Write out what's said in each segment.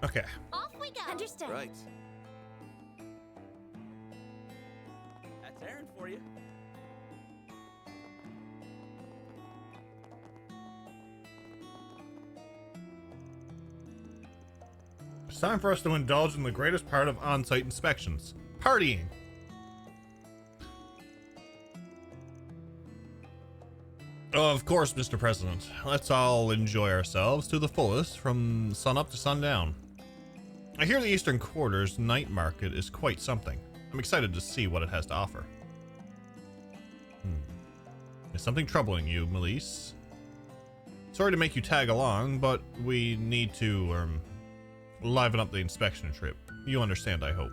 Okay. Off we go. Understood. Right. That's Aaron for you. It's time for us to indulge in the greatest part of on-site inspections. Partying. Oh, of course, Mr. President. Let's all enjoy ourselves to the fullest from sun up to sundown. I hear the Eastern Quarter's night market is quite something. I'm excited to see what it has to offer. Is something troubling you, Melise? Sorry to make you tag along, but we need to, liven up the inspection trip. You understand, I hope.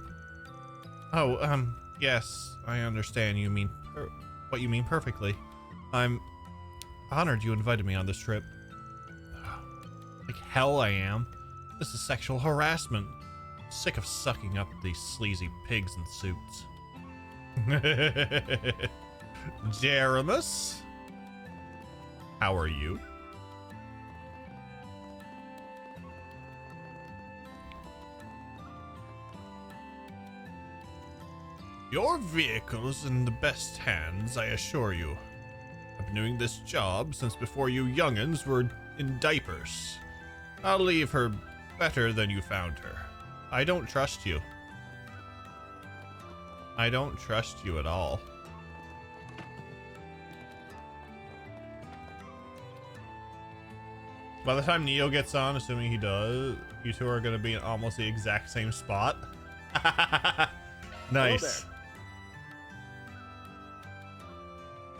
Oh, yes, I understand you mean what you mean perfectly. I'm honored you invited me on this trip. Like hell I am. This is sexual harassment. Sick of sucking up these sleazy pigs in suits. Jeremus? How are you? Your vehicle's in the best hands, I assure you. I've been doing this job since before you young'uns were in diapers. I'll leave her better than you found her. I don't trust you. I don't trust you at all. By the time Neo gets on, assuming he does, you two are going to be in almost the exact same spot. Nice.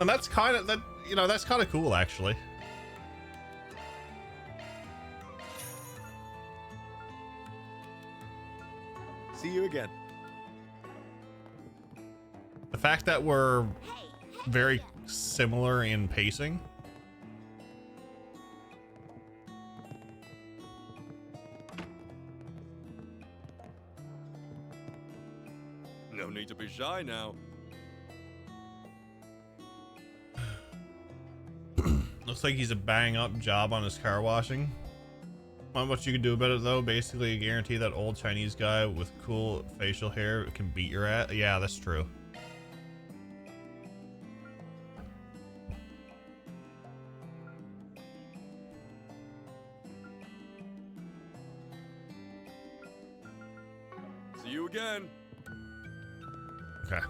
And that's kind of that's kind of cool, actually. See you again. The fact that we're very similar in pacing. No need to be shy now. Looks like he's a bang up job on his car washing. Not much you can do about it though. Basically, I guarantee that old Chinese guy with cool facial hair can beat your ass. Yeah, that's true. See you again. Okay.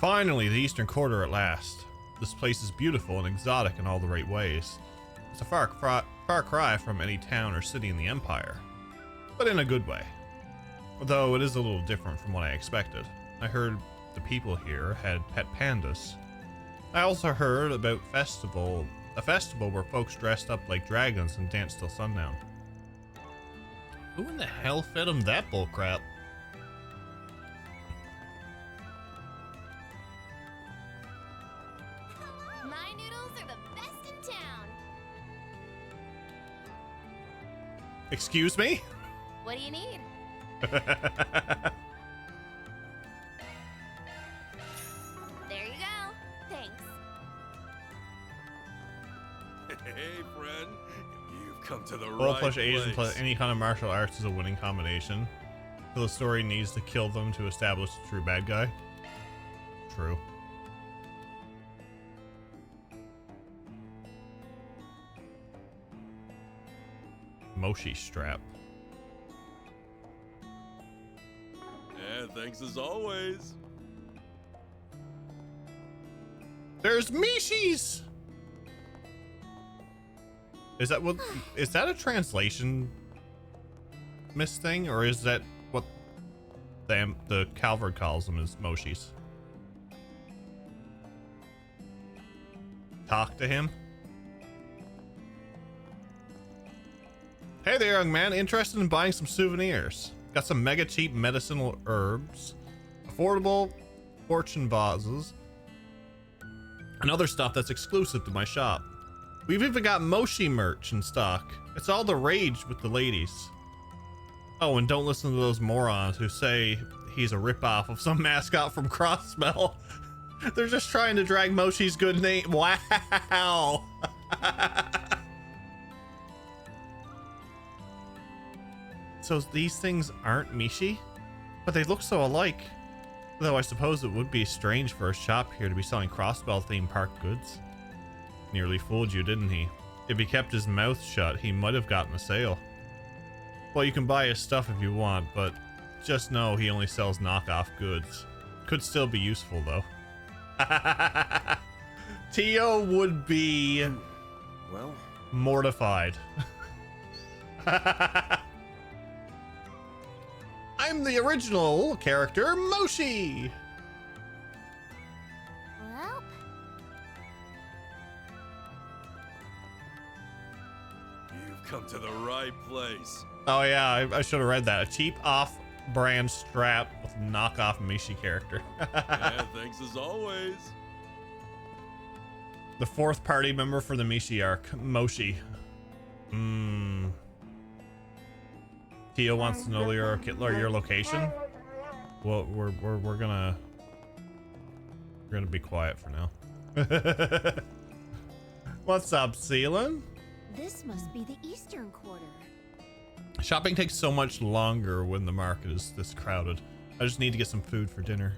Finally, the Eastern Quarter at last. This place is beautiful and exotic in all the right ways. It's a far cry from any town or city in the Empire, but in a good way. Although it is a little different from what I expected. I heard the people here had pet pandas. I also heard about a festival where folks dressed up like dragons and danced till sundown. Who in the hell fed him that bullcrap? My noodles are the best in town. Excuse me? What do you need? There you go. Thanks. Hey, friend. You've come to the Roll right plus Asian place. plus any kind of martial arts is a winning combination. So the story needs to kill them to establish the true bad guy. True. Moshi strap. Yeah, thanks as always. There's Mishis! Is that what? Is that a translation miss thing, or is that what the Calvard calls them as Moshis? Talk to him. Hey there, young man. Interested in buying some souvenirs? Got some mega cheap medicinal herbs, affordable fortune vases, and other stuff that's exclusive to my shop. We've even got Moshi merch in stock. It's all the rage with the ladies. Oh, and don't listen to those morons who say he's a ripoff of some mascot from Crossbell. They're just trying to drag Moshi's good name. Wow. So these things aren't Mishi? But they look so alike. Though I suppose it would be strange for a shop here to be selling Crossbell themed park goods. Nearly fooled you, didn't he? If he kept his mouth shut, he might have gotten a sale. Well, you can buy his stuff if you want, but just know he only sells knockoff goods. Could still be useful, though. Tio would be... Well, mortified. I'm the original character, Moshi! Well, you've come to the right place. Oh yeah, I should have read that. A cheap off-brand strap with a knockoff Mishi character. Yeah, thanks as always. The fourth party member for the Mishi arc, Moshi. Tio wants to know your location. Well, we're gonna be quiet for now. What's up, Ceylon? this must be the eastern quarter. Shopping takes so much longer when the market is this crowded. I just need to get some food for dinner.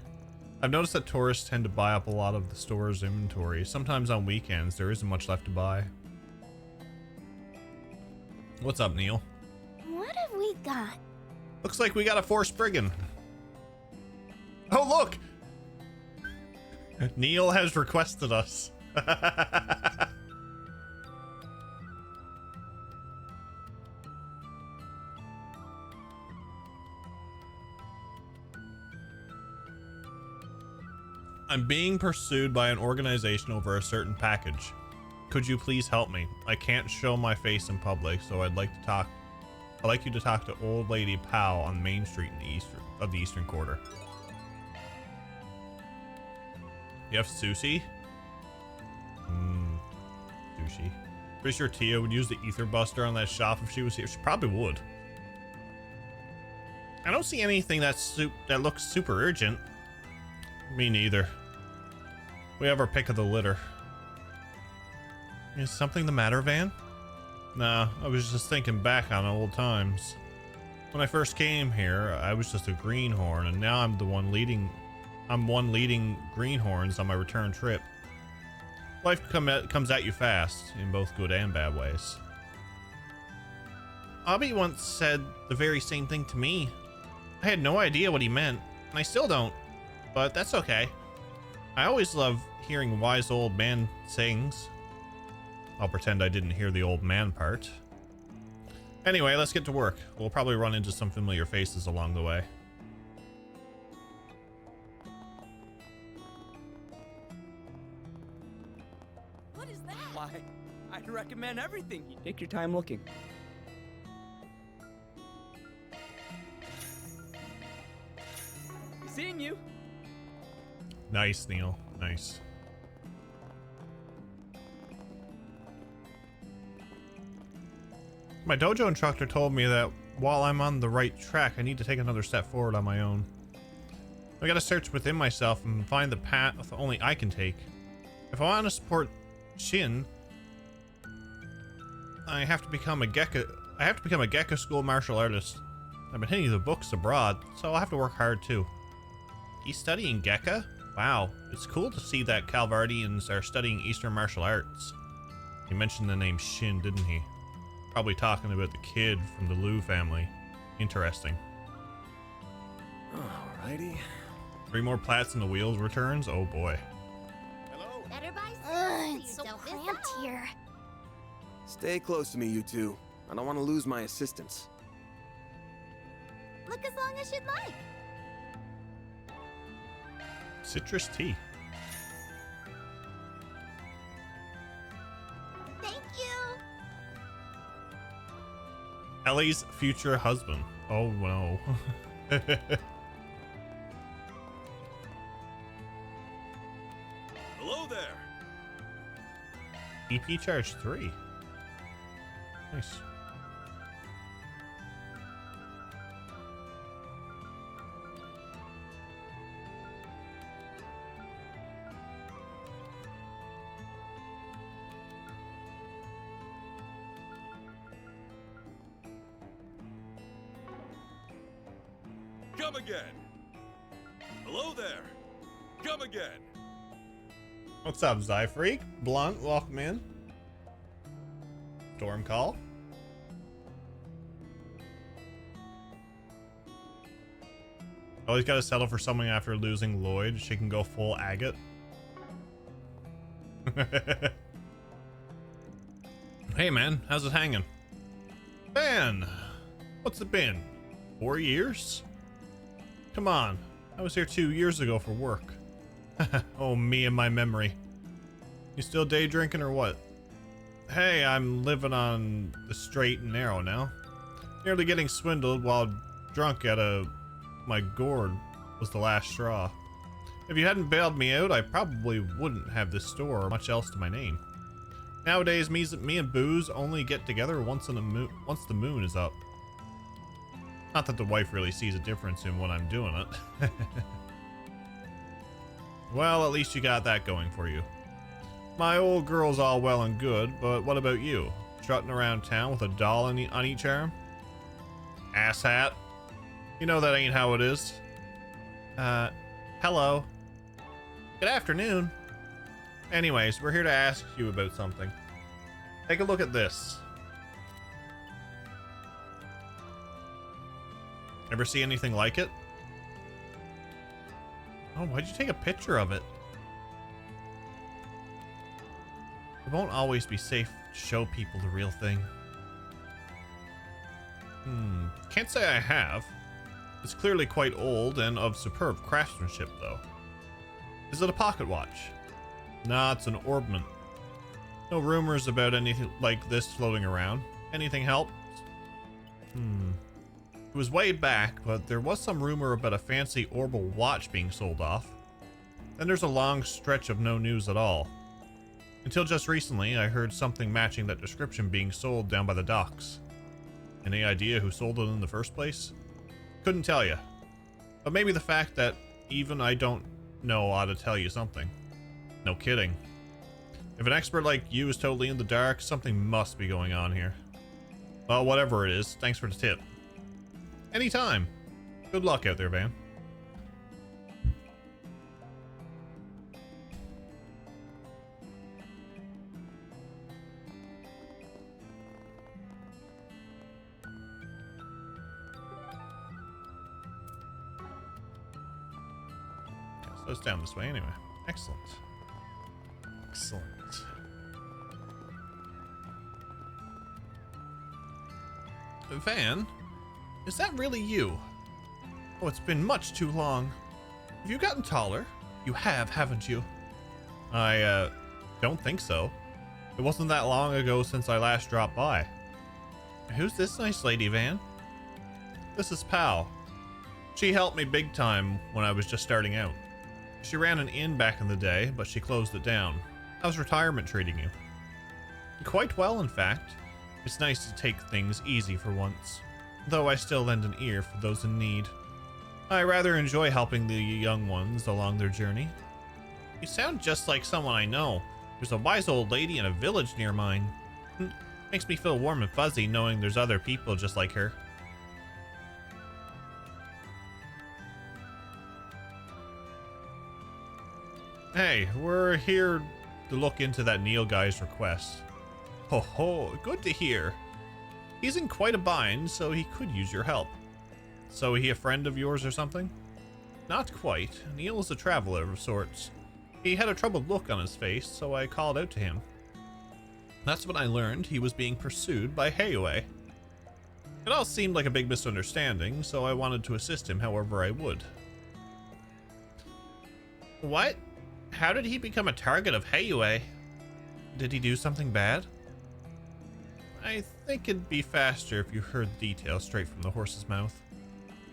I've noticed that tourists tend to buy up a lot of the store's inventory. Sometimes on weekends, there isn't much left to buy. What's up, Neil? What have we got? Looks like we got a Force Brigand. Oh, look! Neil has requested us. I'm being pursued by an organization over a certain package. Could you please help me? I can't show my face in public, so I'd like you to talk to Old Lady Pal on Main Street in the Eastern Quarter. You have sushi? Sushi. Pretty sure Tia would use the Ether Buster on that shop if she was here. She probably would. I don't see anything that looks super urgent. Me neither. We have our pick of the litter. Is something the matter, Van? Nah, I was just thinking back on old times. When I first came here, I was just a greenhorn, and now I'm one leading greenhorns on my return trip. Life comes at you fast, in both good and bad ways. Abby once said the very same thing to me. I had no idea what he meant, and I still don't, but that's okay. I always love hearing wise old man sayings. I'll pretend I didn't hear the old man part. Anyway, let's get to work. We'll probably run into some familiar faces along the way. What is that? Why, I'd recommend everything. You take your time looking. Seeing you. Nice, Neil. Nice. My dojo instructor told me that while I'm on the right track, I need to take another step forward on my own. I gotta search within myself and find the path only I can take. If I want to support Shin, I have to become a Gekka school martial artist. I've been hitting the books abroad, so I'll have to work hard too. He's studying Gekka? Wow, it's cool to see that Calvardians are studying Eastern martial arts. He mentioned the name Shin, didn't he? Probably talking about the kid from the Liu family. Interesting. Alrighty. 3 more plats in the wheels returns? Oh boy. Hello. Better buy It's so don't miss cramped out. here. Stay close to me, you two. I don't want to lose my assistance. Look as long as you'd like. Citrus tea. Thank you. Ellie's future husband. Oh no. Hello there. EP charge 3. Nice. Come again. Hello there. Come again. What's up, Zyfreak? Blunt, welcome in. Storm Call. Always gotta settle for something after losing Lloyd. She can go full agate. Hey man, how's it hanging? Man, what's it been? 4 years? Come on, I was here 2 years ago for work. Oh, me and my memory. You still day drinking or what? Hey, I'm living on the straight and narrow now. Nearly getting swindled while drunk at my gourd was the last straw. If you hadn't bailed me out, I probably wouldn't have this store or much else to my name. Nowadays, me and Booze only get together once the moon is up. Not that the wife really sees a difference in when I'm doing it. Well, at least you got that going for you. My old girl's all well and good, but what about you? Strutting around town with a doll on each arm? Asshat. You know that ain't how it is. Hello. Good afternoon. Anyways, we're here to ask you about something. Take a look at this. Ever see anything like it? Oh, why'd you take a picture of it? It won't always be safe to show people the real thing. Can't say I have. It's clearly quite old and of superb craftsmanship, though. Is it a pocket watch? Nah, it's an orbment. No rumors about anything like this floating around. Anything help? It was way back, but there was some rumor about a fancy orbal watch being sold off. Then there's a long stretch of no news at all. Until just recently, I heard something matching that description being sold down by the docks. Any idea who sold it in the first place? Couldn't tell you. But maybe the fact that even I don't know ought to tell you something. No kidding. If an expert like you is totally in the dark, something must be going on here. Well, whatever it is, thanks for the tip. Anytime. Good luck out there, Van. So it's down this way anyway. Excellent. Excellent. Van, is that really you? Oh, it's been much too long. Have you gotten taller? You have, haven't you? I, don't think so. It wasn't that long ago since I last dropped by. Who's this nice lady, Van? This is Pal. She helped me big time when I was just starting out. She ran an inn back in the day, but she closed it down. How's retirement treating you? Quite well, in fact. It's nice to take things easy for once. Though I still lend an ear for those in need. I rather enjoy helping the young ones along their journey. You sound just like someone I know. There's a wise old lady in a village near mine. Makes me feel warm and fuzzy knowing there's other people just like her. Hey, we're here to look into that Neil guy's request. Ho ho, good to hear. He's in quite a bind, so he could use your help. So he a friend of yours or something? Not quite. Neil is a traveler of sorts. He had a troubled look on his face, so I called out to him. That's when I learned he was being pursued by Heiue. It all seemed like a big misunderstanding, so I wanted to assist him however I would. What? How did he become a target of Heiue? Did he do something bad? I think it'd be faster if you heard the details straight from the horse's mouth.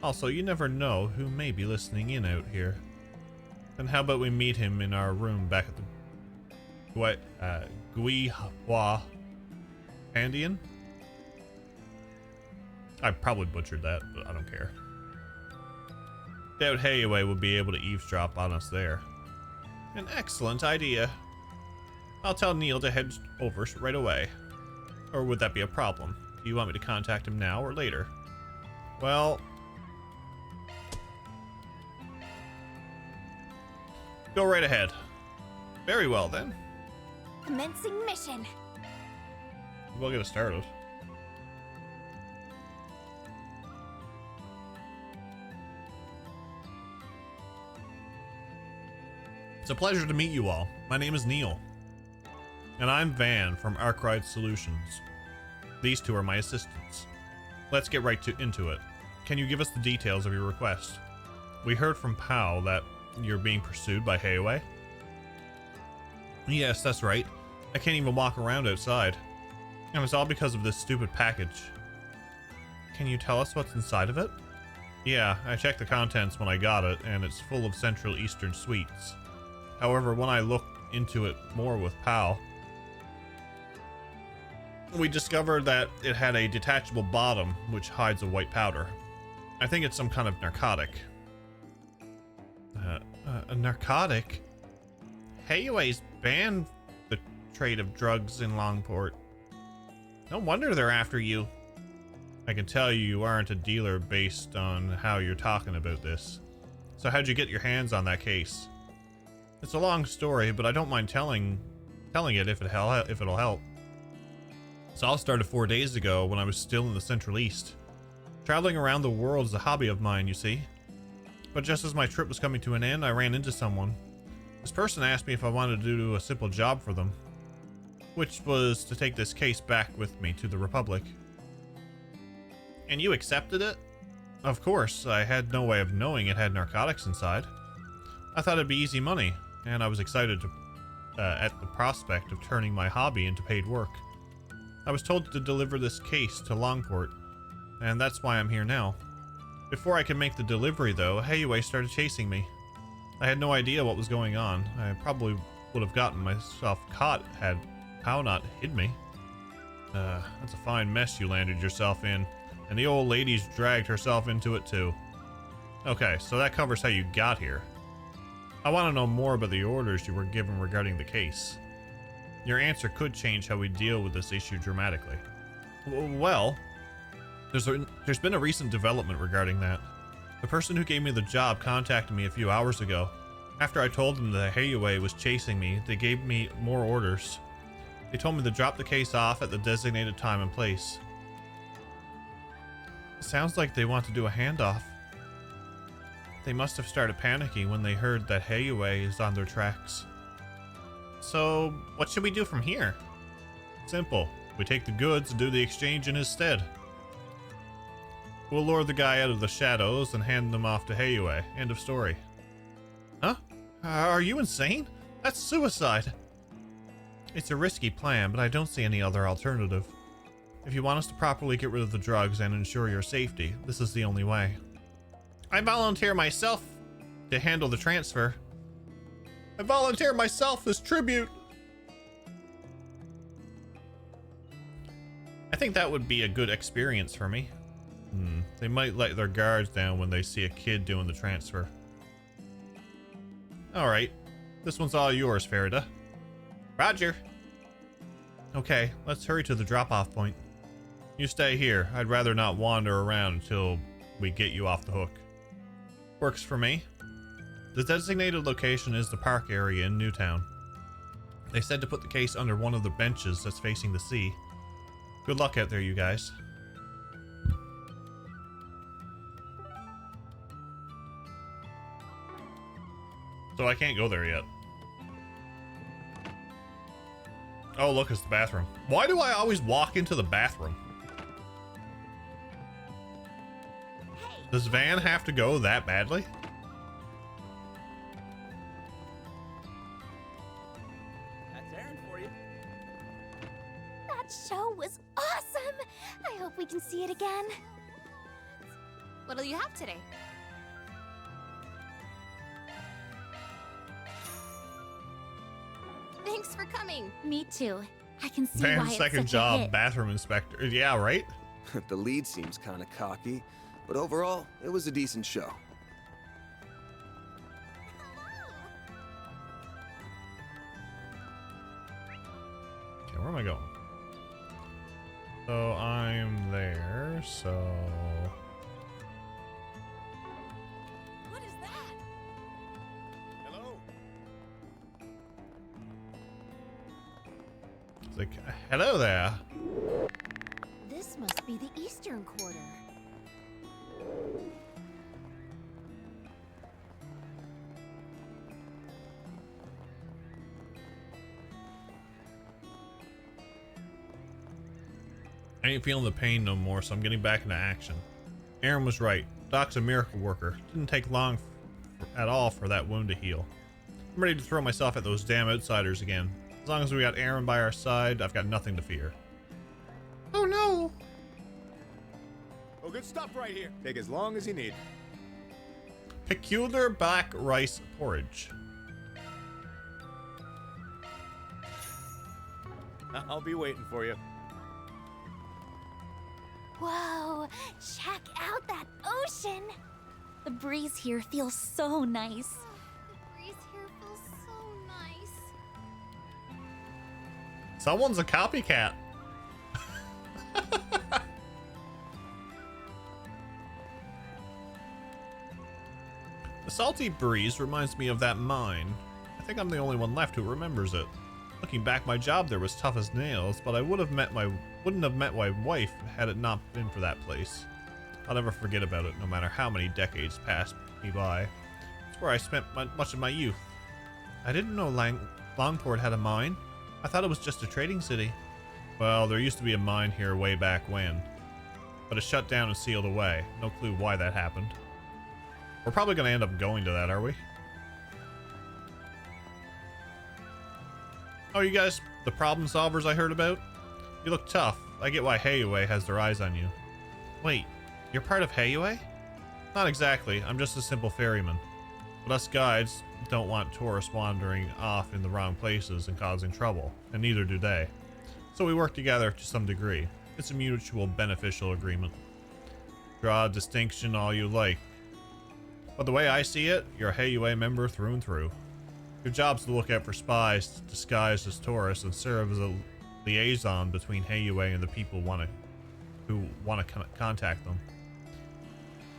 Also, you never know who may be listening in out here. Then how about we meet him in our room back at the Gui Hua Pandian? I probably butchered that, but I don't care. Doubt Heiue would be able to eavesdrop on us there. An excellent idea. I'll tell Neil to head over right away. Or would that be a problem? Do you want me to contact him now or later? Well, Go right ahead. Very well then. Commencing mission. We'll get it started. It's a pleasure to meet you all. My name is Neil. And I'm Van from Arkwright Solutions. These two are my assistants. Let's get right into it. Can you give us the details of your request? We heard from Pal that you're being pursued by Heiwei. Yes, that's right. I can't even walk around outside. And it's all because of this stupid package. Can you tell us what's inside of it? Yeah, I checked the contents when I got it, and it's full of Central Eastern sweets. However, when I looked into it more with Pal, we discovered that it had a detachable bottom which hides a white powder. I think it's some kind of narcotic. A narcotic? Heiwei's banned the trade of drugs in Longport. No wonder they're after you. I can tell you aren't a dealer based on how you're talking about this. So how'd you get your hands on that case? It's a long story, but I don't mind telling it if it'll help. It all started 4 days ago when I was still in the Central East. Traveling around the world is a hobby of mine, you see. But just as my trip was coming to an end, I ran into someone. This person asked me if I wanted to do a simple job for them, which was to take this case back with me to the Republic. And you accepted it? Of course, I had no way of knowing it had narcotics inside. I thought it'd be easy money, and I was excited at the prospect of turning my hobby into paid work. I was told to deliver this case to Longport, and that's why I'm here now. Before I could make the delivery, though, Heiwei started chasing me. I had no idea what was going on. I probably would have gotten myself caught had Pao not hid me. That's a fine mess you landed yourself in, and the old lady's dragged herself into it too. Okay, so that covers how you got here. I want to know more about the orders you were given regarding the case. Your answer could change how we deal with this issue dramatically. Well, there's been a recent development regarding that. The person who gave me the job contacted me a few hours ago. After I told them that Heiwei was chasing me, they gave me more orders. They told me to drop the case off at the designated time and place. It sounds like they want to do a handoff. They must have started panicking when they heard that Heiwei is on their tracks. So, what should we do from here? Simple. We take the goods and do the exchange in his stead. We'll lure the guy out of the shadows and hand them off to Heiwei. End of story. Huh? Are you insane? That's suicide. It's a risky plan, but I don't see any other alternative. If you want us to properly get rid of the drugs and ensure your safety, this is the only way. I volunteer myself to handle the transfer. I volunteer myself as tribute. I think that would be a good experience for me. They might let their guards down when they see a kid doing the transfer. Alright, this one's all yours, Farida. Roger. Okay, let's hurry to the drop-off point. You stay here. I'd rather not wander around until we get you off the hook. Works for me. The designated location is the park area in Newtown. They said to put the case under one of the benches that's facing the sea. Good luck out there, you guys. So I can't go there yet. Oh, look, it's the bathroom. Why do I always walk into the bathroom? Does Van have to go that badly? That's Aaron for you. That show was awesome. I hope we can see it again. What'll you have today? Thanks for coming. Me too. I can see why Van's it's second such a job, hit. bathroom inspector. Yeah, right? The lead seems kind of cocky, but overall, it was a decent show. Okay, where am I going? So I'm there, so... What is that? Hello. It's like, hello there. This must be the eastern quarter. I ain't feeling the pain no more, so I'm getting back into action. Aaron was right. Doc's a miracle worker. Didn't take long at all for that wound to heal. I'm ready to throw myself at those damn outsiders again. As long as we got Aaron by our side, I've got nothing to fear. Oh no! Oh, good stuff right here. Take as long as you need. Peculiar black rice porridge. I'll be waiting for you. Whoa, check out that ocean. The breeze here feels so nice. The breeze here feels so nice. Someone's a copycat. The salty breeze reminds me of that mine. I think I'm the only one left who remembers it. Looking back, my job there was tough as nails, but I wouldn't have met my wife had it not been for that place. I'll never forget about it, no matter how many decades pass me by. It's where I spent much of my youth. I didn't know Longport had a mine. I thought it was just a trading city. Well, there used to be a mine here way back when, but it shut down and sealed away. No clue why that happened. We're probably going to end up going to that, are we? Oh, you guys, the problem solvers I heard about? You look tough. I get why Heiyue has their eyes on you. Wait, you're part of Heiyue? Not exactly. I'm just a simple ferryman. But us guides don't want tourists wandering off in the wrong places and causing trouble, and neither do they. So we work together to some degree. It's a mutual beneficial agreement. Draw a distinction all you like. But the way I see it, you're a Heiyue member through and through. Your job's to look out for spies disguised as tourists and serve as a liaison between Heiyue and the people who want to contact them.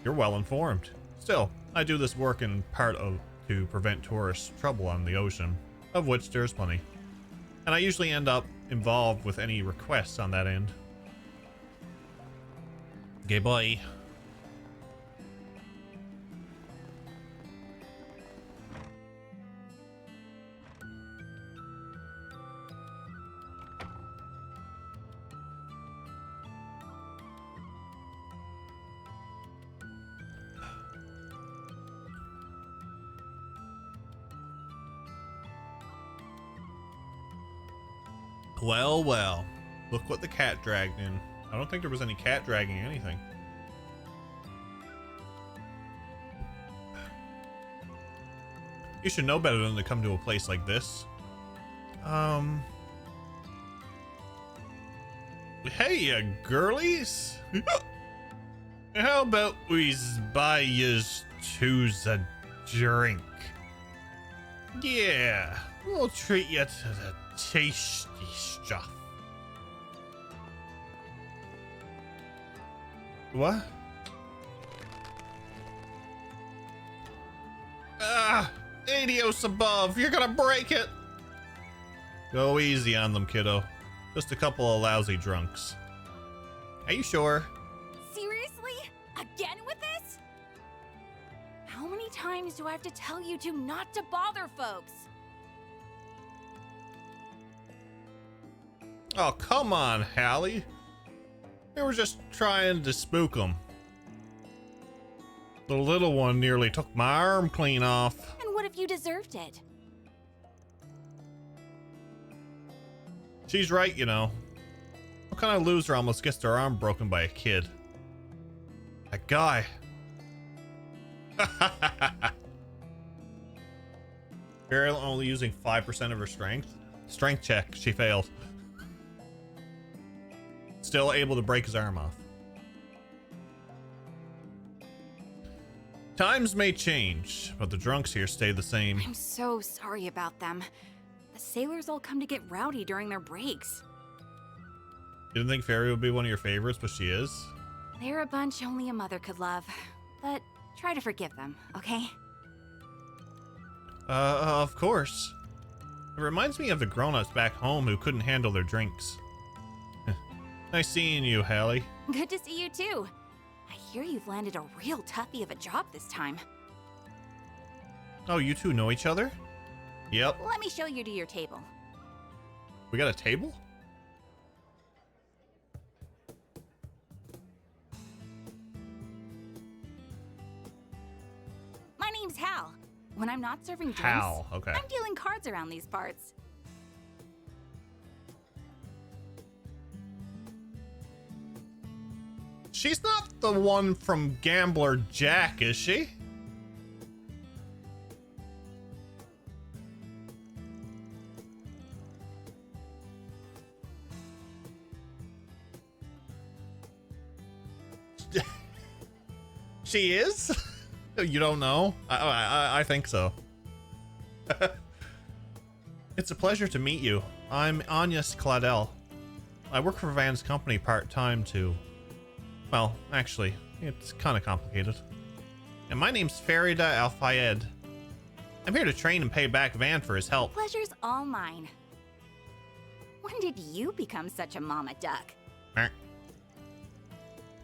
You're well informed. Still, I do this work in part to prevent tourist trouble on the ocean, of which there's plenty. And I usually end up involved with any requests on that end. Gay boy. Well, well. Look what the cat dragged in. I don't think there was any cat dragging anything. You should know better than to come to a place like this. Hey, girlies. How about we buy yous two's a drink? Yeah, we'll treat you to the tasty stuff. What? Ah, adios above. You're gonna break it. Go easy on them, kiddo. Just a couple of lousy drunks. Are you sure? Seriously? Again with this? How many times do I have to tell you two not to bother folks? Oh, come on, Hallie. We were just trying to spook them. The little one nearly took my arm clean off. And what if you deserved it? She's right, you know. What kind of loser almost gets their arm broken by a kid? A guy. Ariel only using 5% of her strength. Strength check, she failed. Still able to break his arm off. Times may change, but the drunks here stay the same. I'm so sorry about them. The sailors all come to get rowdy during their breaks. You didn't think Fairy would be one of your favorites, but she is? They're a bunch only a mother could love. But try to forgive them, okay? Of course. It reminds me of the grown-ups back home who couldn't handle their drinks. Nice seeing you, Hallie. Good to see you too. I hear you've landed a real toughie of a job this time. Oh, you two know each other? Yep. Let me show you to your table. We got a table? My name's Hal. When I'm not serving drinks, Hal, okay. I'm dealing cards around these parts. She's not the one from Gambler Jack, is she? She is? You don't know? I think so. It's a pleasure to meet you. I'm Agnes Claudel. I work for Van's company part-time too. Well, actually, it's kind of complicated. And my name's Farida Al-Fayed. I'm here to train and pay back Van for his help. Pleasure's all mine. When did you become such a mama duck?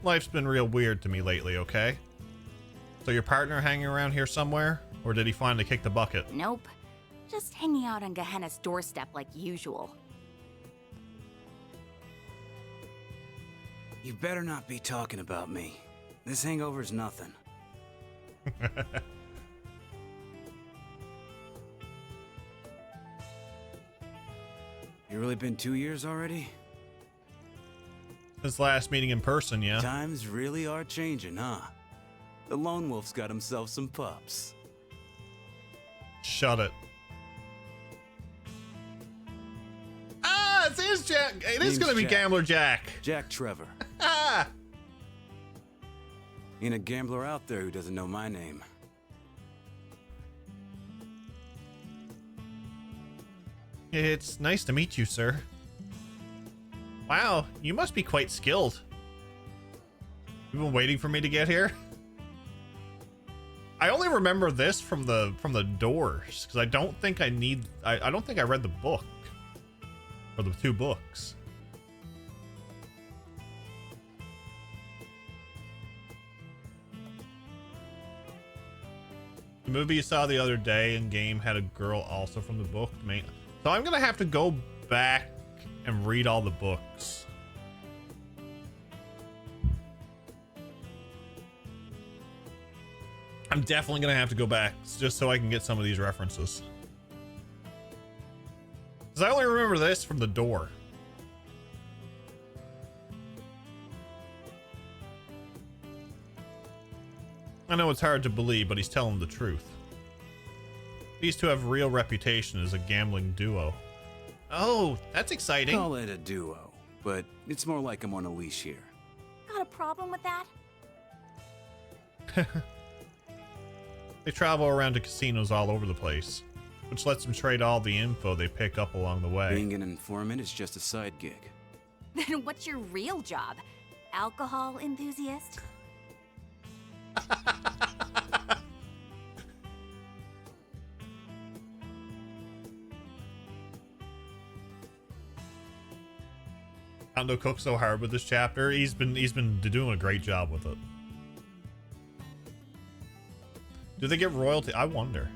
Life's been real weird to me lately, okay? So your partner hanging around here somewhere? Or did he finally kick the bucket? Nope. Just hanging out on Gehenna's doorstep like usual. You better not be talking about me. This hangover's nothing. You really been 2 years already? Since last meeting in person, yeah. Times really are changing, huh? The lone wolf's got himself some pups. Shut it. Ah, it is Jack. It is Name's gonna be Jack. Gambler Jack. Jack Trevor. Ah! Ain't a gambler out there who doesn't know my name. It's nice to meet you, sir. Wow, you must be quite skilled. You've been waiting for me to get here? I only remember this from the doors, because I don't think I need... I don't think I read the book. Or the 2 books. The movie you saw the other day in game had a girl also from the book. So I'm gonna have to go back and read all the books. I'm definitely gonna have to go back just so I can get some of these references. Because I only remember this from the door. I know it's hard to believe, but he's telling the truth. These two have real reputation as a gambling duo. Oh, that's exciting. Call it a duo, but it's more like I'm on a leash here. Got a problem with that? They travel around to casinos all over the place, which lets them trade all the info they pick up along the way. Being an informant is just a side gig. Then what's your real job? Alcohol enthusiast? Hondo cooked so hard with this chapter. He's been doing a great job with it. Do they get royalty? I wonder.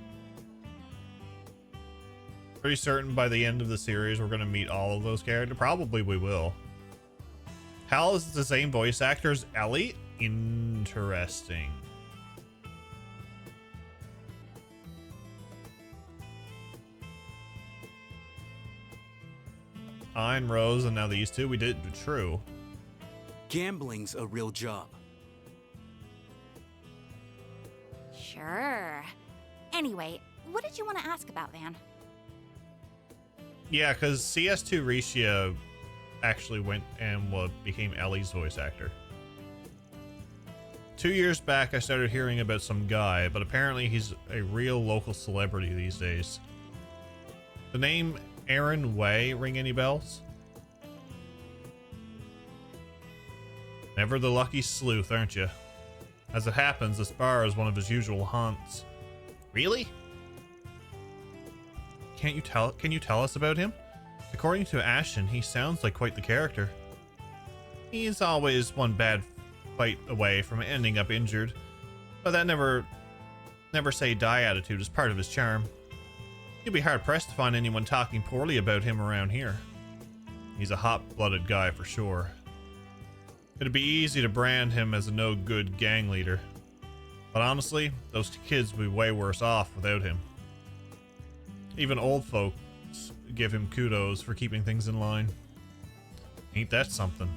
Pretty certain by the end of the series we're gonna meet all of those characters. Probably we will. Hal is the same voice actor as Ellie? Interesting. Ein, Rose, and now these two. We did true. Gambling's a real job. Sure. Anyway, what did you want to ask about, Van? Yeah, because CS2 Risha actually went and became Ellie's voice actor. 2 years back, I started hearing about some guy, but apparently he's a real local celebrity these days. The name Aaron Way ring any bells? Never the lucky sleuth, aren't you? As it happens, this bar is one of his usual haunts. Really? Can you tell us about him? According to Ashton, he sounds like quite the character. He's always one bad fight away from ending up injured, but that never say die attitude is part of his charm. You'd be hard pressed to find anyone talking poorly about him around here. He's a hot-blooded guy for sure. It'd be easy to brand him as a no-good gang leader, but honestly, those kids would be way worse off without him. Even old folks give him kudos for keeping things in line. Ain't that something?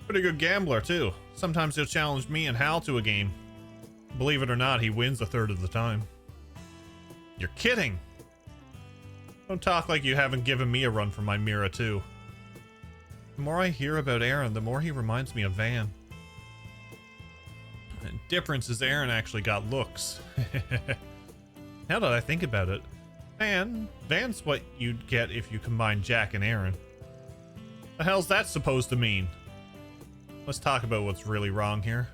Pretty good gambler too. Sometimes he'll challenge me and Hal to a game. Believe it or not, he wins a third of the time. You're kidding! Don't talk like you haven't given me a run for my Mira too. The more I hear about Aaron, the more he reminds me of Van. The difference is Aaron actually got looks. Now that I think about it, Van's what you'd get if you combine Jack and Aaron. The hell's that supposed to mean? Let's talk about what's really wrong here.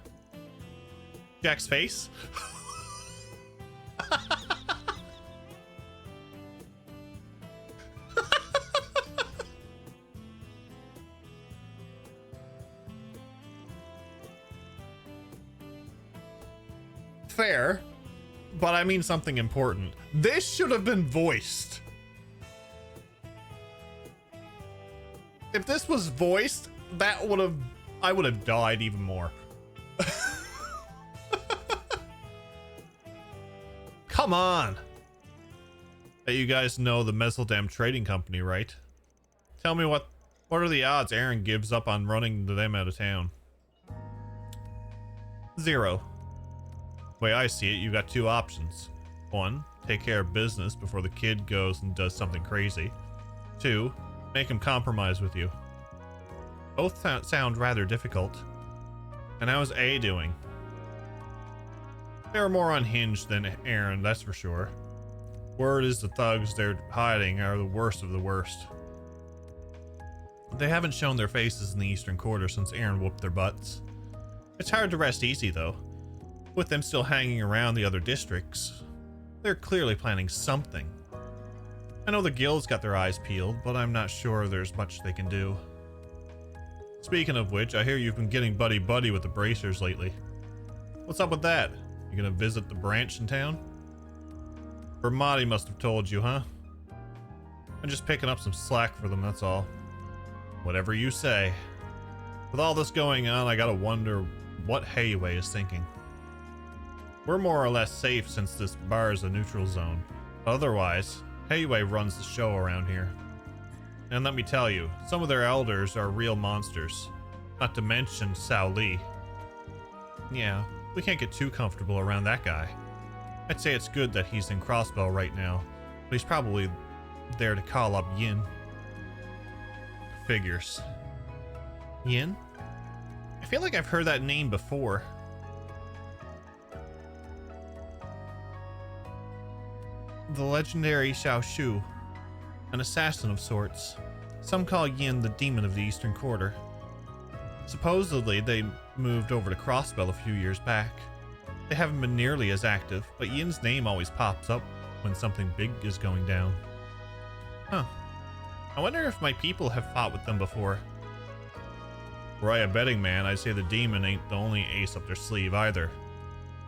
Jack's face? Fair, but I mean something important. This should have been voiced. If this was voiced, I would have died even more. Come on. Hey, you guys know the Meseldam Trading Company, right? Tell me what are the odds Aaron gives up on running them out of town? 0. The way I see it, you got 2 options. 1, take care of business before the kid goes and does something crazy. 2, make him compromise with you. Both sound rather difficult. And how's A doing? They're more unhinged than Aaron, that's for sure. Word is the thugs they're hiding are the worst of the worst. They haven't shown their faces in the Eastern Quarter since Aaron whooped their butts. It's hard to rest easy though. With them still hanging around the other districts, they're clearly planning something. I know the guild's got their eyes peeled, but I'm not sure there's much they can do. Speaking of which, I hear you've been getting buddy-buddy with the Bracers lately. What's up with that? You gonna visit the branch in town? Vermati must have told you, huh? I'm just picking up some slack for them, that's all. Whatever you say. With all this going on, I gotta wonder what Hayway is thinking. We're more or less safe since this bar is a neutral zone. Otherwise, Hayway runs the show around here. And let me tell you, some of their elders are real monsters. Not to mention Sao Lee. Yeah, we can't get too comfortable around that guy. I'd say it's good that he's in Crossbell right now, but he's probably there to call up Yin. Figures. Yin? I feel like I've heard that name before. The legendary Xiao Shu, an assassin of sorts. Some call Yin the demon of the Eastern Quarter. Supposedly, they moved over to Crossbell a few years back. They haven't been nearly as active, but Yin's name always pops up when something big is going down. Huh. I wonder if my people have fought with them before. Were I a betting man, I'd say the demon ain't the only ace up their sleeve either.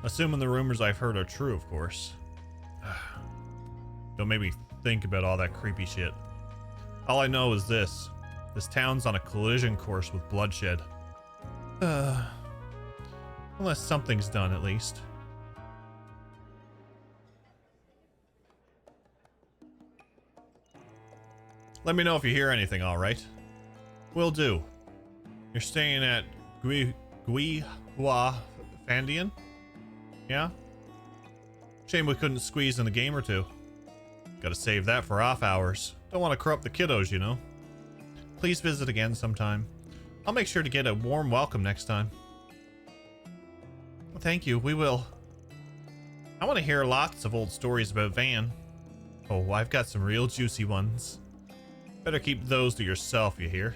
Assuming the rumors I've heard are true, of course. Don't make me think about all that creepy shit. All I know is this. This town's on a collision course with bloodshed. Unless something's done, at least. Let me know if you hear anything, alright? Will do. You're staying at Gui Hua Fandian? Yeah? Shame we couldn't squeeze in a game or two. Gotta save that for off hours. Don't want to corrupt the kiddos, you know. Please visit again sometime. I'll make sure to get a warm welcome next time. Thank you, we will. I want to hear lots of old stories about Van. Oh, I've got some real juicy ones. Better keep those to yourself, you hear?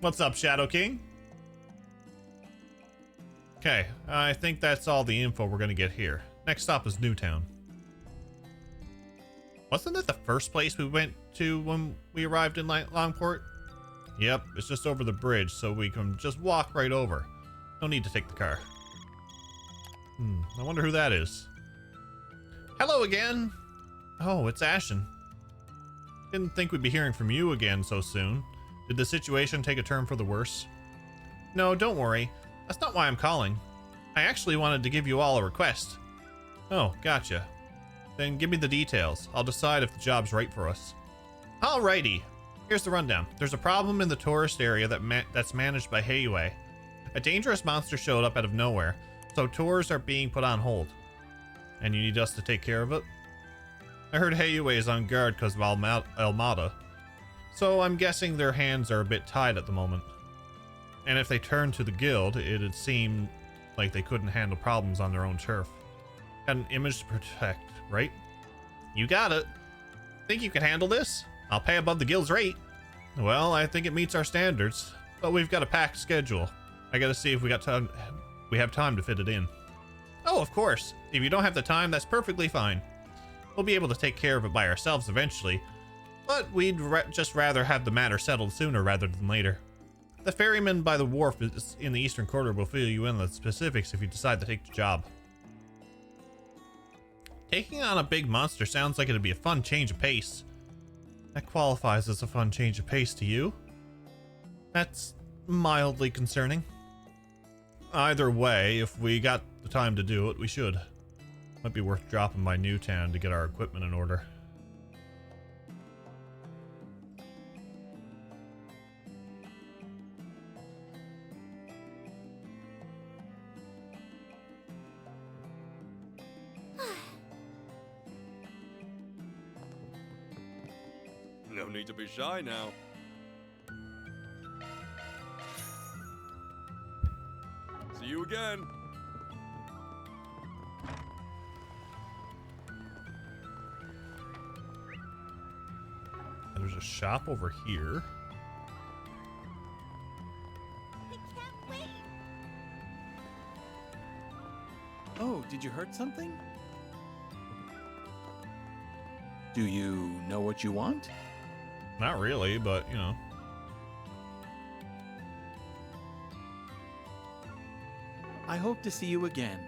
What's up, Shadow King? Okay, I think that's all the info we're gonna get here. Next stop is Newtown. Wasn't that the first place we went to when we arrived in Longport? Yep, it's just over the bridge, so we can just walk right over. No need to take the car. I wonder who that is. Hello again! Oh, it's Ashen. Didn't think we'd be hearing from you again so soon. Did the situation take a turn for the worse? No, don't worry. That's not why I'm calling. I actually wanted to give you all a request. Oh, gotcha. Then give me the details. I'll decide if the job's right for us. Alrighty. Here's the rundown. There's a problem in the tourist area that's managed by Heiyue. A dangerous monster showed up out of nowhere, so tours are being put on hold. And you need us to take care of it? I heard Heiyue is on guard because of Almada, so I'm guessing their hands are a bit tied at the moment. And if they turned to the guild, it'd seem like they couldn't handle problems on their own turf. Got an image to protect, right? You got it. Think you can handle this? I'll pay above the guild's rate. Well, I think it meets our standards, but we've got a packed schedule. I gotta see if we have time to fit it in. Oh, of course. If you don't have the time, that's perfectly fine. We'll be able to take care of it by ourselves eventually, but we'd just rather have the matter settled sooner rather than later. The ferryman by the wharf in the eastern quarter will fill you in on the specifics if you decide to take the job. Taking on a big monster sounds like it'd be a fun change of pace. That qualifies as a fun change of pace to you? That's mildly concerning. Either way, if we got the time to do it, we should. Might be worth dropping by Newtown to get our equipment in order. No need to be shy now. See you again. There's a shop over here. I can't wait. Oh, did you hurt something? Do you know what you want? Not really, but you know. I hope to see you again.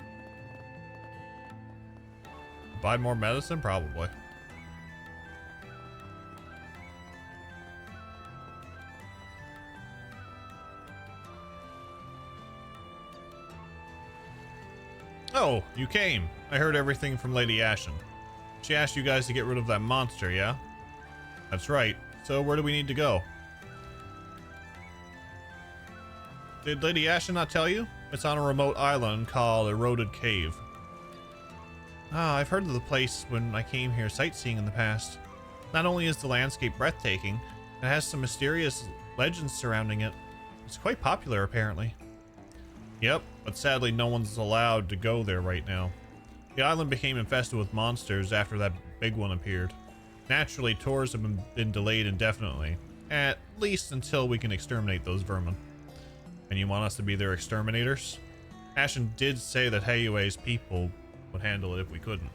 Buy more medicine? Probably. Oh, you came. I heard everything from Lady Ashen. She asked you guys to get rid of that monster, yeah? That's right. So where do we need to go? Did Lady Ashen not tell you? It's on a remote island called Eroded Cave. Ah, I've heard of the place when I came here sightseeing in the past. Not only is the landscape breathtaking, it has some mysterious legends surrounding it. It's quite popular, apparently. Yep, but sadly no one's allowed to go there right now. The island became infested with monsters after that big one appeared. Naturally, tours have been delayed indefinitely, at least until we can exterminate those vermin. And you want us to be their exterminators? Ashen did say that Heiyue's people would handle it if we couldn't.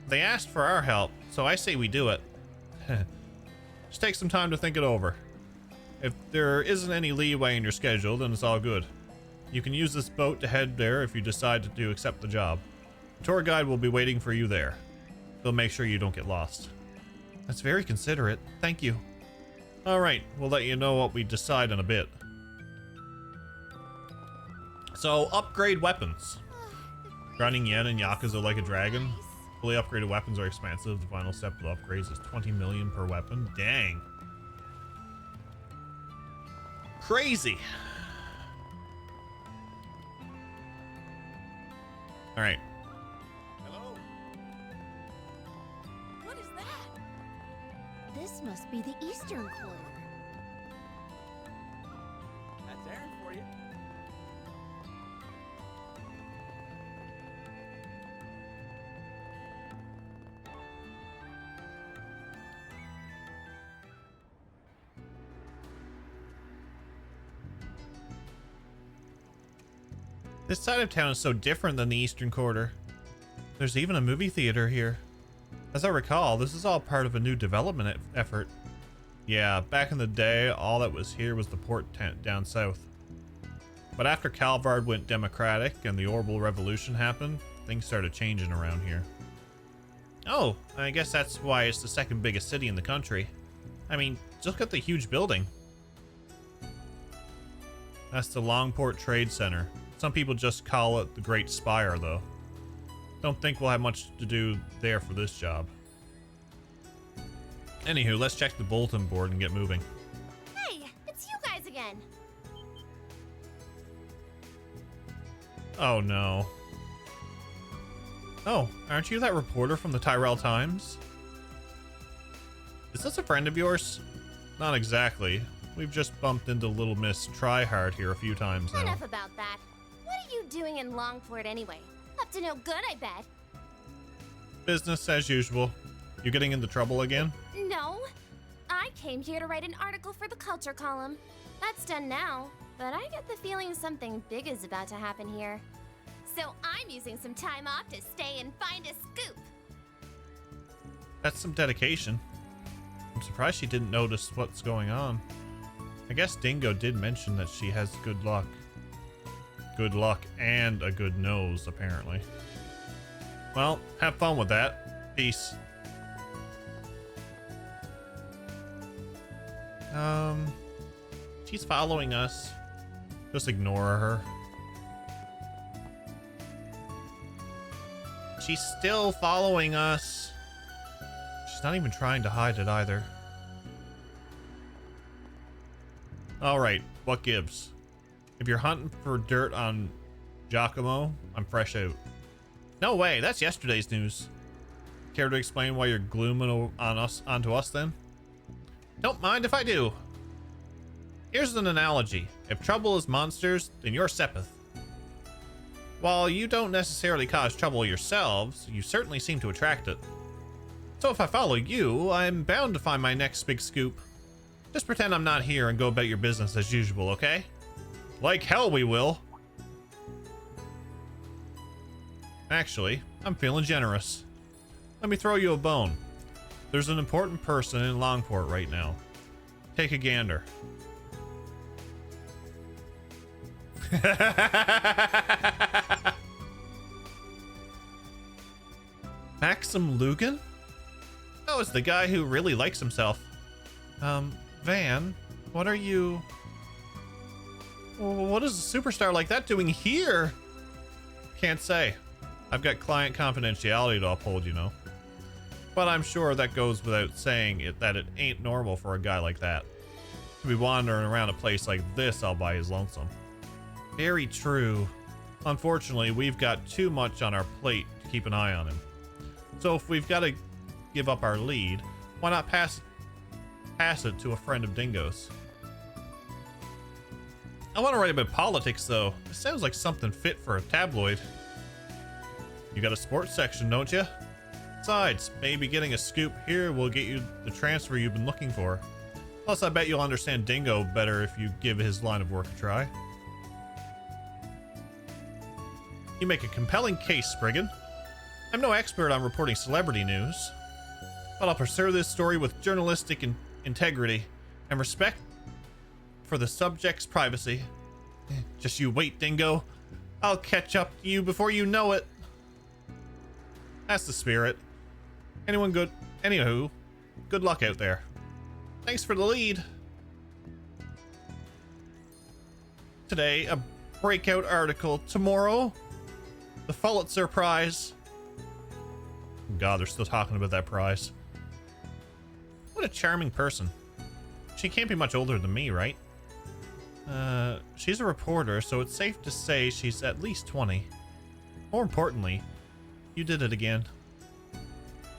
They asked for our help, so I say we do it. Just take some time to think it over. If there isn't any leeway in your schedule, then it's all good. You can use this boat to head there if you decide to accept the job. The tour guide will be waiting for you there. He'll make sure you don't get lost. That's very considerate. Thank you. Alright, we'll let you know what we decide in a bit. So, upgrade weapons. Running Yen and Yakuza like a dragon. Fully upgraded weapons are expensive. The final step of the upgrades is 20 million per weapon. Dang. Crazy. Alright. Hello? What is that? This must be the eastern quarter. That's Aaron for you. This side of town is so different than the eastern quarter. There's even a movie theater here. As I recall, this is all part of a new development effort. Yeah, back in the day, all that was here was the port tent down south. But after Calvard went democratic and the Orbital Revolution happened, things started changing around here. Oh, I guess that's why it's the second biggest city in the country. I mean, just look at the huge building. That's the Longport Trade Center. Some people just call it the Great Spire, though. Don't think we'll have much to do there for this job. Anywho, let's check the bulletin board and get moving. Hey, it's you guys again. Oh no. Oh, aren't you that reporter from the Tyrell Times? Is this a friend of yours? Not exactly. We've just bumped into little Miss Tryhard here a few times now. Enough about that. What are you doing in Longport anyway? Up to no good, I bet. Business as usual. You getting into trouble again? No. I came here to write an article for the culture column. That's done now, but I get the feeling something big is about to happen here. So I'm using some time off to stay and find a scoop. That's some dedication. I'm surprised she didn't notice what's going on. I guess Dingo did mention that she has good luck. Good luck and a good nose, apparently. Well, have fun with that. Peace. She's following us. Just ignore her. She's still following us. She's not even trying to hide it either. Alright, what gives? If you're hunting for dirt on Giacomo, I'm fresh out. No way, that's yesterday's news. Care to explain why you're glooming onto us then? Don't mind if I do. Here's an analogy. If trouble is monsters, then you're Sepith. While you don't necessarily cause trouble yourselves, you certainly seem to attract it. So if I follow you, I'm bound to find my next big scoop. Just pretend I'm not here and go about your business as usual, okay? Like hell we will. Actually, I'm feeling generous. Let me throw you a bone. There's an important person in Longport right now. Take a gander. Maxim Lugan? Oh, it's the guy who really likes himself. Van, what are you... What is a superstar like that doing here? Can't say. I've got client confidentiality to uphold, you know. But I'm sure that goes without saying that it ain't normal for a guy like that to be wandering around a place like this all by his lonesome. Very true. Unfortunately, we've got too much on our plate to keep an eye on him. So if we've got to give up our lead, why not pass it to a friend of Dingo's? I want to write about politics, though. It sounds like something fit for a tabloid. You got a sports section, don't you? Besides, maybe getting a scoop here will get you the transfer you've been looking for. Plus, I bet you'll understand Dingo better if you give his line of work a try. You make a compelling case, Spriggan. I'm no expert on reporting celebrity news, but I'll pursue this story with journalistic integrity and respect for the subject's privacy. Just you wait, Dingo. I'll catch up to you before you know it. That's the spirit. Anywho, good luck out there. Thanks for the lead. Today, a breakout article. Tomorrow, the Pulitzer Prize. God, they're still talking about that prize. What a charming person. She can't be much older than me, right? She's a reporter, so it's safe to say she's at least 20. More importantly, you did it again.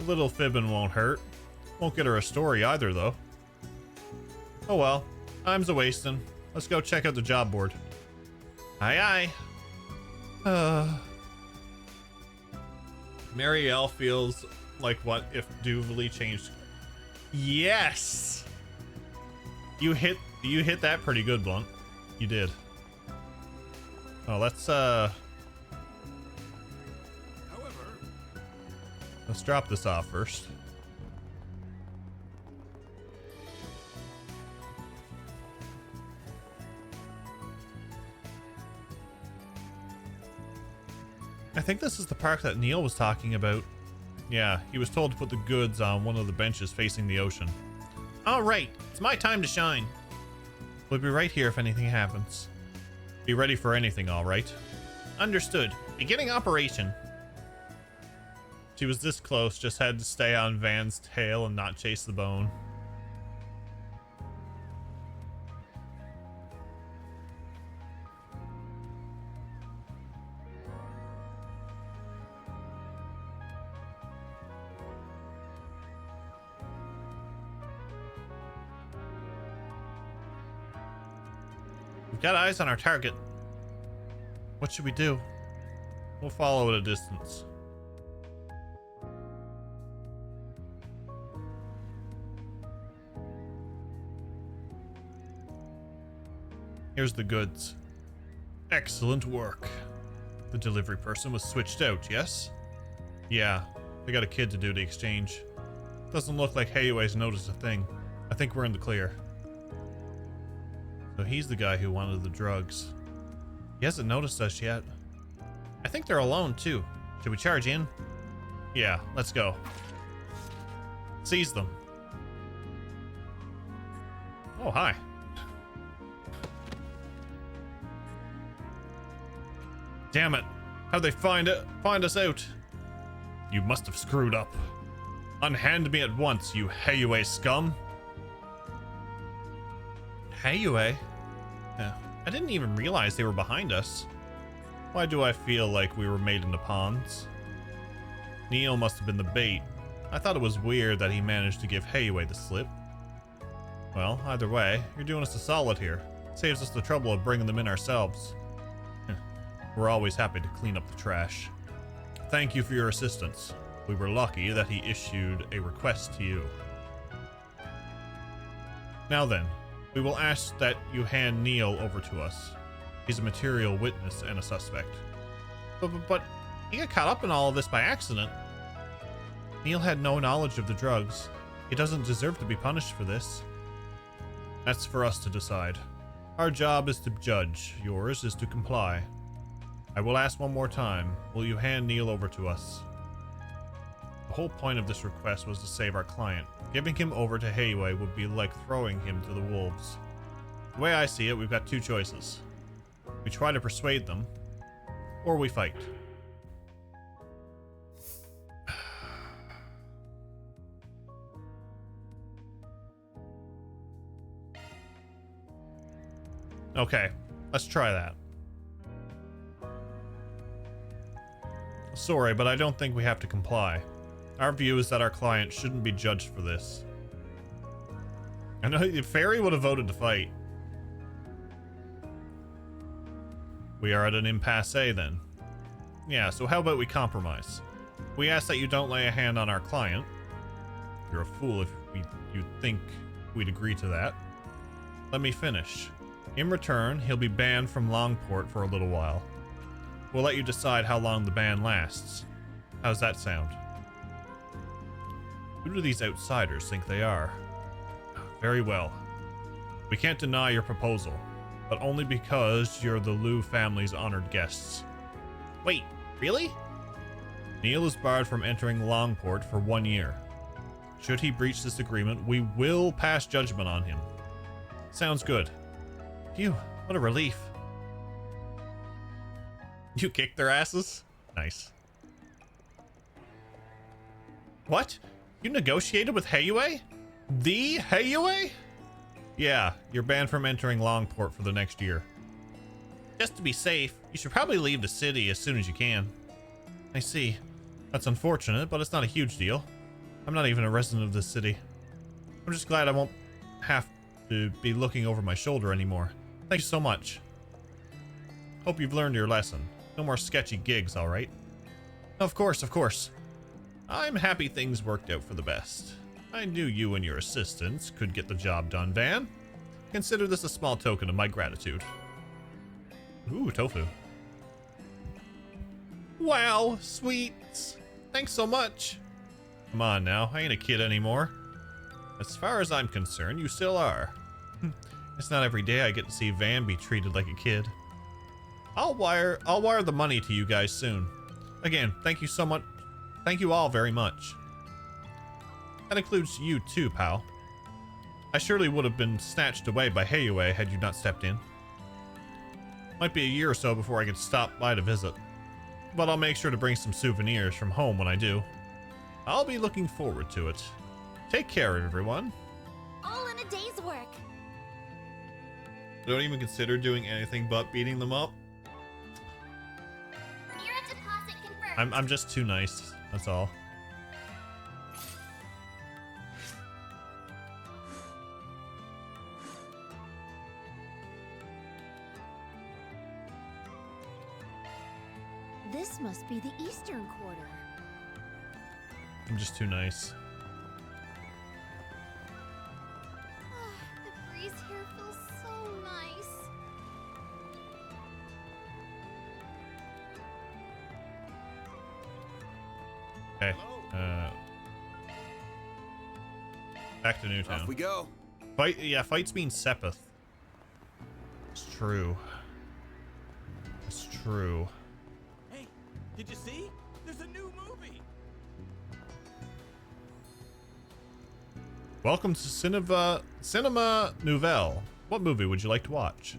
A little fibbing won't hurt. Won't get her a story either, though. Oh well, time's a-wasting. Let's go check out the job board. Aye aye. Marielle feels like what if Duvally changed. Yes! You hit that pretty good, Blunt. You did. Oh, let's However, Let's drop this off first. I think this is the park that Neil was talking about. Yeah, he was told to put the goods on one of the benches facing the ocean. All right, it's my time to shine. We'll be right here if anything happens. Be ready for anything, all right? Understood. Beginning operation. She was this close, just had to stay on Van's tail and not chase the bone. We've got eyes on our target. What should we do? We'll follow at a distance. Here's the goods. Excellent work. The delivery person was switched out, yes? Yeah, they got a kid to do the exchange. Doesn't look like Hayue's noticed a thing. I think we're in the clear. So he's the guy who wanted the drugs. He hasn't noticed us yet. I think they're alone too. Should we charge in? Yeah, let's go. Seize them. Oh, hi. Damn it. How'd they find us out? You must have screwed up. Unhand me at once, you Hayue scum. Hayue? Yeah, I didn't even realize they were behind us. Why do I feel like we were made into pawns? Neil must have been the bait. I thought it was weird that he managed to give Hayue the slip. Well, either way, you're doing us a solid here. Saves us the trouble of bringing them in ourselves. We're always happy to clean up the trash. Thank you for your assistance. We were lucky that he issued a request to you. Now then, we will ask that you hand Neil over to us. He's a material witness and a suspect. But he got caught up in all of this by accident. Neil had no knowledge of the drugs. He doesn't deserve to be punished for this. That's for us to decide. Our job is to judge. Yours is to comply. I will ask one more time. Will you hand Neil over to us? The whole point of this request was to save our client. Giving him over to Hayue would be like throwing him to the wolves. The way I see it, we've got two choices. We try to persuade them, or we fight. Okay, let's try that. Sorry, but I don't think we have to comply. Our view is that our client shouldn't be judged for this. I know Fairy would have voted to fight. We are at an impasse then. Yeah, so how about we compromise? We ask that you don't lay a hand on our client. You're a fool if you think we'd agree to that. Let me finish. In return, he'll be banned from Longport for a little while. We'll let you decide how long the ban lasts. How's that sound? Who do these outsiders think they are? Very well. We can't deny your proposal, but only because you're the Liu family's honored guests. Wait, really? Neil is barred from entering Longport for 1 year. Should he breach this agreement, we will pass judgment on him. Sounds good. Phew, what a relief. You kicked their asses? Nice. What? You negotiated with Hayue? The Hayue? Yeah, you're banned from entering Longport for the next year. Just to be safe, you should probably leave the city as soon as you can. I see. That's unfortunate, but it's not a huge deal. I'm not even a resident of this city. I'm just glad I won't have to be looking over my shoulder anymore. Thank you so much. Hope you've learned your lesson. No more sketchy gigs, all right? Of course, of course. I'm happy things worked out for the best. I knew you and your assistants could get the job done, Van. Consider this a small token of my gratitude. Ooh, tofu. Wow, sweet. Thanks so much. Come on now, I ain't a kid anymore. As far as I'm concerned, you still are. It's not every day I get to see Van be treated like a kid. I'll wire the money to you guys soon. Again, thank you so much. Thank you all very much. That includes you too, pal. I surely would have been snatched away by Heiue had you not stepped in. Might be a year or so before I can stop by to visit. But I'll make sure to bring some souvenirs from home when I do. I'll be looking forward to it. Take care, everyone. All in a day's work. Don't even consider doing anything but beating them up. Mirror deposit confirmed. I'm just too nice. That's all. This must be the Eastern Quarter. I'm just too nice. The breeze here feels so nice. Okay. Back to Newtown. Off we go. Fight. Yeah, fights mean Sepith. It's true. It's true. Hey, did you see? There's a new movie. Welcome to Cinema Nouvelle. What movie would you like to watch?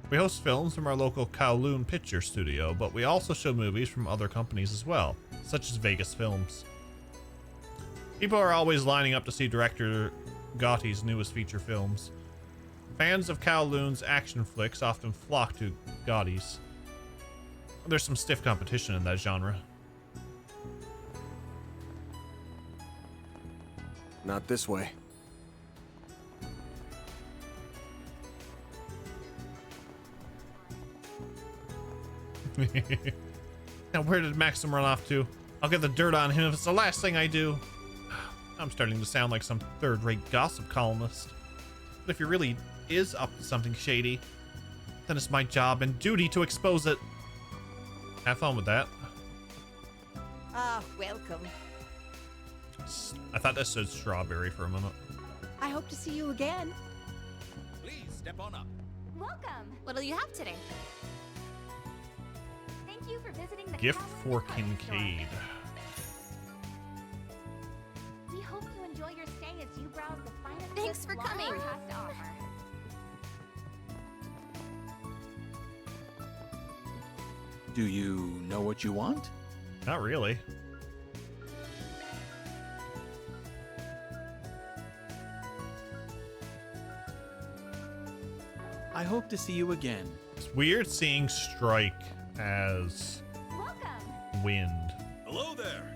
We host films from our local Kowloon Picture Studio, but we also show movies from other companies as well, such as Vegas Films. People are always lining up to see director Gotti's newest feature films. Fans of Kowloon's action flicks often flock to Gotti's. There's some stiff competition in that genre. Not this way. Now where did Maxim run off to? I'll get the dirt on him if it's the last thing I do. I'm starting to sound like some third-rate gossip columnist. But if he really is up to something shady, then it's my job and duty to expose it. Have fun with that. Ah, welcome. I thought that said strawberry for a minute. I hope to see you again. Please step on up. Welcome. What'll you have today? Thank you for visiting the Gift Kowloon for Department Store. Kincaid. We hope you enjoy your stay as you browse the finest Thanks goods for Longport coming. has to offer. Do you know what you want? Not really. I hope to see you again. It's weird seeing Strike as Welcome. wind. Hello there.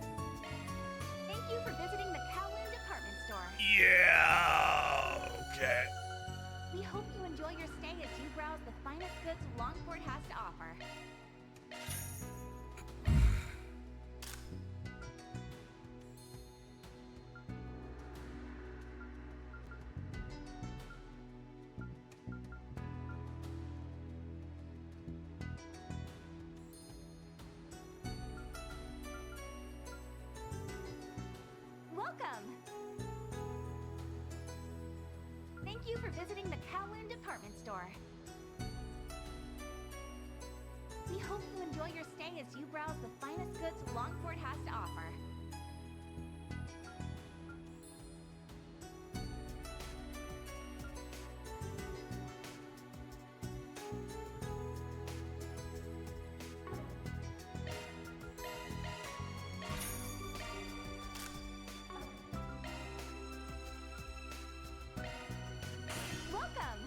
Thank you for visiting the Kowloon Department Store. Yeah. Okay. We hope you enjoy your stay as you browse the finest goods Longport has to offer. Welcome. Thank you for visiting the Kowloon Department Store. We hope you enjoy your stay as you browse the finest goods Longport has to offer. Welcome.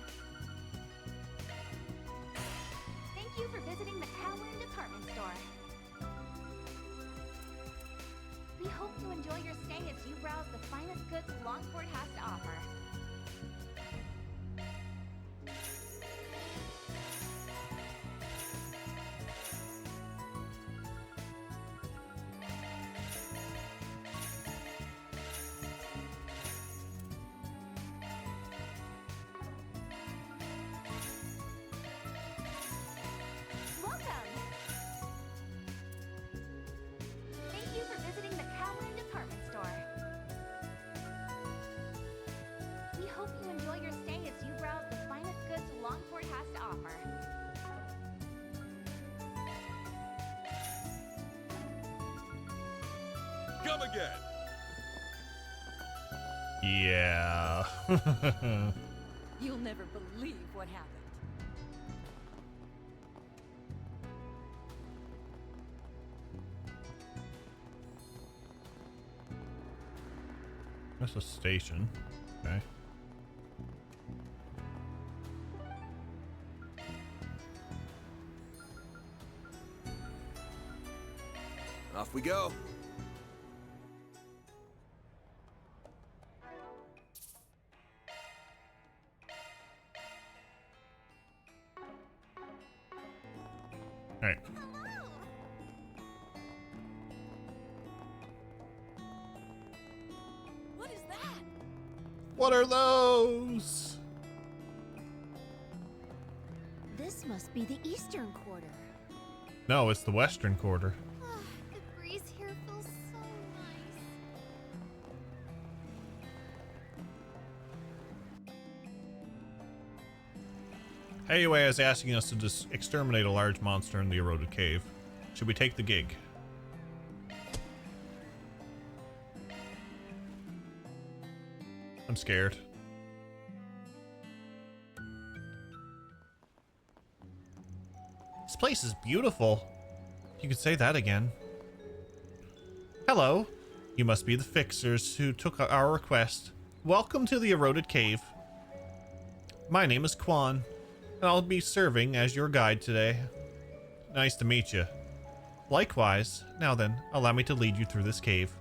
Thank you for visiting the Kowloon Department Store. We hope you enjoy your stay as you browse the finest goods Longport has to offer. Welcome. Thank you for visiting the Kowloon Department Store. come again. Yeah. You'll never believe what happened. That's a station. Okay. Off we go. All right. What is that? What are those? This must be the eastern quarter. No, it's the western quarter. The breeze here feels so nice. Heiwei is asking us to exterminate a large monster in the eroded cave. Should we take the gig? I'm scared. This place is beautiful. You could say that again. Hello. You must be the fixers who took our request. Welcome to the eroded cave. My name is Quan, and I'll be serving as your guide today. Nice to meet you. Likewise. Now then, allow me to lead you through this cave.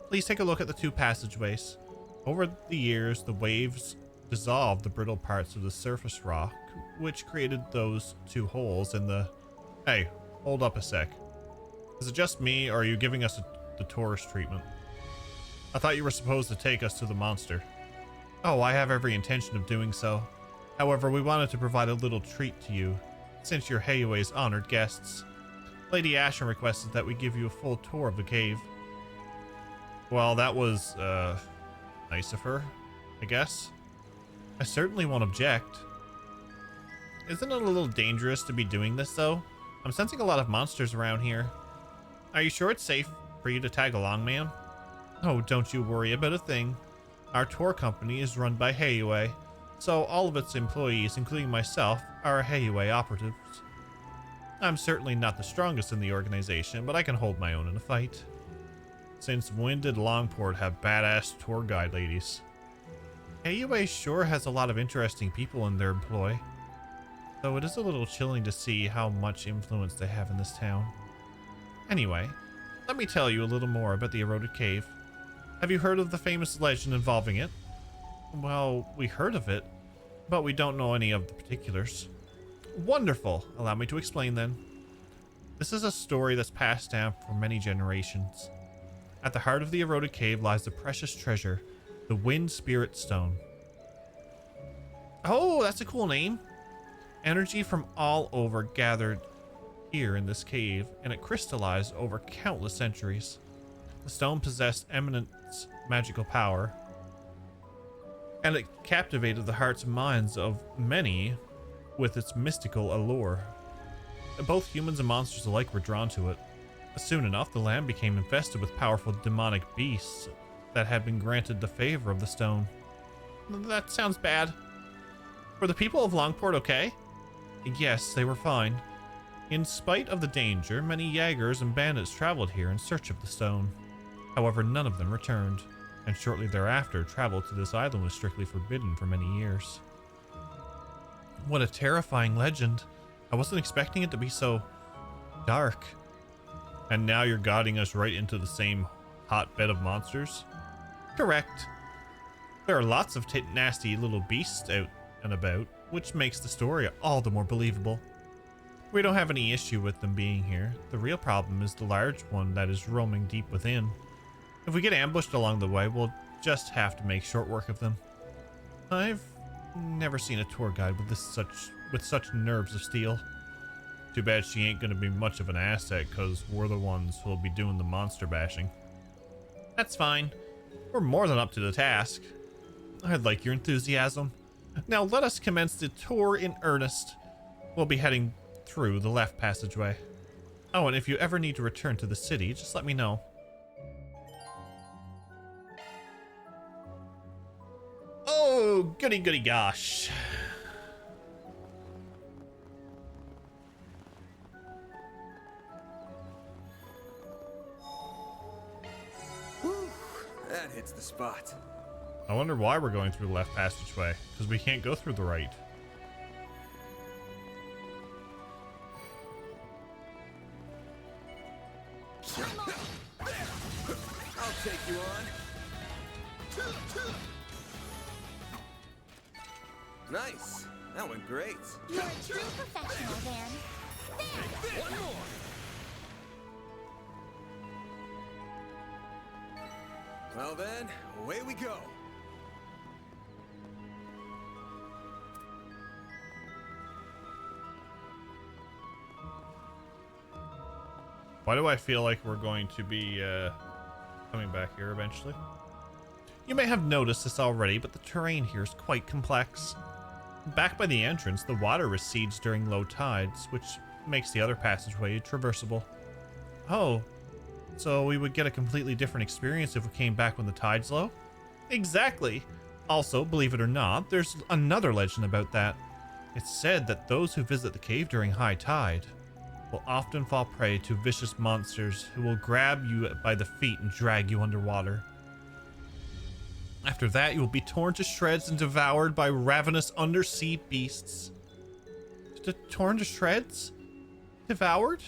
Please take a look at the two passageways. Over the years, the waves dissolved the brittle parts of the surface rock, which created those two holes in the... Hey, hold up a sec. Is it just me, or are you giving us the tourist treatment? I thought you were supposed to take us to the monster. Oh, I have every intention of doing so. However, we wanted to provide a little treat to you, since you're Heiwei's honored guests. Lady Ashen requested that we give you a full tour of the cave. Well, that was, nice of her, I guess. I certainly won't object. Isn't it a little dangerous to be doing this, though? I'm sensing a lot of monsters around here. Are you sure it's safe for you to tag along, ma'am? Oh, don't you worry about a thing. Our tour company is run by Heiwei, so all of its employees, including myself, are Heiwei operatives. I'm certainly not the strongest in the organization, but I can hold my own in a fight. Since when did Longport have badass tour guide ladies? Heiwei sure has a lot of interesting people in their employ, though it is a little chilling to see how much influence they have in this town. Anyway, let me tell you a little more about the eroded cave. Have you heard of the famous legend involving it? Well, we heard of it, but we don't know any of the particulars. Wonderful! Allow me to explain then. This is a story that's passed down for many generations. At the heart of the eroded cave lies the precious treasure, the Wind Spirit Stone. Oh, that's a cool name. Energy from all over gathered here in this cave, and it crystallized over countless centuries. The stone possessed eminent magical power, and it captivated the hearts and minds of many with its mystical allure. Both humans and monsters alike were drawn to it. Soon enough, the land became infested with powerful demonic beasts that had been granted the favor of the stone. That sounds bad. Were the people of Longport okay? Yes, they were fine. In spite of the danger, many Jaegers and bandits traveled here in search of the stone. However, none of them returned, and shortly thereafter, travel to this island was strictly forbidden for many years. What a terrifying legend. I wasn't expecting it to be so dark. And now you're guiding us right into the same hotbed of monsters? Correct. There are lots of nasty little beasts out and about, which makes the story all the more believable. We don't have any issue with them being here. The real problem is the large one that is roaming deep within. If we get ambushed along the way, we'll just have to make short work of them. I've never seen a tour guide with such nerves of steel. Too bad she ain't gonna be much of an asset, cause we're the ones who'll be doing the monster bashing. That's fine. We're more than up to the task. I like your enthusiasm. Now let us commence the tour in earnest. We'll be heading through the left passageway. Oh, and if you ever need to return to the city, just let me know. Oh, goody goody gosh. Whew, that hits the spot. I wonder why we're going through the left passageway, because we can't go through the right. I'll take you on. Nice. That went great. You're a true professional, Van. There! One more. Well then, away we go. Why do I feel like we're going to be coming back here eventually? You may have noticed this already, but the terrain here is quite complex. Back by the entrance, the water recedes during low tides, which makes the other passageway traversable. Oh, so we would get a completely different experience if we came back when the tide's low? Exactly. Also, believe it or not, there's another legend about that. It's said that those who visit the cave during high tide will often fall prey to vicious monsters who will grab you by the feet and drag you underwater. After that, you will be torn to shreds and devoured by ravenous undersea beasts. Torn to shreds? Devoured?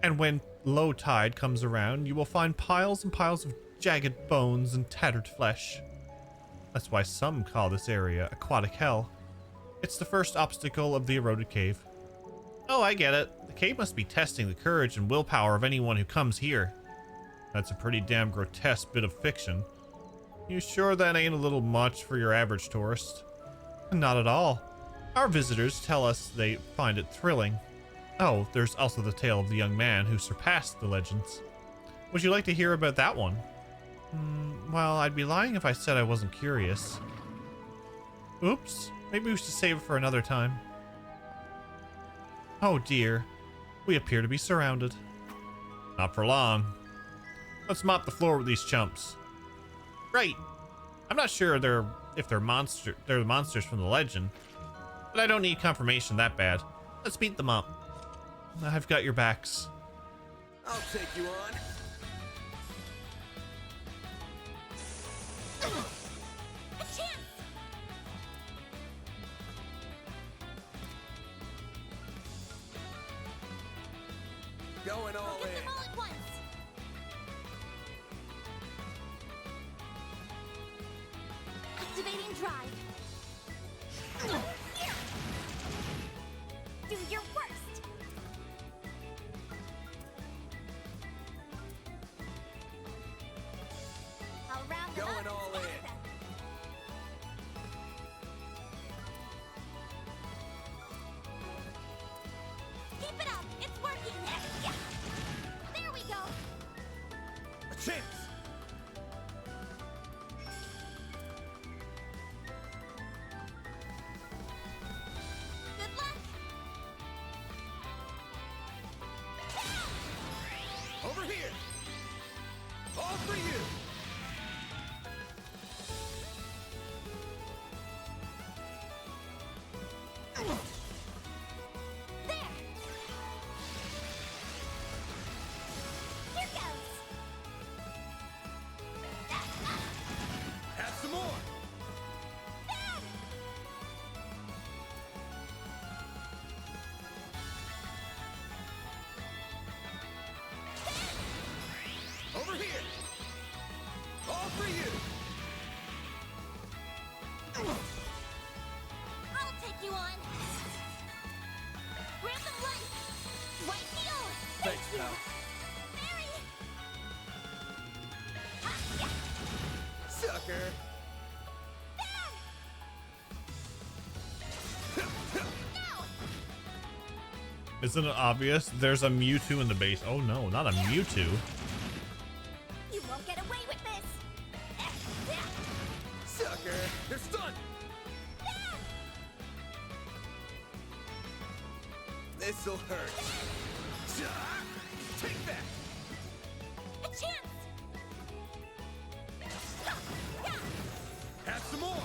And when low tide comes around, you will find piles and piles of jagged bones and tattered flesh. That's why some call this area aquatic hell. It's the first obstacle of the eroded cave. Oh, I get it. The cave must be testing the courage and willpower of anyone who comes here. That's a pretty damn grotesque bit of fiction. You sure that ain't a little much for your average tourist? Not at all. Our visitors tell us they find it thrilling. Oh, there's also the tale of the young man who surpassed the legends. Would you like to hear about that one? Well, I'd be lying if I said I wasn't curious. Oops, maybe we should save it for another time. Oh dear, we appear to be surrounded. Not for long. Let's mop the floor with these chumps. Right. I'm not sure they're the monsters from the legend, but I don't need confirmation that bad. Let's beat them up. I've got your backs. I'll take you on. A chance! Going all Get them in. all at once! Activating drive. Do your worst! I'll round them Going up and all smash in. them. Keep it up! It's working! Yeah. There we go! A chance. Good luck! Over here. All for you. There! Here goes! Have some more. Bad! Over here. All for you. I'll take you on! Grab them light! White heel! Thanks, pal. Mary! Ha! Yeah! Sucker. No! Isn't it obvious? There's a Mewtwo in the base. Oh no, not a Mewtwo. You won't get away with this! Sucker. They're stunned. This'll hurt. Take that. A chance! some more.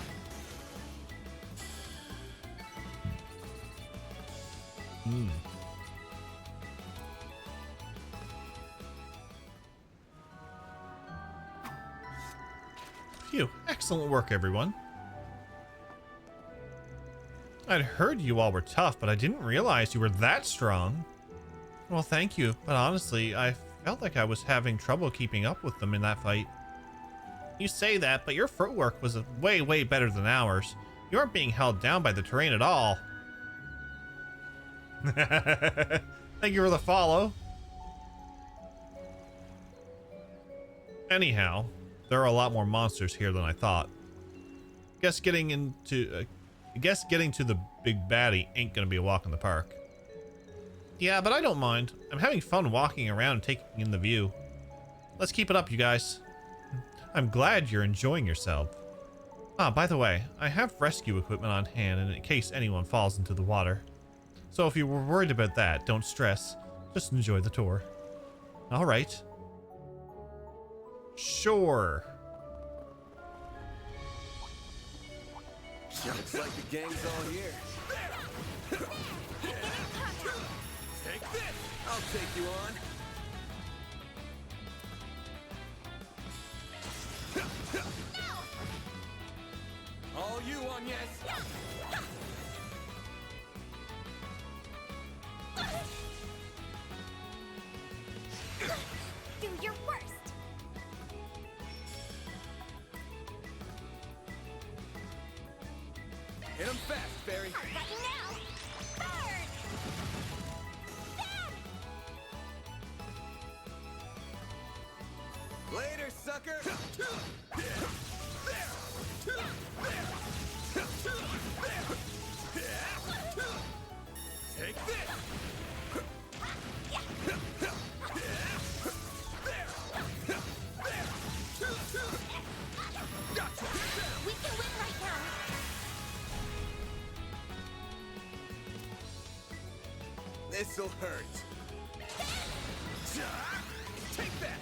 Phew, excellent work, everyone. I'd heard you all were tough, but I didn't realize you were that strong. Well, thank you, but honestly, I felt like I was having trouble keeping up with them in that fight. You say that, but your footwork was way, way better than ours. You aren't being held down by the terrain at all. Thank you for the follow. Anyhow, there are a lot more monsters here than I thought. Guess getting to the big baddie ain't gonna be a walk in the park. Yeah, but I don't mind. I'm having fun walking around and taking in the view. Let's keep it up, you guys. I'm glad you're enjoying yourself. Ah, by the way, I have rescue equipment on hand in case anyone falls into the water. So if you were worried about that, don't stress. Just enjoy the tour. All right. Sure. Looks like the gang's all here. Take this. I'll take you on. All you on, yes. Do your worst. Hit him fast, Barry. I've got you now. Burn! Bam! Later, sucker. Take this. Gotcha. We can win right now. This'll hurt. Take that.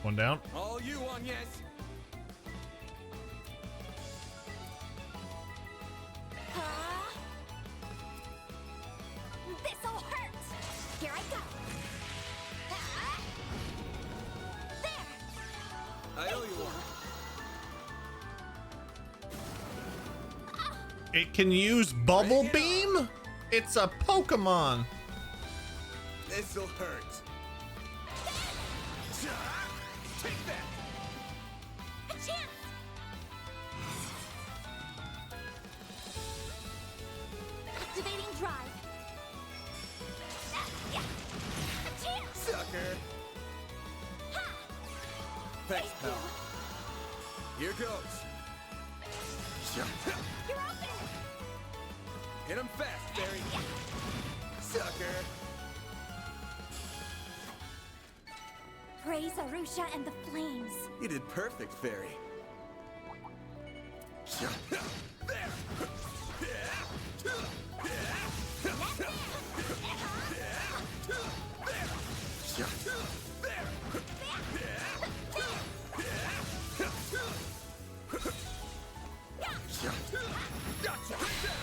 One down. All you on, yes. This'll hurt. Here I go. There. I owe you one. It can use Bubble Beam? It's a Pokemon. This'll hurt. Take that. A chance. Activating drive. A chance. Sucker. Ha! Thanks, pal. Here goes. You're open. Hit him fast, Barry. Sucker. Praise Arusha and the flames. You did perfect, Fairy.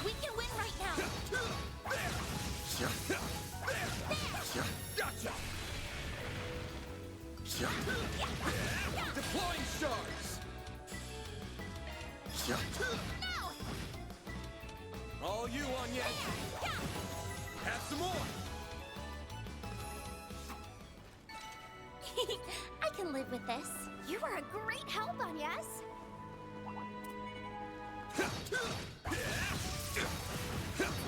We can win right now. Gotcha. Deploying stars. No! All you on, yes. Have some more. I can live with this. You are a great help, Anyas.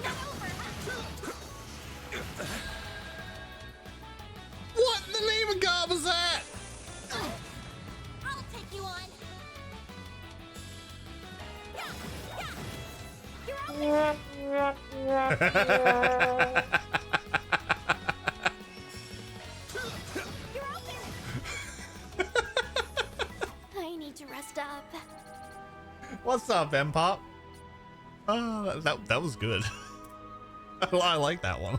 Not over. What in the name of God was that? I'll take you on. You're open. You're open. I need to rest up. What's up, M-Pop? Oh, that was good. I like that one.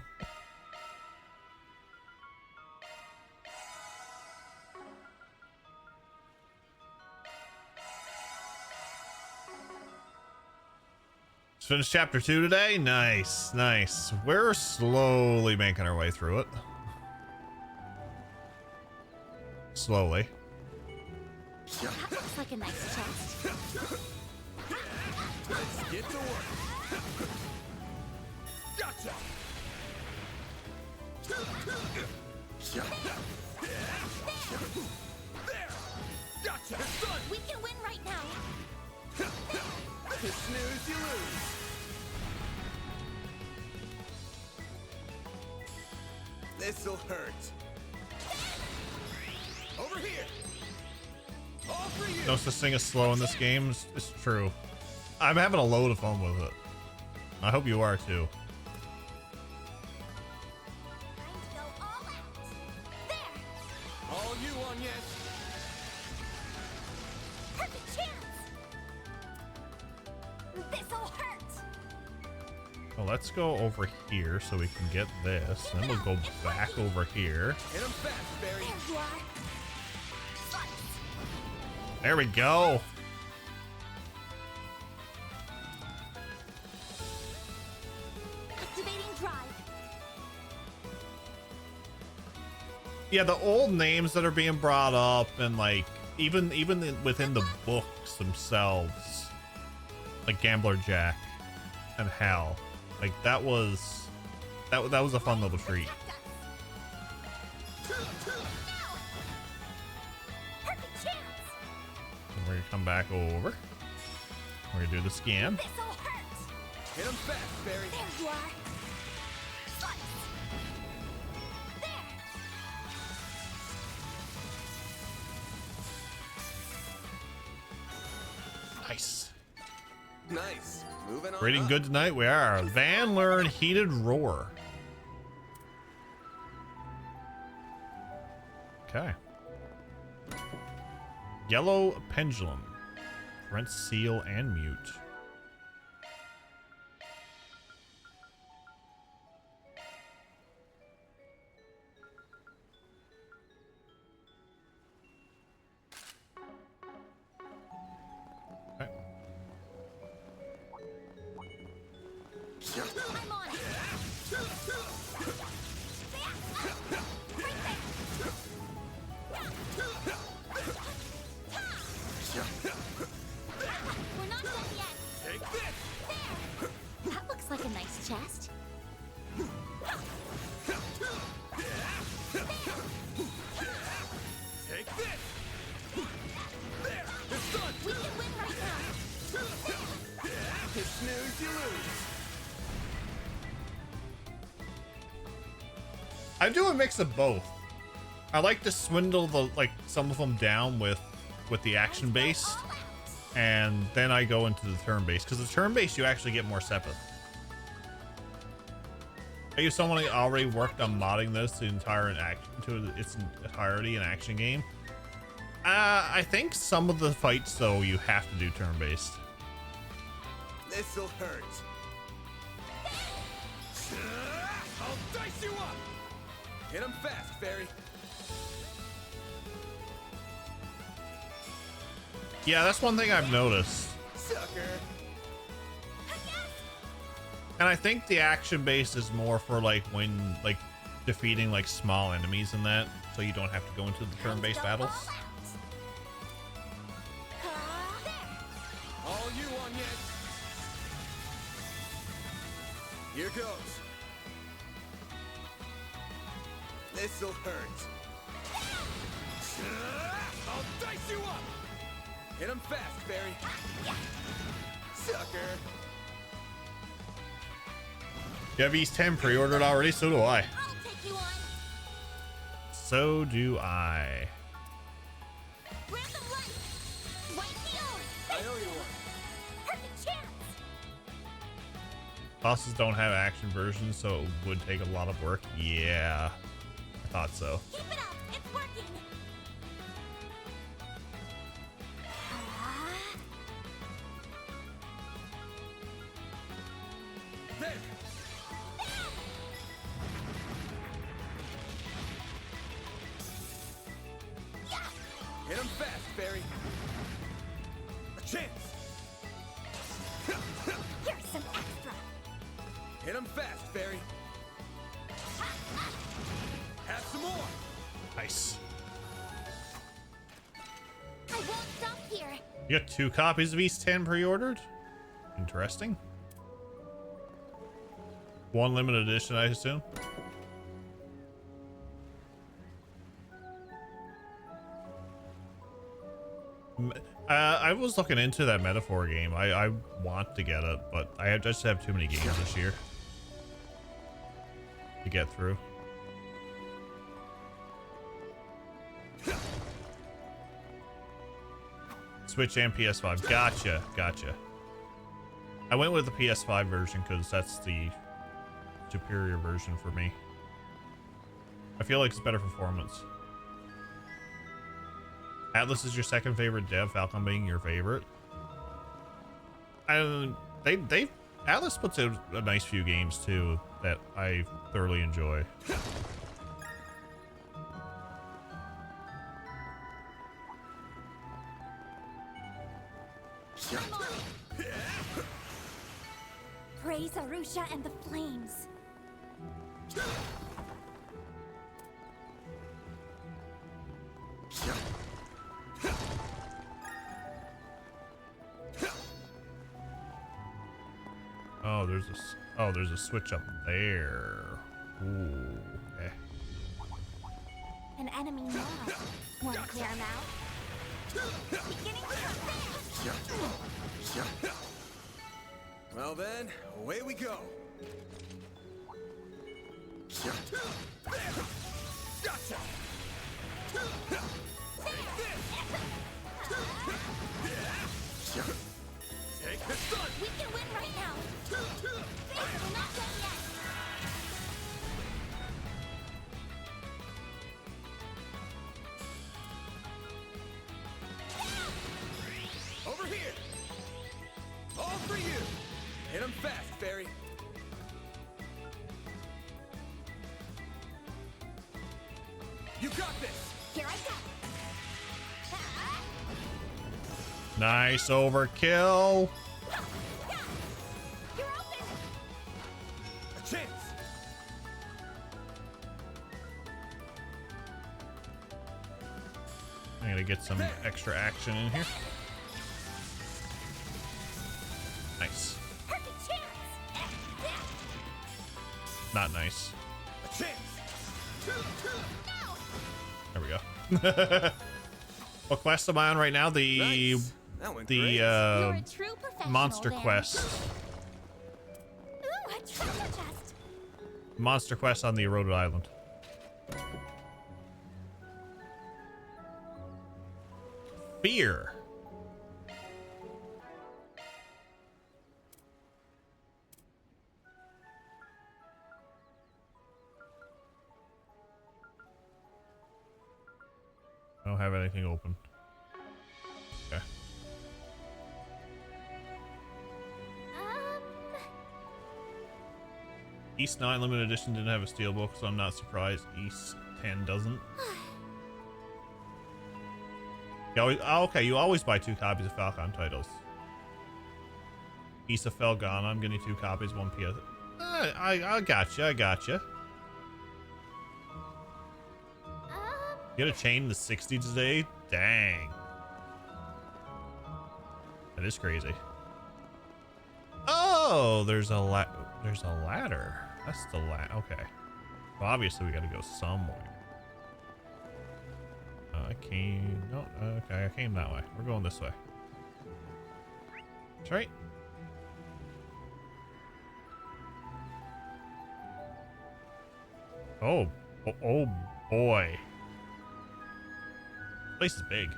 Finished chapter 2 today. Nice, nice. We're slowly making our way through it. Slowly. That looks like a nice chest. Let's get to work. Gotcha. There. Gotcha. It's done. We can win right now. You snooze, you lose. This'll hurt. Over here. All for you. No such thing as slow in this game. It's true. I'm having a load of fun with it. I hope you are too. Time to go all out. There. All you on yes. Perfect chance. This'll hurt. Well, let's go over here so we can get this. And then we'll go back over here. Hit 'em fast, Barry. There you are. Slice. There we go. Activating drive. Yeah, the old names that are being brought up, and like even within the books themselves, like Gambler Jack and Hal, like that was a fun little treat. Perfect chance. And we're gonna come back over. We're gonna do the scan. This'll hurt. Hit 'em fast, Barry. There you are. Slice. There. Nice. Nice. Moving on. Rating up. good tonight. We are. Van Learn Heated Roar. Okay. Yellow Pendulum. Rent Seal and Mute. Okay. I'm on it. We're not done yet. Take this. There. That looks like a nice chest. Take this. There. It's done. We can win right now. You snooze, you lose. I do a mix of both. I like to swindle some of them down with the action based, and then I go into the turn based, because the turn based you actually get more sepith. I use someone who already worked on modding this to its entirety an action game. I think some of the fights though you have to do turn based. This'll hurt. I'll dice you up. Hit 'em fast, Barry. Yeah, that's one thing I've noticed. Sucker. And I think the action base is more for like when defeating like small enemies and that, so you don't have to go into the turn-based battles. All you on yet. Here goes. This'll hurt. I'll dice you up. Hit 'em fast, Barry. Sucker. You have East 10 pre-ordered already? So do I. I'll take you on. So do I. Random light. White field. I owe you one. Perfect chance. Bosses don't have action versions, so it would take a lot of work. Yeah, I thought so. Keep it up. It's working. There. Hit 'em fast, Barry. A chance. Here's some action. fast, fairy. Have some more. Nice. I won't stop here. You got 2 copies of East 10 pre-ordered? Interesting. 1 limited edition, I assume. I was looking into that Metaphor game. I want to get it, but I just have too many games this year to get through. Switch and PS5. Gotcha. I went with the PS5 version because that's the superior version for me. I feel like it's better performance. Atlas is your second favorite dev, Falcon being your favorite. And they Atlas puts out a nice few games too that I thoroughly enjoy. Praise Arusha and the flames. There's a switch up there. Ooh, okay. An enemy now. Want to clear him out? Beginning to Well then, away we go. Gotcha. Take this one. We can win right now. We're not done yet. Over here. All for you. Hit him fast, fairy. You got this. Here I go. Nice overkill. You're open. A chance. I'm gonna get some extra action in here. Nice. Perfect chance. Not nice. A chance. There we go. What quest am I on right now? The Nice. That went the great. You're a true professional. monster then. quest. Ooh, a treasure chest. Monster quest on the eroded island. Fear. I don't have anything open. Okay. East 9 limited edition didn't have a steelbook, so I'm not surprised East 10 doesn't. Okay, you always buy 2 copies of Falcon titles. East of Felgon, I'm getting 2 copies, 1 PS. I gotcha. You got a chain in the 60 today? Dang. That is crazy. Oh, there's a ladder. That's the okay. Well, obviously we gotta go somewhere. Okay, I came that way. We're going this way. That's right. Oh boy. This place is big.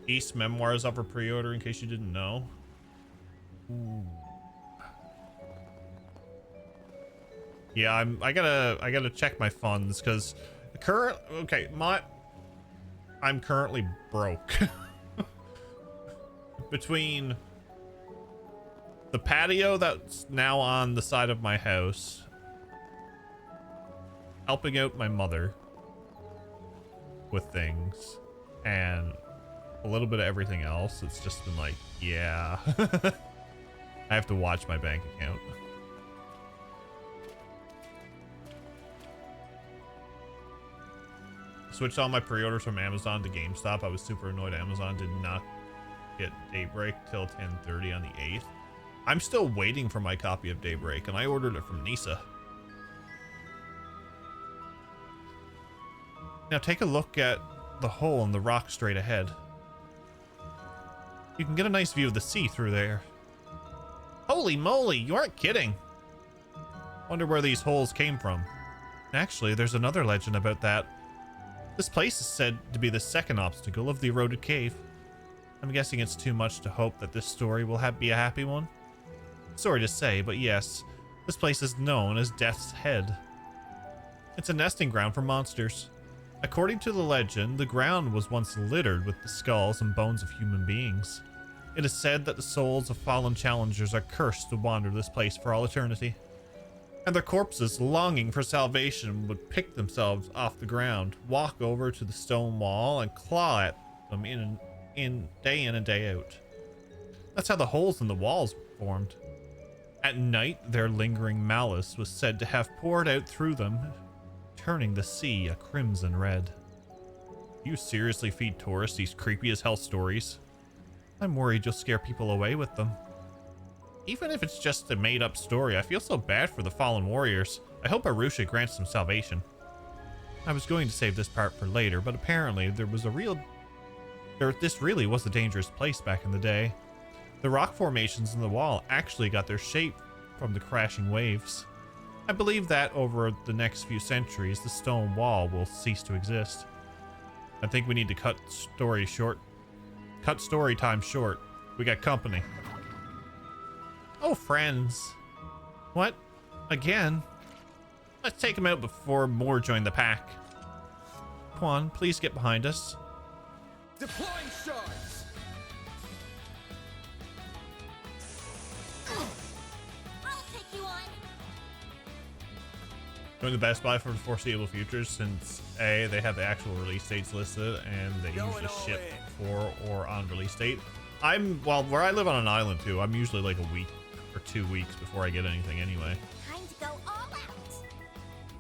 East Memoirs up for pre-order in case you didn't know. Ooh. Yeah, I gotta check my funds because I'm currently broke. Between the patio that's now on the side of my house, helping out my mother with things, and a little bit of everything else. It's just been like, yeah. I have to watch my bank account. Switched all my pre-orders from Amazon to GameStop. I was super annoyed Amazon did not get Daybreak till 10:30 on the 8th. I'm still waiting for my copy of Daybreak, and I ordered it from Nisa. Now take a look at the hole in the rock straight ahead. You can get a nice view of the sea through there. Holy moly, you aren't kidding. Wonder where these holes came from. Actually, there's another legend about that. This place is said to be the second obstacle of the eroded cave. I'm guessing it's too much to hope that this story will be a happy one. Sorry to say, but yes, this place is known as Death's Head. It's a nesting ground for monsters. According to the legend, the ground was once littered with the skulls and bones of human beings. It is said that the souls of fallen challengers are cursed to wander this place for all eternity. And their corpses, longing for salvation, would pick themselves off the ground, walk over to the stone wall, and claw at them day in and day out. That's how the holes in the walls formed. At night, their lingering malice was said to have poured out through them, turning the sea a crimson red. You seriously feed tourists these creepy as hell stories? I'm worried you'll scare people away with them. Even if it's just a made-up story, I feel so bad for the fallen warriors. I hope Arusha grants them salvation. I was going to save this part for later, but apparently this really was a dangerous place back in the day. The rock formations in the wall actually got their shape from the crashing waves. I believe that over the next few centuries, the stone wall will cease to exist. I think we need to cut story time short. We got company. Oh, friends. What? Again? Let's take him out before more join the pack. Quan, please get behind us. Deploying shards. I'll take you on. Going to Best Buy for the foreseeable future, since A, they have the actual release dates listed, and they usually ship for or on release date. Well, where I live on an island too, I'm usually like a week or 2 weeks before I get anything anyway. Time to go all out.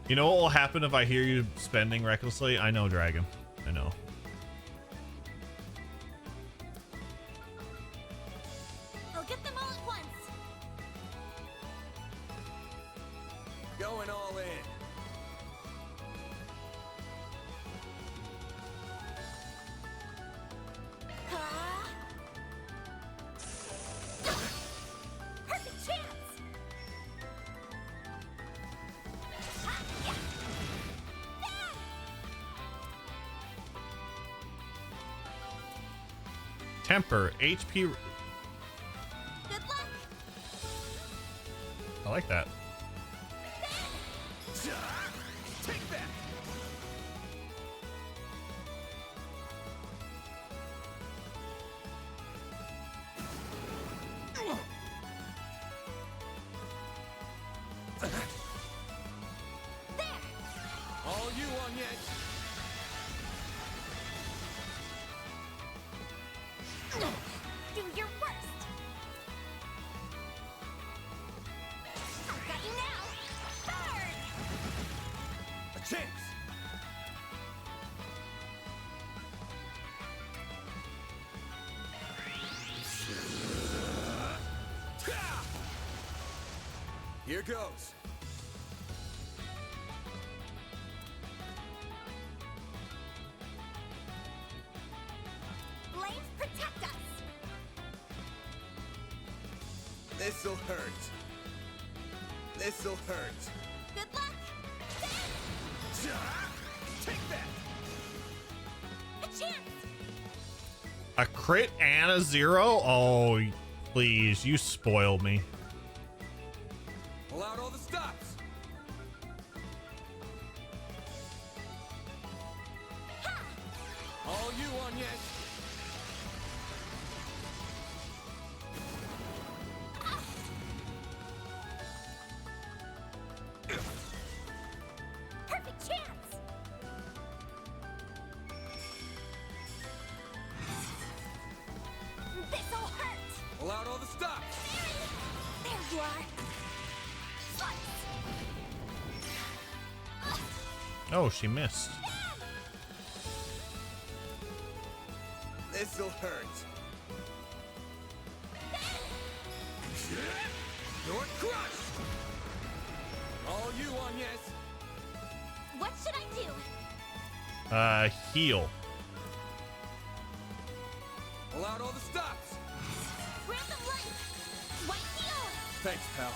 You know what will happen if I hear you spending recklessly? I know, Dragon. I know. I'll get them all at once. Going all in. Perfect chance. Temper, HP. Good luck. I like that. Take that. All you on yet? Do your worst. I've got you now. Burn. A chance. Here goes. Flames protect us. This'll hurt. This'll hurt. Good luck. Take that. A chance. A crit and a 0? Oh, please, you spoiled me. Pull out all the stops. All you on yet? Perfect chance. Pull out all the stops. There you are. Slice. Oh, she missed. This'll hurt. Your crush. All you, Agnes. What should I do? Heal. Pull out all the stops. Random light. White heal. Thanks, pal.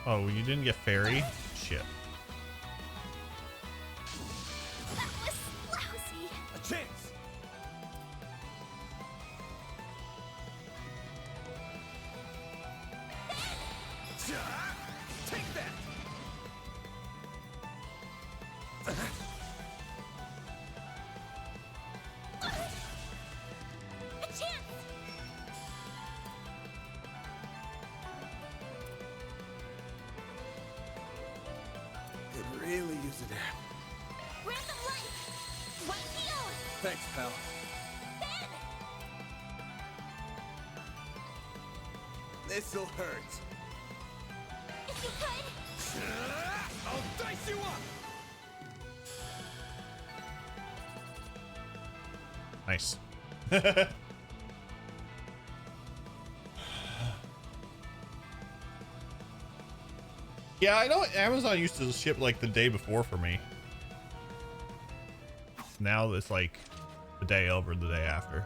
Oh, you didn't get fairy? Shit. That was lousy. A chance. Take that. A chance. Could really use it. Random light. White heal. Thanks, pal. Ben. This'll hurt. If you could. I'll dice you up. Nice. Yeah, I know Amazon used to ship like the day before for me. Now it's like the day over, the day after.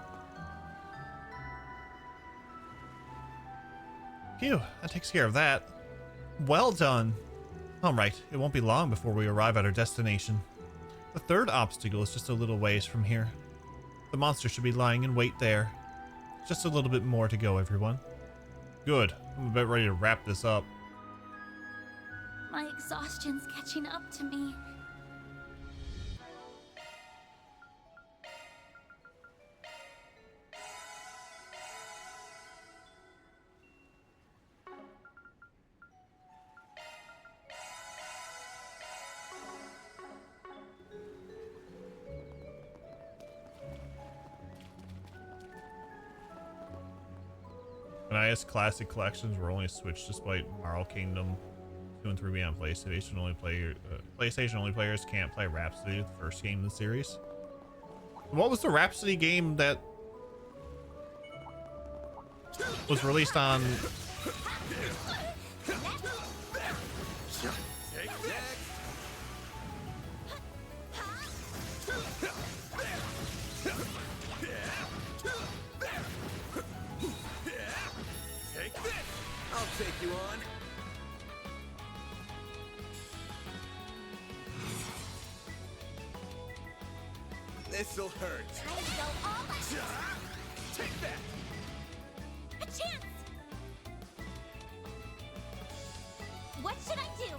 Phew, that takes care of that. Well done. All right, it won't be long before we arrive at our destination. The third obstacle is just a little ways from here. The monster should be lying in wait there. Just a little bit more to go, everyone. Good. I'm a bit ready to wrap this up. My exhaustion's catching up to me. NIS Classic Collections were only switched despite Marvel Kingdom 2 and 3 being on PlayStation. PlayStation only players can't play Rhapsody, the first game in the series. What was the Rhapsody game that was released on? Take this. I'll take you on. This'll hurt. Time to go all out. Take that. A chance. What should I do?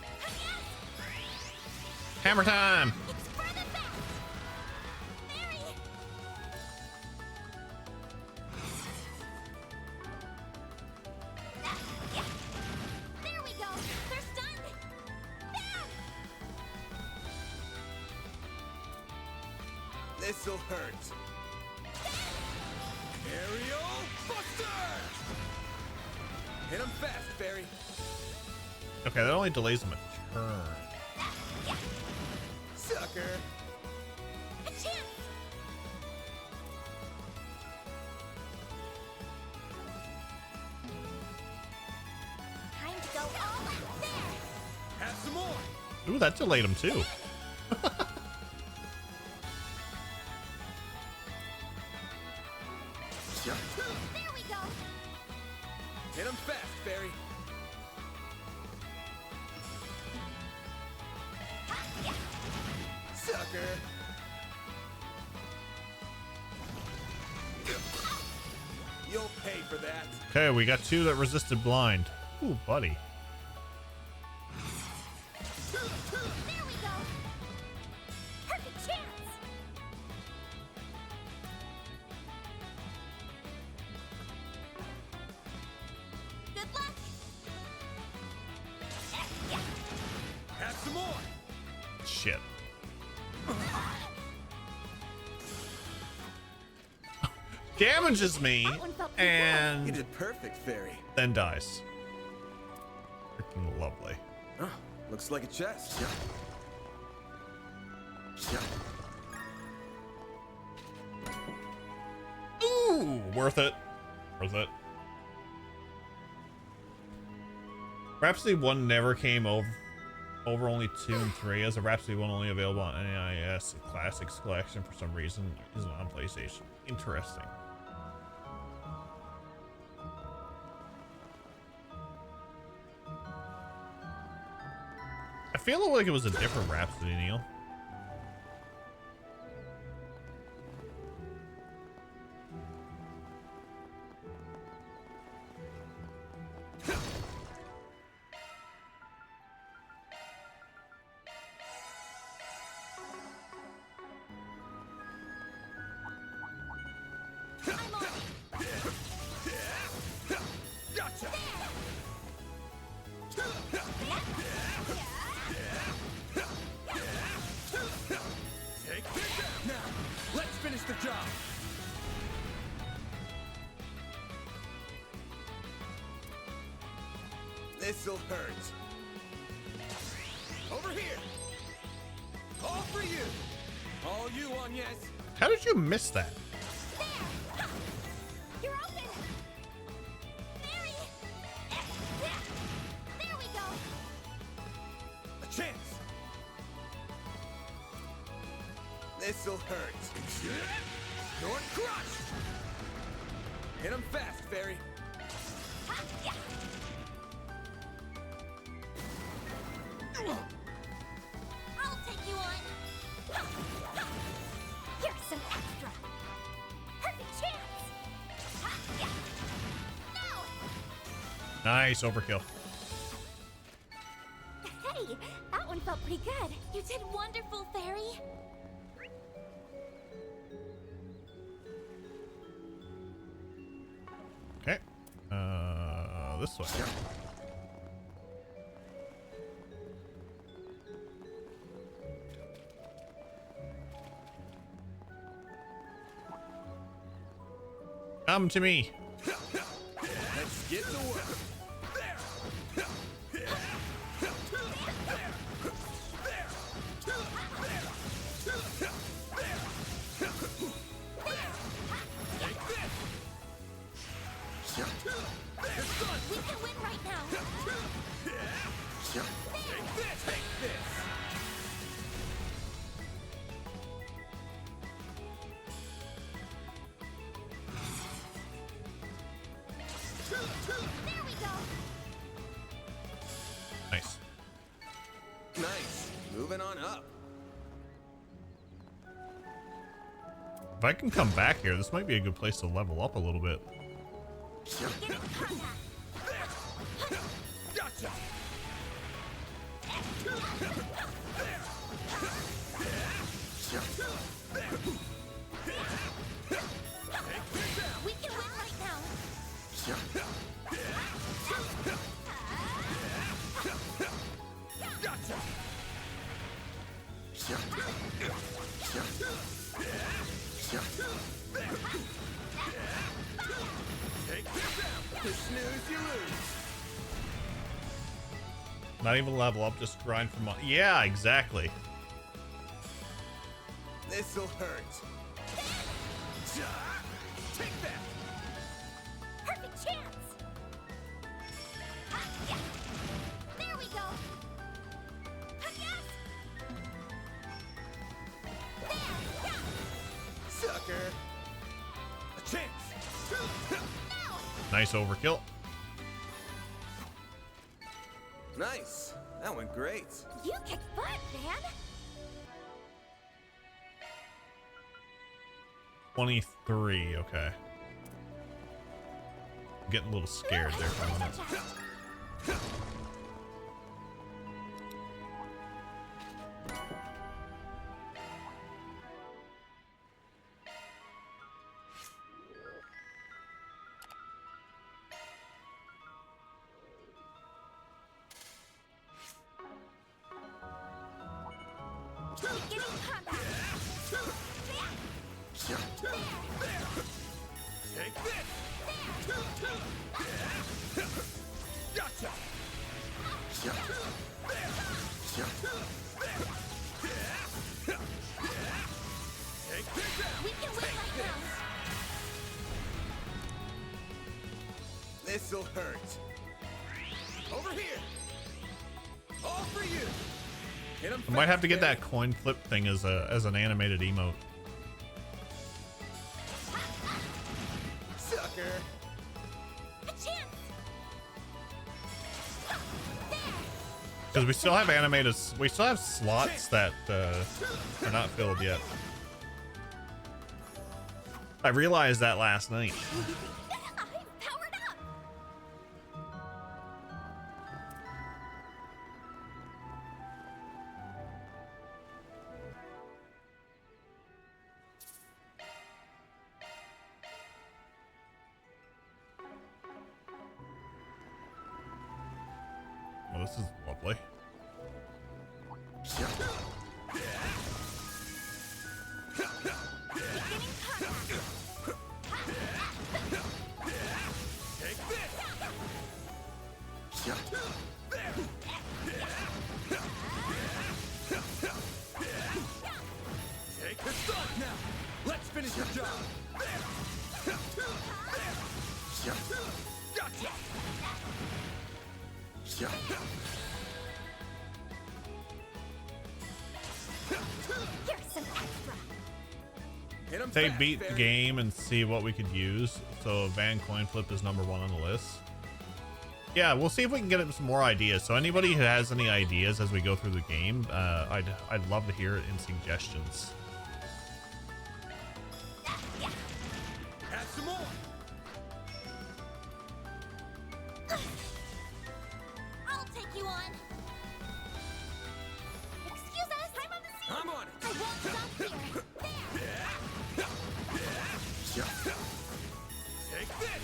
Yes! Hammer time! It's for the best. Mary. Yeah. There we go. They're stunned. There. This'll hurt. Aerial Buster. Hit him fast, Fairy. Okay, that only delays them a turn. Sucker. A chance. Time to go all out there. Have some more. Ooh, that delayed them too. There we go. Hit him fast, Fairy. Sucker. You'll pay for that. Okay, we got two that resisted blind. Ooh, buddy. There we go. Perfect chance. Good luck. Have some more. Shit. damages me You and did perfect, Fairy. then dies. Freaking lovely. Oh, looks like a chest. Ooh, worth it. Worth it. Rhapsody 1 never came over only 2 and 3, as a Rhapsody 1 only available on NES Classics Collection for some reason isn't on PlayStation. Interesting. I feel like it was a different Rhapsody, Neil. This'll hurt. Over here. All for you. All you on, yes. How did you miss that? There! You're open! Mary! There we go! A chance. This'll hurt. You're crushed. Hit him fast, Fairy. I'll take you on! Here's some extra! Perfect chance! No! Nice overkill. Hey, that one felt pretty good. You did wonderful, Fairy. Okay. This way. Come to me. Let's get to work. We can win right now! Take this. There we go! Nice. Nice. Moving on up. If I can come back here, this might be a good place to level up a little bit. Get in contact! Gotcha. We can win right now! Gotcha. Take this out. You snooze, you lose. Not even level up, just grind for money. Yeah, exactly. This'll hurt. Take that. Perfect chance! There we go! Yes! There! Sucker. A chance. Nice overkill. Nice. That went great. You kick butt, man! 23, okay. I'm getting a little scared there for a minute. Get in combat! Take this! Gotcha! Take this out! We can win right now. This'll hurt. Over here! All for you! Hit 'em I might have to get fast, that coin flip thing as an animated emote. sucker! A chance. Because we still have we still have slots that are not filled yet. I realized that last night. I'm powered up. Well, this is lovely. Beginning contact. Take this! Take the sun now! Let's finish your job! Gotcha! Here's some extra. Hit 'em Say fast, beat the fairy. game and see what we could use. So Van coin flip is number 1 on the list. Yeah, we'll see if we can get some more ideas. So anybody who has any ideas as we go through the game, I'd love to hear it in suggestions. Add some more! I'll take you on. Excuse us. I'm on the scene. I'm on it! I won't stop here. There. Take this!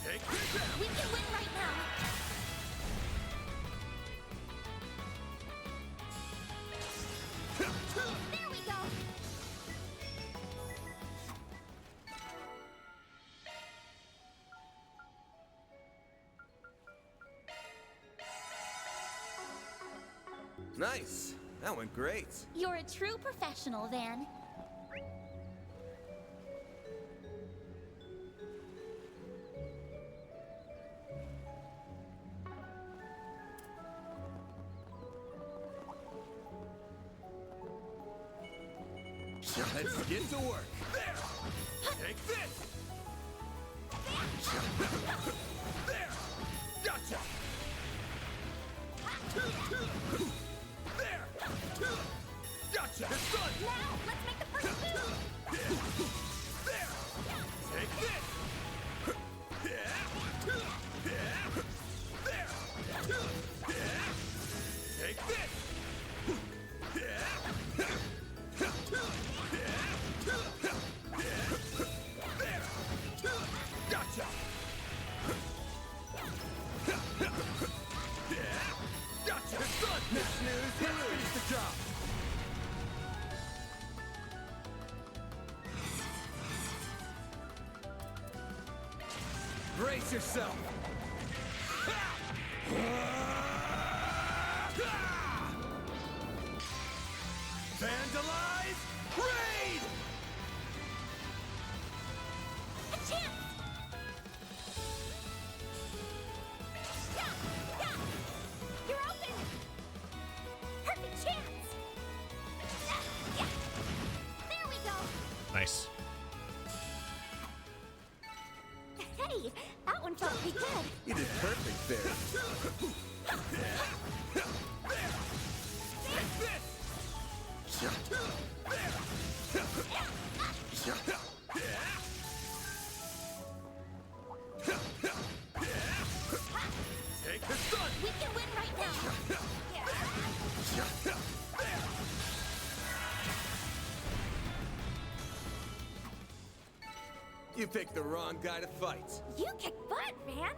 Take this out! We can win right now. There we go. Nice. That went great. You're a true professional, Van. Let's get to work! There! Take this! There! Gotcha! There! Gotcha! The sun! Now, let's make the first move. There! Take this! There! Take this! Gotcha! Gotcha! The sun! No snooze, you lose. Finish the job. Brace yourself. Vandalize! Raid! A chance. Yeah, yeah. You're open. Perfect chance. Yeah. There we go. Nice. Hey, that one felt pretty good. You did perfect there. Take this! Take the sun! We can win right now. You picked the wrong guy to fight. You kick butt, Van.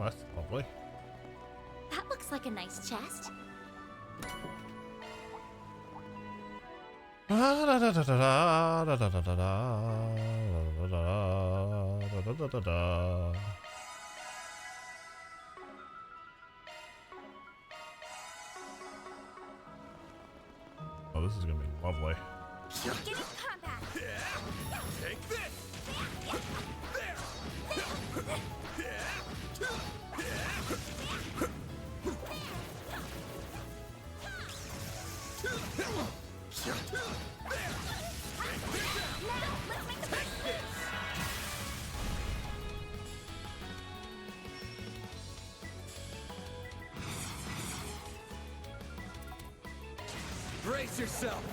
Oh, that's lovely. That looks like a nice chest. Oh, this is gonna be lovely. Beginning combat. Take this! Brace yourself!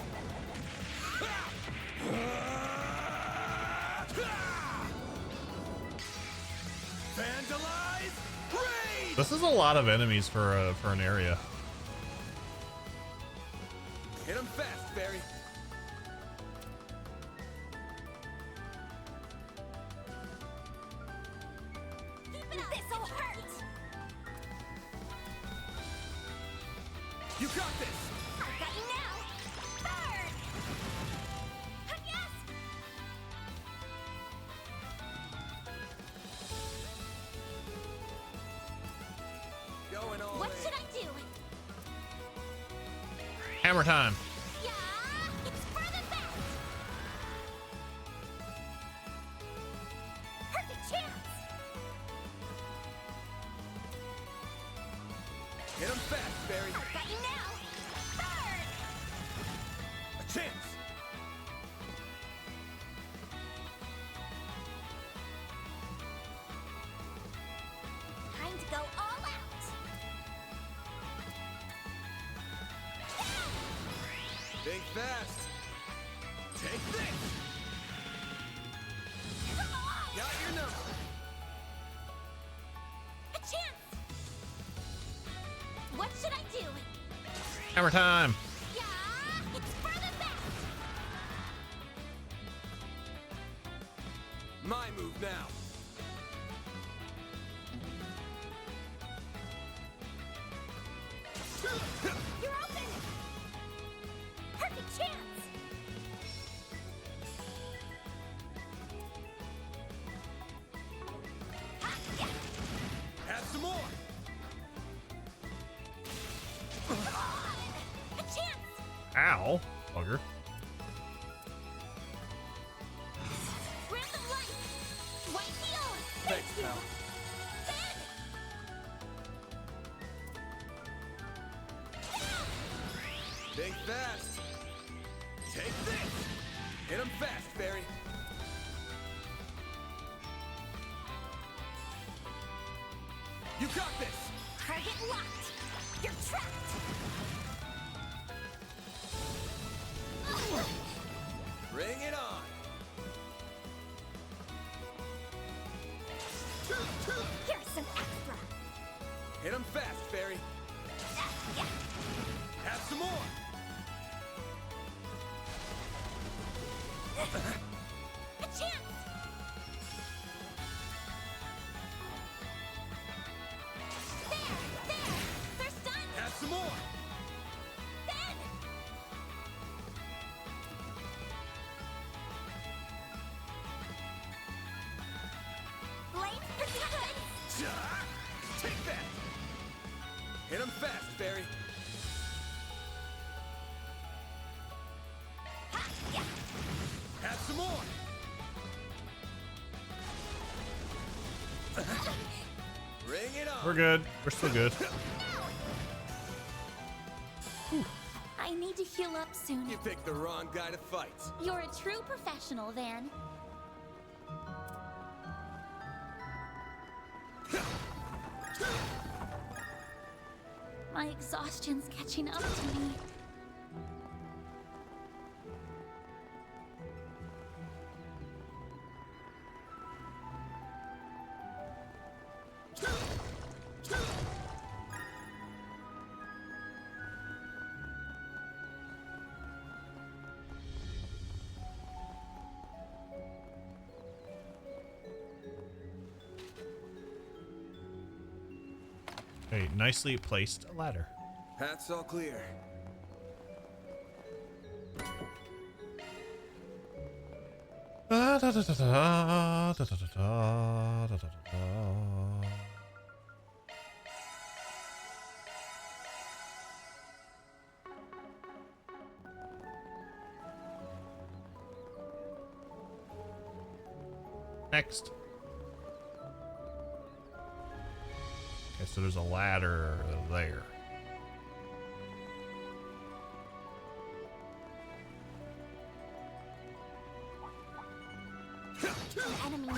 Vandalize! Raid! This is a lot of enemies for an area. Hit him fast, Barry. This'll hurt. You got this! I've got you now. Burn. Yes. Going all What in. should I do? Hammer time. Yeah, it's for the best. Perfect chance. Hit him fast, Barry. I've got you now. Burn. A chance! Time to go all out. Think fast! Take this! Come on. Got your number! A chance. What should I do? Hammer time. Yeah, it's for the best. My move now! You're open. Perfect chance. Ha, yeah. Have some more! A chance. Ow, bugger. Random light. White heel. Thanks, pal. Think fast! Take this! Hit him fast, Barry! You got this! Target locked. You're trapped. Bring it on! Here's some extra. Hit him fast, Barry! Yeah. Have some more! A chance. There. They're stunned. Have some more! Ben. Blade's pretty good. Take that! Hit him fast, Barry! Ha, yeah. Have some more! Bring it on! We're good. We're still good. I need to heal up soon. You picked the wrong guy to fight. You're a true professional, Van. My exhaustion's catching up to me. A nicely placed ladder. Path's all clear. Da, da, da, da, da, da, da, da, da, da, da. Next. Okay, so there's a ladder there. An enemy now.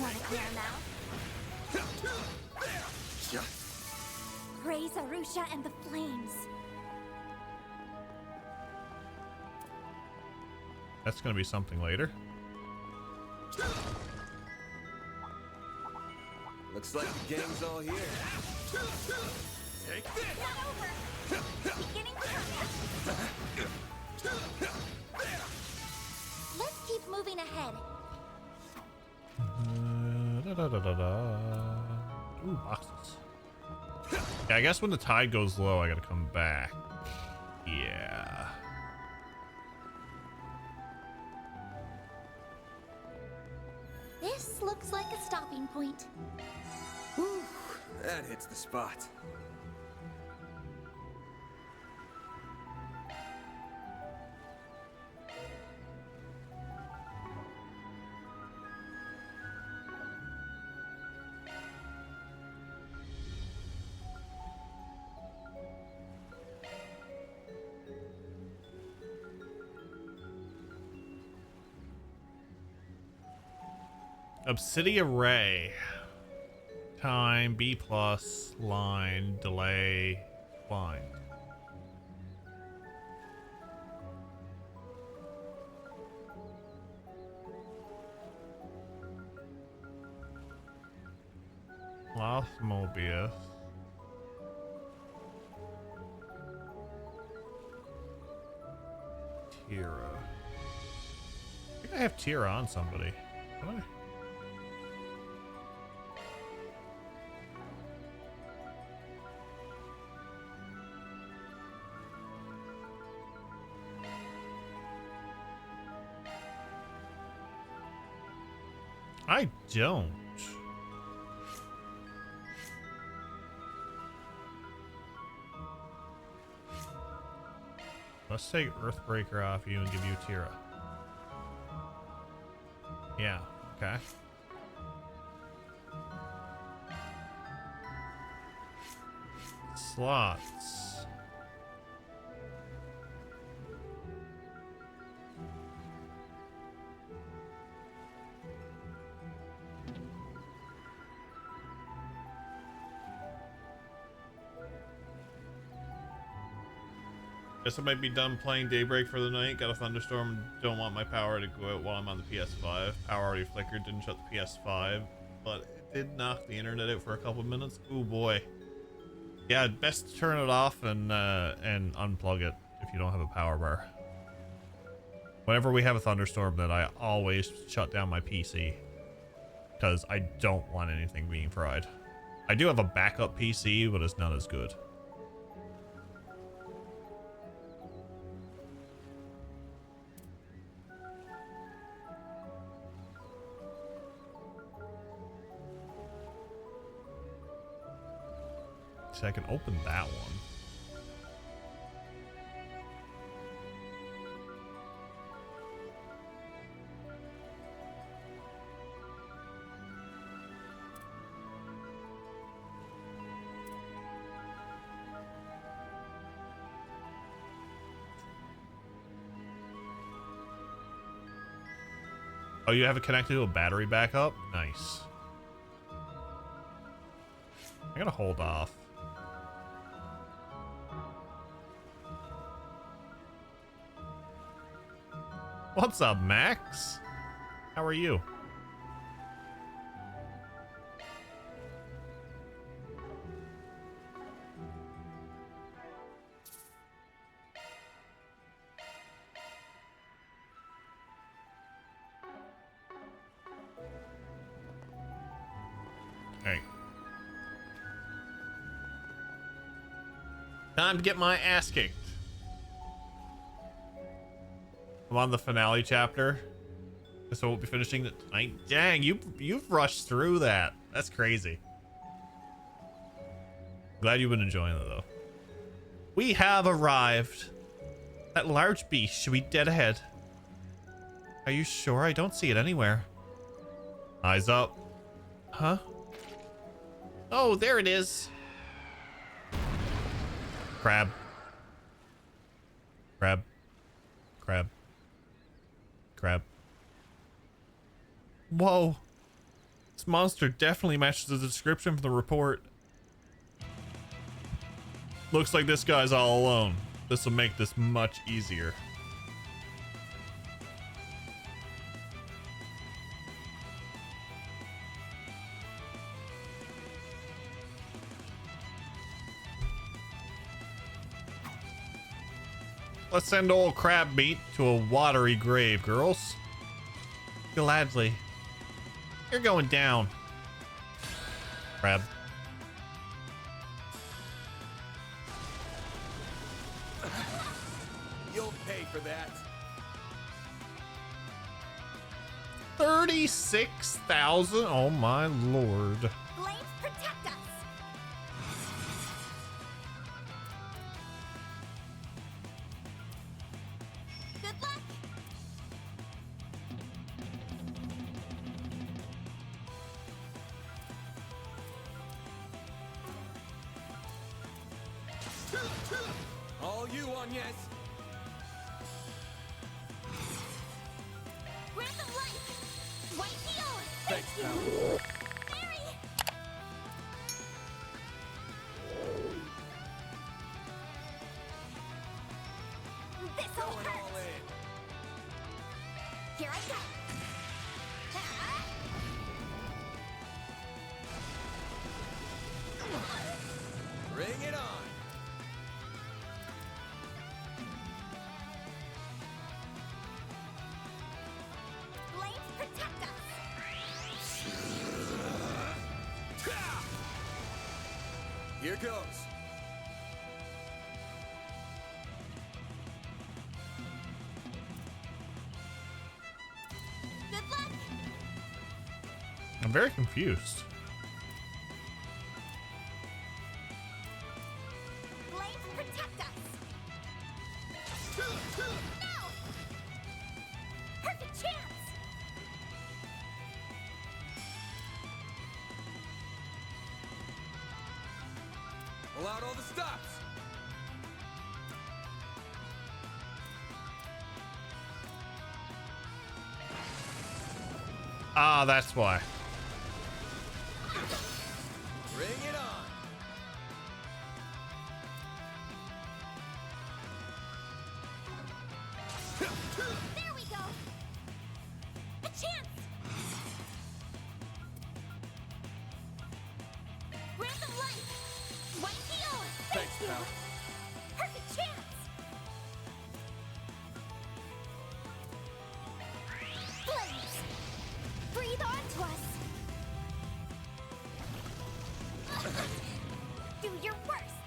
Want to clear him out? Raise Arusha and the flames. That's gonna be something later. Looks like the gang's all here. Take this! Not over. Beginning combat. Let's keep moving ahead. Da, da, da, da, da. Ooh, boxes. Yeah, I guess when the tide goes low, I gotta come back. Yeah. This looks like a stopping point. Whew, that hits the spot. Obsidian Ray. Time, B plus, line, delay, line. Lost Mobius. Tira. I think I have Tira on somebody. What? I don't. Let's take Earthbreaker off you and give you Tira. Yeah, okay. Slots. Guess I might be done playing Daybreak for the night. Got a thunderstorm. Don't want my power to go out while I'm on the PS5. Power already flickered. Didn't shut the PS5, but it did knock the internet out for a couple minutes. Oh boy. Yeah, best to turn it off and unplug it if you don't have a power bar. Whenever we have a thunderstorm, then I always shut down my PC because I don't want anything being fried. I do have a backup PC, but it's not as good. So I can open that one. Oh, you have it connected to a battery backup? Nice. I gotta hold off. What's up, Max? How are you? Hey. Time to get my ass kicked. I'm on the finale chapter, so we'll be finishing it tonight. Dang, you've rushed through that. That's crazy. Glad you've been enjoying it though. We have arrived. That large beast should be dead ahead. Are you sure? I don't see it anywhere. Eyes up. Huh? Oh, there it is. Crab. Crab. Crab. Crab. Whoa. This monster definitely matches the description from the report. Looks like this guy's all alone. This will make this much easier. Let's send old crab meat to a watery grave, girls. Gladly. You're going down. Crab. You'll pay for that. 36,000? Oh my lord. Flames protect us. Good luck. All you on, yes. Grant of life. White heel. Thanks, pal. Mary. This'll Going hurt. all in. Here I go. Ah. Bring it on. Flames protect us. Here goes. Good luck. I'm very confused. Flames protect us. No. Perfect chance. Pull out all the stops. Ah, that's why. Bring it on. There we go. A chance. Random life. White heel. Thanks, pal. Perfect chance. Flames. Breathe onto us. Do your worst.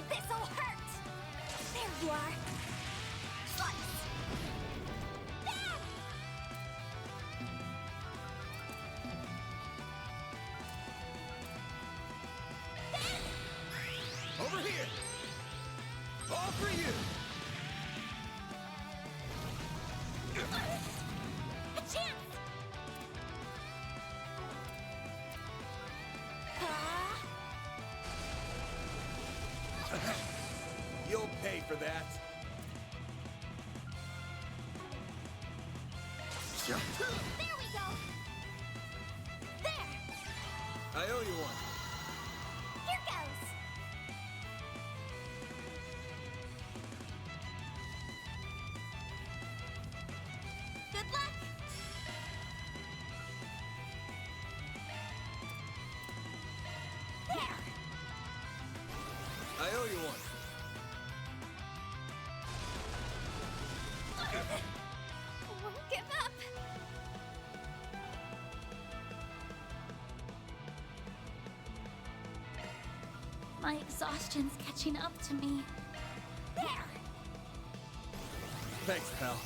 This'll hurt. There you are. Slice. Bam! Over here. All for you. A chance. You'll pay for that. There we go. There. I owe you one. Here goes. Good luck. There. I owe you one. Won't give up. My exhaustion's catching up to me. There! Thanks, pal.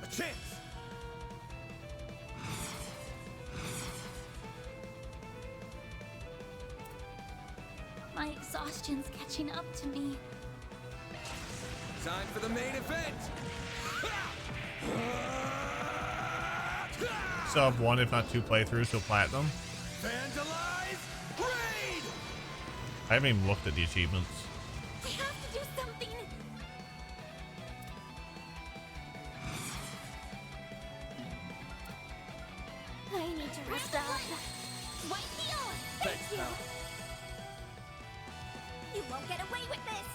A chance! My exhaustion's catching up to me. Time for the main event! So I've one, if not two playthroughs till platinum. Vandalize! Raid! I haven't even looked at the achievements. I have to do something! I need to rest up. White heel! Thanks, pal. You won't get away with this!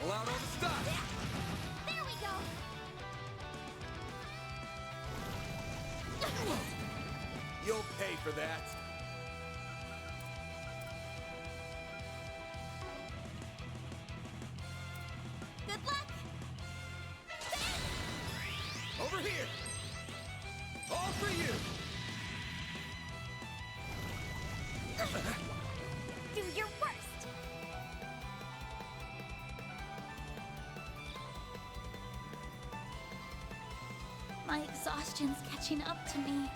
Pull out all the stuff! There we go! You'll pay for that. Good luck! Over here! All for you! Do your worst! My exhaustion's catching up to me.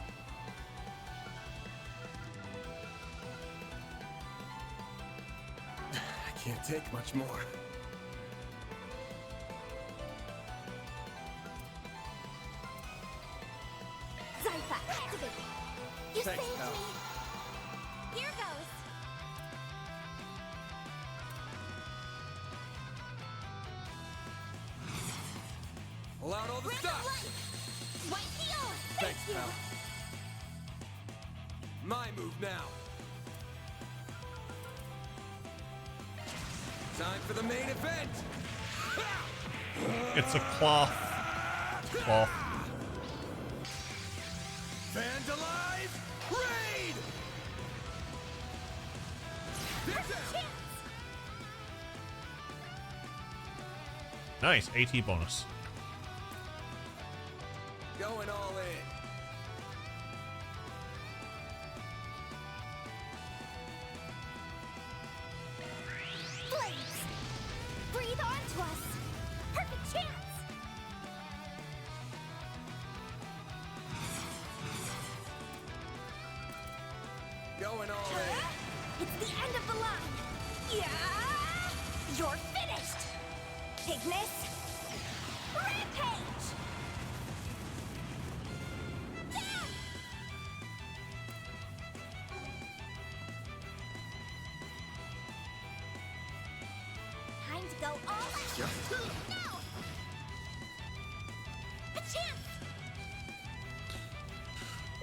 I can't take much more. Zypha, activate! You Thanks, saved pal. me! Here goes! Pull out all the Random stuff! light! White heel! Thanks, Thank you! pal. My move now. Time for the main event! It's a cloth. Cloth. Vandalize! Raid! Get down! Nice. AT bonus. Going all in. Flames! Breathe onto us! Perfect chance! Going all in. It's the end of the line! Yeah! You're finished! Ignis! Rampage! Yeah! Time to go all out! Now! A chance!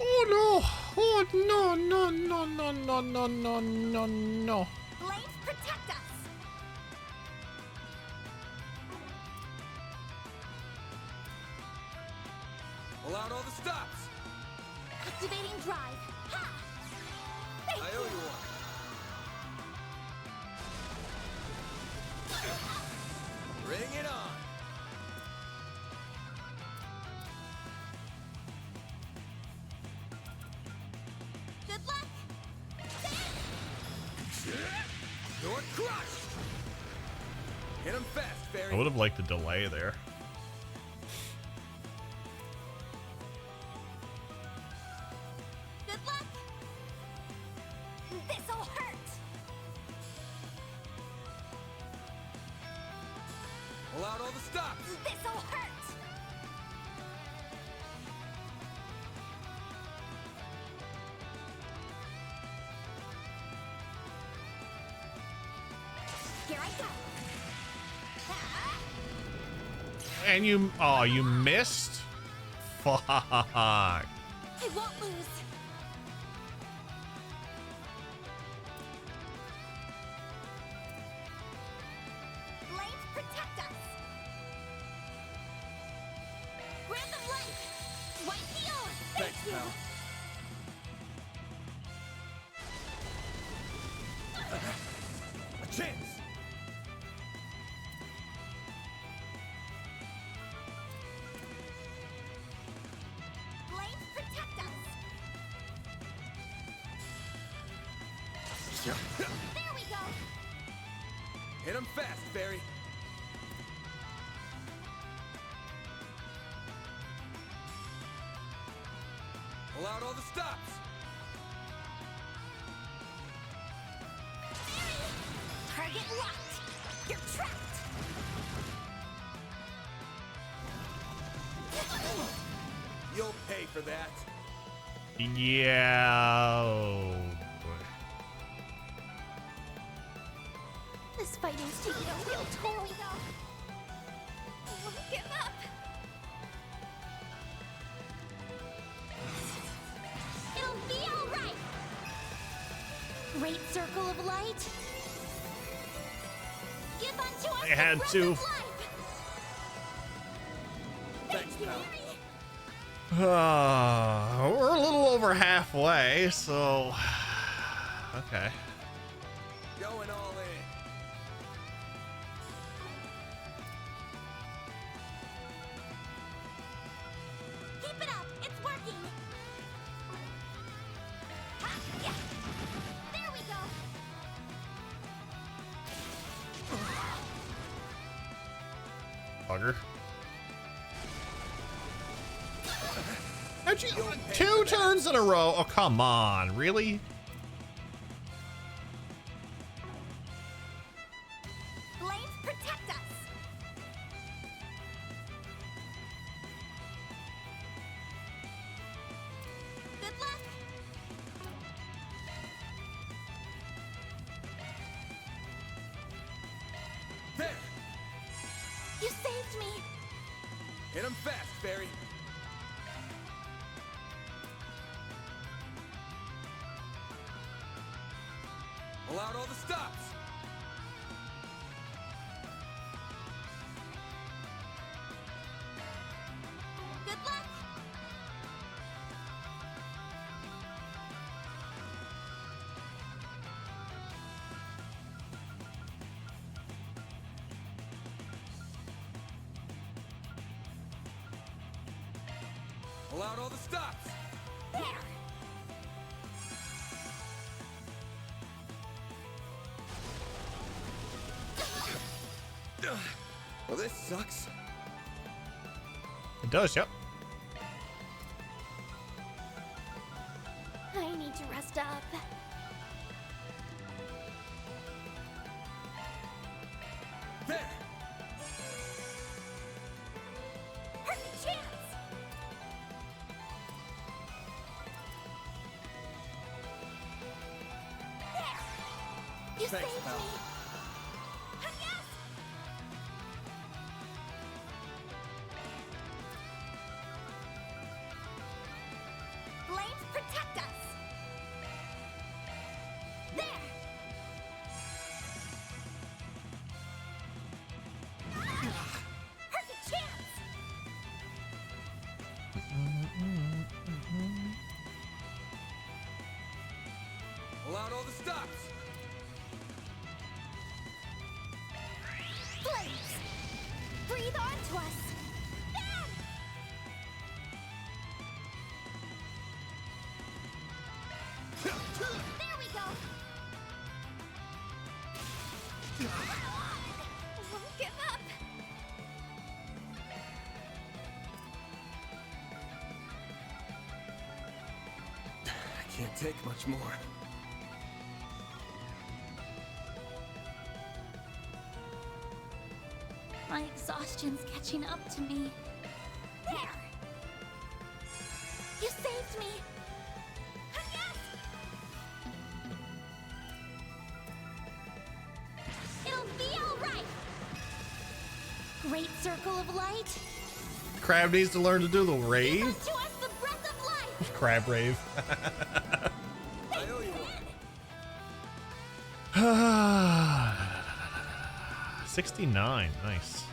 Oh no! Oh no! No! No! No! No! No! No! No! No! Blades protect us! Pull out all the stops. Activating drive! Ha! Thank I owe you one. Bring it on. Good luck! You're crushed. Hit him fast, I Barry. would have liked a delay there. Good luck! This'll hurt! Pull out all the stops. This'll hurt! Here I go! Ah! And you, oh, you missed? Fuck. I won't lose! Blades protect us! Random light! White heel! Thank Thanks, you! pal. A chance. Blades protect There we go. Hit him fast, Fairy. Pull out all the stops. Target locked. You're trapped. You'll pay for that. Yeah. Oh, boy. This fighting's taking a real toll. Here we go. I won't give up. It'll be all right. Great circle of light. Give unto us They the had breath to. of life. Thanks, pal. We're a little over halfway, so okay. Going all in. Keep it up. It's working. Ha, yeah. There we go. Bugger. How'd you 2 turns in a row? Oh, come on, really? Flames protect us. Good luck. There. You saved me. Hit him fast, Fairy. Pull out all the stops. Good luck. Pull out all the stops. There. Well, this sucks. It does, yep. I need to rest up. There. Perfect chance. There. You Thanks, saved pal. me. Yes. Flames protect us. There. Perfect chance. Pull out all the stops. Flames. Breathe onto us. There. There we go. Won't give up. I can't take much more. My exhaustion's catching up to me. There. You saved me. Yes. It'll be all right. Great circle of light. Crab needs to learn to do the Give rave. unto us the breath of life. Crab rave. I owe you one. 69, nice.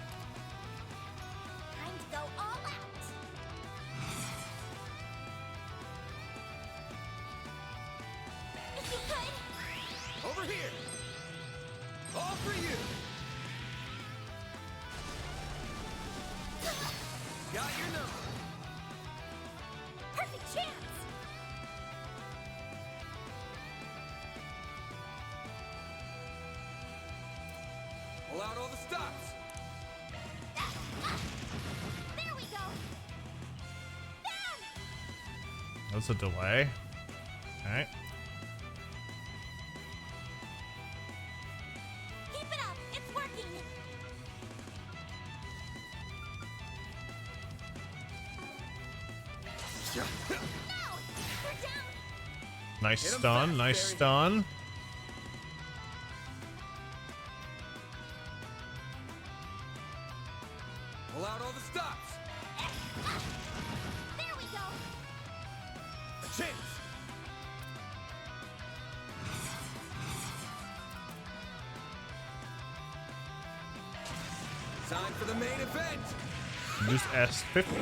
Time to go all out. If you could. Over here. All for you. Got your number. Perfect chance. Pull out all the stops. There we go. Bam! That's a delay. Alright. Keep it up. It's working. No! We're down. Nice Hit 'em stun, fast, nice Barry. stun. Pull out all the stops. There we go. A chance. Time for the main event.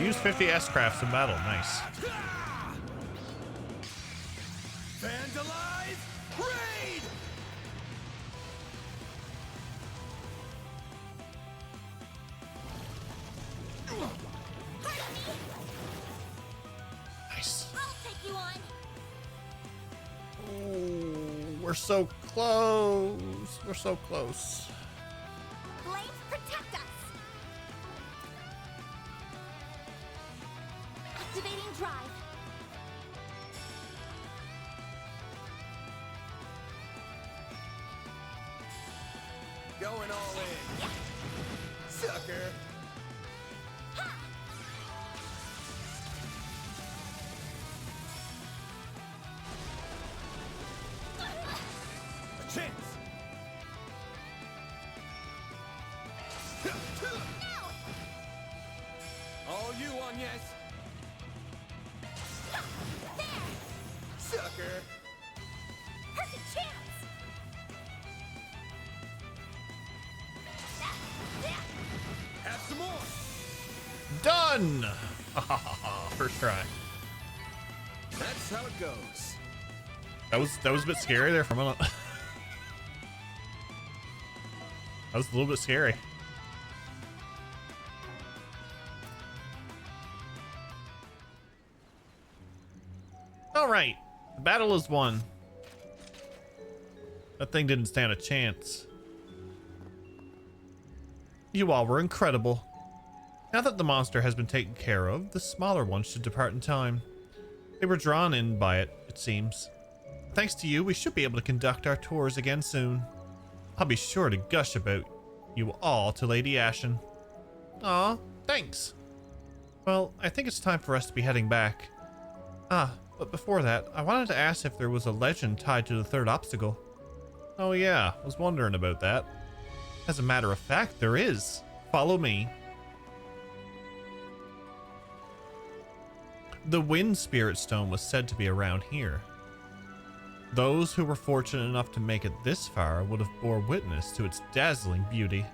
Use 50 S-crafts in battle. Nice. Vandalize raid. Nice. I'll take you on. Oh, we're so close. We're so close. Blades, protect us. Activating drive. Going all in. Sucker. A chance. All you on, yes. There. Sucker. Perfect chance. Have some more. Done. First try. That's how it goes. That was a bit scary there for a minute. That was a little bit scary. All right, the battle is won. That thing didn't stand a chance. You all were incredible. Now that the monster has been taken care of, the smaller ones should depart in time. They were drawn in by it, it seems. Thanks to you, we should be able to conduct our tours again soon. I'll be sure to gush about you all to Lady Ashen. Aw, thanks. Well, I think it's time for us to be heading back. But before that, I wanted to ask if there was a legend tied to the third obstacle. Oh yeah, I was wondering about that. As a matter of fact, there is. Follow me. The Wind Spirit Stone was said to be around here. Those who were fortunate enough to make it this far would have bore witness to its dazzling beauty.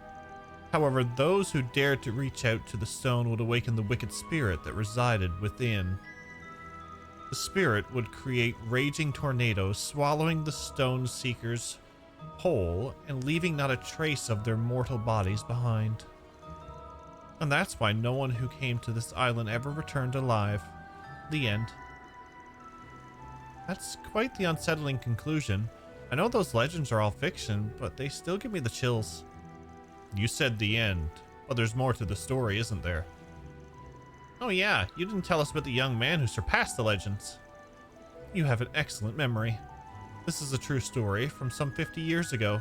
However, those who dared to reach out to the stone would awaken the wicked spirit that resided within. The spirit would create raging tornadoes, swallowing the stone seekers whole and leaving not a trace of their mortal bodies behind. And that's why no one who came to this island ever returned alive. The end. That's quite the unsettling conclusion. I know those legends are all fiction, but they still give me the chills. You said the end, but there's more to the story, isn't there? Oh yeah, you didn't tell us about the young man who surpassed the legends. You have an excellent memory. This is a true story from some 50 years ago.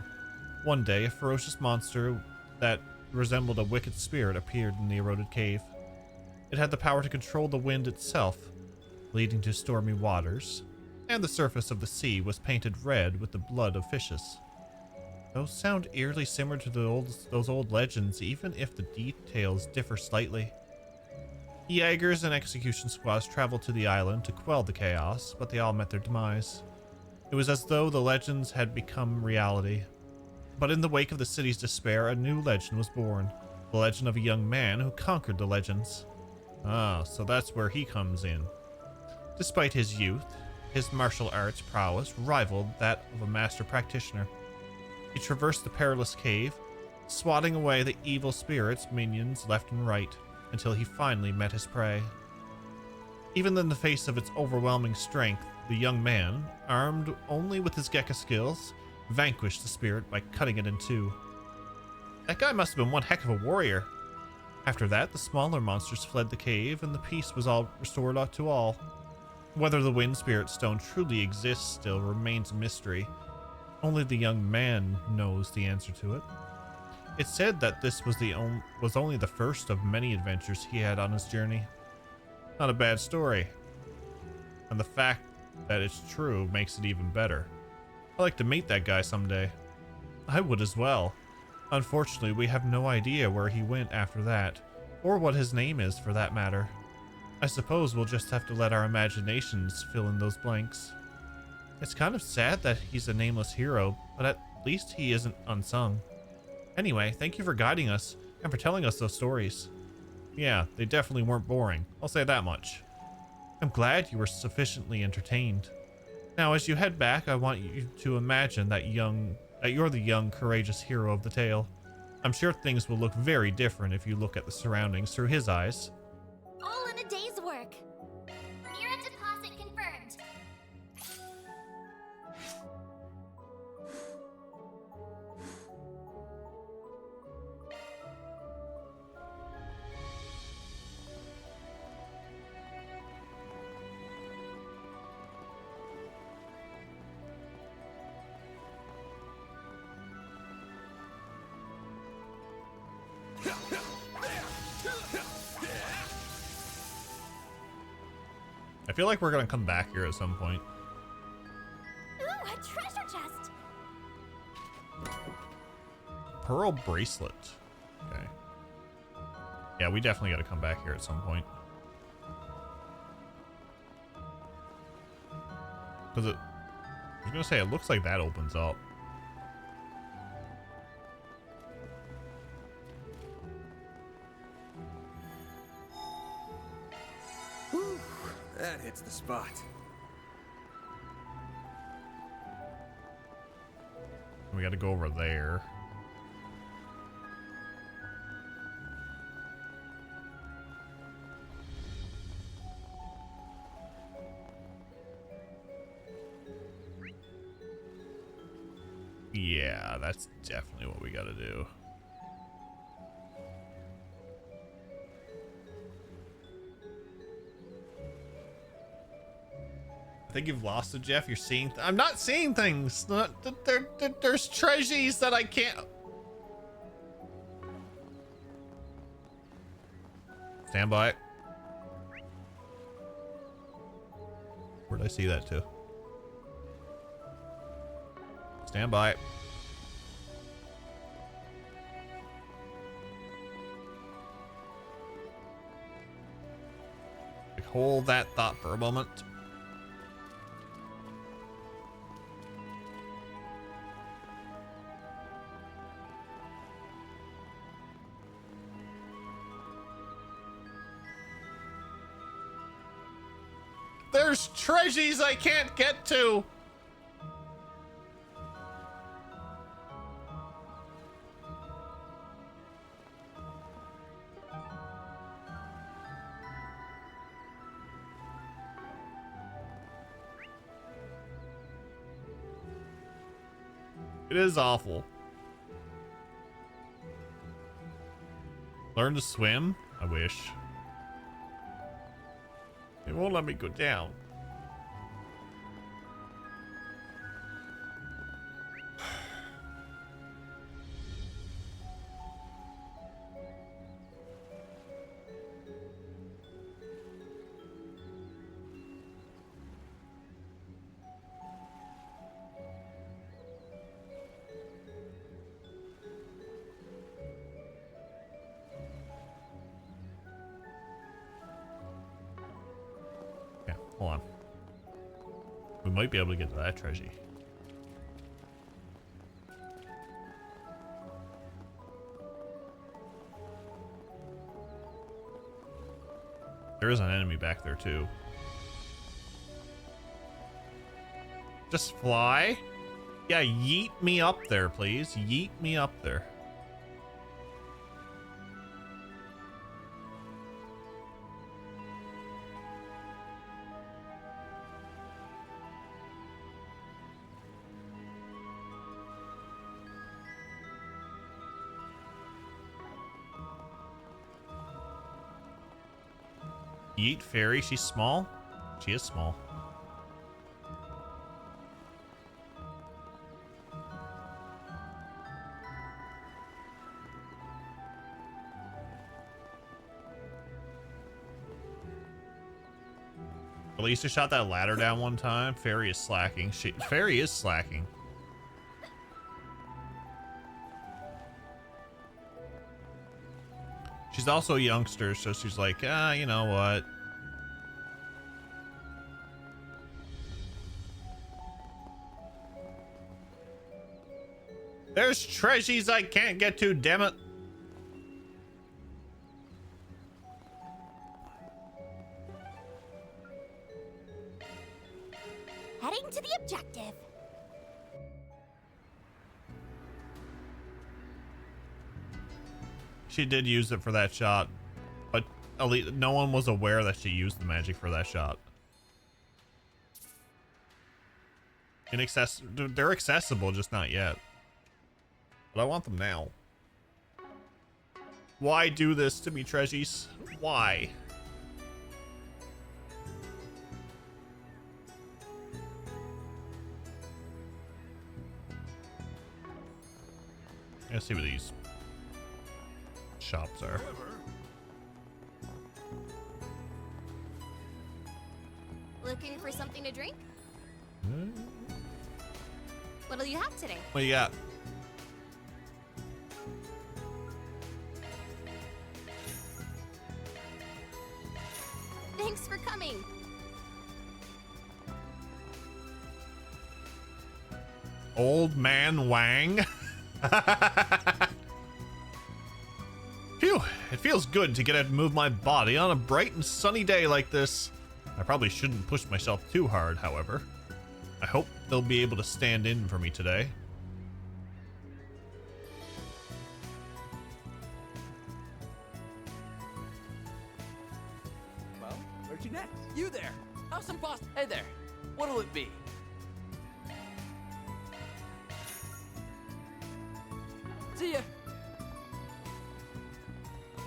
One day, a ferocious monster that resembled a wicked spirit appeared in the eroded cave. It had the power to control the wind itself, leading to stormy waters, and the surface of the sea was painted red with the blood of fishes. Those sound eerily similar to those old legends, even if the details differ slightly. Jaegers and execution squads traveled to the island to quell the chaos, but they all met their demise. It was as though the legends had become reality. But in the wake of the city's despair, a new legend was born. The legend of a young man who conquered the legends. Ah, so that's where he comes in. Despite his youth, his martial arts prowess rivaled that of a master practitioner. He traversed the perilous cave, swatting away the evil spirits' minions left and right, until he finally met his prey. Even in the face of its overwhelming strength, the young man, armed only with his Gekka skills, vanquished the spirit by cutting it in two. That guy must have been one heck of a warrior. After that, the smaller monsters fled the cave, and the peace was all restored to all. Whether the Wind Spirit Stone truly exists still remains a mystery. Only the young man knows the answer to it. It's said that this was only the first of many adventures he had on his journey. Not a bad story. And the fact that it's true makes it even better. I'd like to meet that guy someday. I would as well. Unfortunately, we have no idea where he went after that, or what his name is for that matter. I suppose we'll just have to let our imaginations fill in those blanks. It's kind of sad that he's a nameless hero, but at least he isn't unsung. Anyway, thank you for guiding us and for telling us those stories. Yeah, they definitely weren't boring, I'll say that much. I'm glad you were sufficiently entertained. Now, as you head back, I want you to imagine that you're the young, courageous hero of the tale. I'm sure things will look very different if you look at the surroundings through his eyes. All in a day's work. Mira deposit confirmed. I feel like we're gonna come back here at some point. Ooh, a treasure chest. Pearl bracelet. Okay. Yeah, we definitely gotta come back here at some point. Because I was gonna say, it looks like that opens up. Whew, that hits the spot. We gotta go over there. Yeah, that's definitely what we gotta do. I think you've lost it, Jeff. You're seeing. I'm not seeing things. There's treasures that I can't. Stand by. Where'd I see that to? Stand by. Hold that thought for a moment. There's treasures I can't get to. It is awful. Learn to swim? I wish. It won't let me go down. Hold on. We might be able to get to that treasure. There is an enemy back there too. Just fly? Yeah, yeet me up there, please. Yeet me up there. Yeet fairy. She's small. She is small. At least I shot that ladder down one time. Fairy is slacking. Fairy is slacking. She's also a youngster, so she's like, you know what? There's treasures I can't get to, damn it. Heading to the objective. She did use it for that shot, but no one was aware that she used the magic for that shot. They're accessible, just not yet. But I want them now. Why do this to me, treasures? Why? Let's see what these shops are. Looking for something to drink? What'll you have today? What do you got? Thanks for coming. Old Man Wang. Phew, it feels good to get out and move my body on a bright and sunny day like this. I probably shouldn't push myself too hard, however. I hope they'll be able to stand in for me today. Well, where to next? You there. Have some pasta. Hey there. What'll it be? See ya.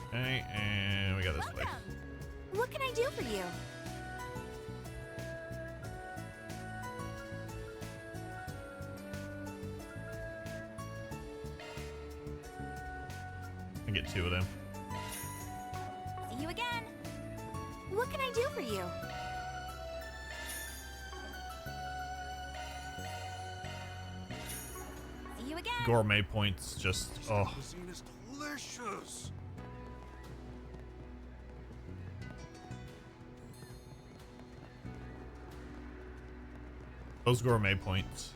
Okay, and we got this way. Welcome. What can I do for you? I get two of them. See you again. What can I do for you? See you again. Gourmet points just, oh. Cuisine is delicious. Those gourmet points.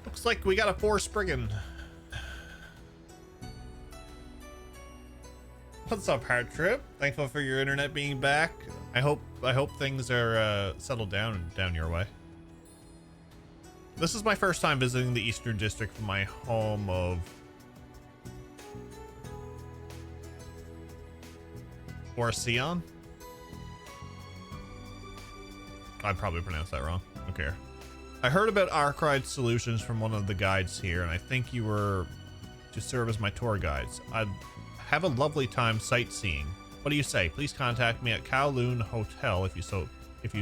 Looks like we got a 4 Spriggan. What's up, Hard Trip? Thankful for your internet being back. I hope things are settled down your way. This is my first time visiting the Eastern District from my home of Orsion. I probably pronounced that wrong. I don't care. I heard about Arkride Solutions from one of the guides here, and I think you were to serve as my tour guides. I'd have a lovely time sightseeing. What do you say? Please contact me at Kowloon Hotel if it